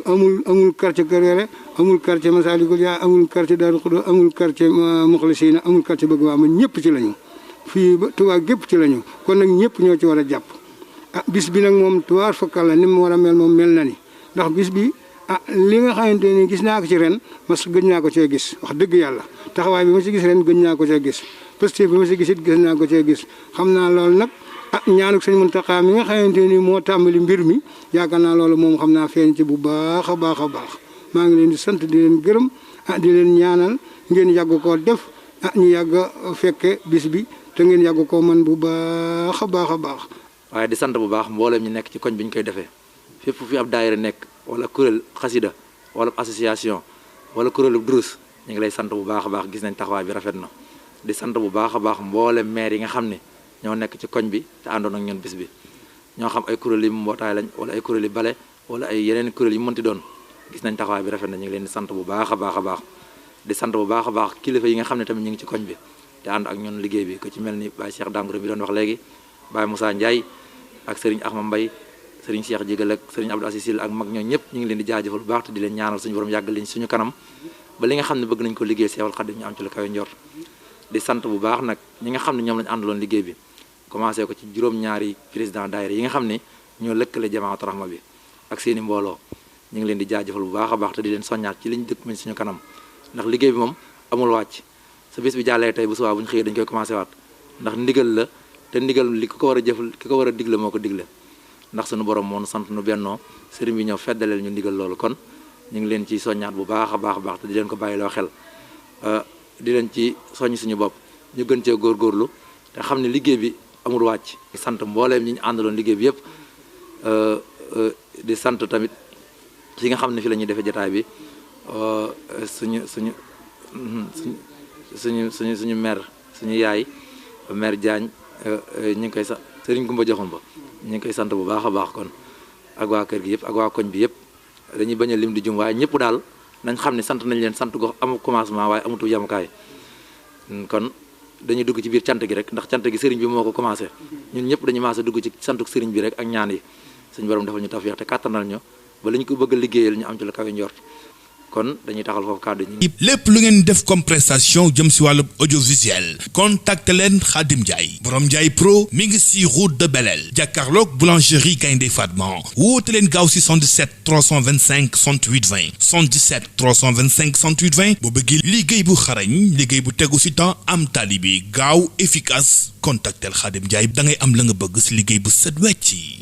amul quartier Kéré amul quartier Massalikul Jinaan amul quartier Daaru Xudoos amul quartier Muxlisina amul quartier bëgg waa man ñëpp ci lañu fii ba Touba gépp ci lañu kon nag ñëpp ñoo ci war a jàpp bis bi nag moom tuwaar fakkal la ni mu war a mel moom mel na ni ndax bis bi li nga xamante ni gis naa ko ci ren mas gëj naa ko cee gis wax dëgg yàlla taxawaay bi ma si gis ren gëj naa ko cee gis parce que bi ma si gisit gis naa ko cee gis xam naa loolu nag ñaanuk sëñ Muntaxa mi nga xamante ni moo tàmbali mbir mi yaakaar naa loolu moom xam naa feeñ ci bu baax a baax a baax maa ngi leen di sant di leen gërëm di leen ñaanal ngeen yàgg koo def ñu yàgg a fekke bis bi te ngeen yàgg koo man bu baax a baax a baax. waaye di sant bu baax mboolem ñi nekk ci koñ bi ñu koy defee fépp fi ab daayira nekk wala kuréel xasida wala association wala kuréelu durus ñu ngi lay sant bu baax a baax gis nañ taxawaay bi rafet na di sant bu baax a baax mboolem maire yi nga xam ne ñoo nekk ci koñ bi te àndoon ak ñun bis bi ñoo xam ay kuréel yi mbootaay lañ wala ay kuréel yi bale wala ay yeneen kuréel yi mënti doon gis nañ taxawaay bi rafet na ñu ngi leen di sant bu baax a baax a baax di sant bu baax a baax kilifa yi nga xam ne tamit ñu ngi ci koñ bi te ànd ak ñun liggéey bi ko ci mel ni Baye Cheikh Dangourou bi doon wax léegi Baye Moussa Ndiaye ak Serigne Ahma Mbaye Serigne Cheikh Jigal ak Serigne Abdou Assis Sil ak mag ñoo ñëpp ñu ngi leen di jaajëfal bu baax te di leen ñaanal suñu borom yàggal liñ suñu kanam ba li nga xam ne bëgg nañ ko liggéey Seexul Xaadim ñu am ci lu kawe njort di sant bu baax nag ñi nga xam ne ñoom lañu àndaloon liggéey bi commencé ko ci juróom-ñaari président daayira yi nga xam ne ñoo lëkkale jamaatu rahma bi ak seeni mbooloo ñu ngi leen di jaajëfal bu baax a baax te di leen soññaat ci liñ dëkk mañ suñu kanam ndax liggéey bi moom amul wàcc sa bis bi jàllee tey bu subaa bu ñu xëyee dañ koy commencé waat ndax ndigal la te ndigal li ki ko war a jëf ki ko war a digle moo ko digle ndax suñu borom moo nu sant nu bennoo sëriñ bi ñëw feddaleel ñu ndigal loolu kon ñu ngi leen ci soññaat bu baax a baax a baax te di leen ko bàyyiloo xel di leen ci soññ suñu bopp ñu gën cee góorgóorlu te xam ne liggéey bi amul wàcc sant mbooleem ñi ñu àndaloon liggéey bi yëpp di sant tamit fi nga xam ne fi la ñuy defee jotaay bi suñu maire suñu yaay maire Diagne ñu ngi koy sax Serigne Goumba joxoon ba ñu ngi koy sant bu baax a baax kon ak waa kër gi yëpp ak waa koñ bi yëpp dañuy bañ a lim di jum waaye ñëpp daal nañ xam ne sant nañ leen sant gox amu commencement waaye amutu yamukaay kon dañuy dugg ci biir cant gi rek ndax cant gi sëriñ bi moo ko commencé ñun ñëpp dañuy maase dugg ci santuk sëriñ bi rek ak ñaan yi suñu borom defal ñu tawfeex te kàttanal ñu ba li ñu ko bëgg a liggéeyal ñu am ci la kawe njort kon dañuy taxal foofu kàddu ñi lépp lu ngeen def comme prestation jëm si wàllu audiovisuel contacte leen Khadim Ndiaye borom Ndiaye Pro mi ngi si route de Belel jàkkaarloog boulangerie Gaynde Fatma woote leen gaaw si 77 325 68 20 77 325 68 20 boo bëggee liggéey bu xarañ liggéey bu tegu si temps am talibi gaaw efficace contactel Khadim Ndiaye da ngay am la nga bëgg si liggéey bu set wecc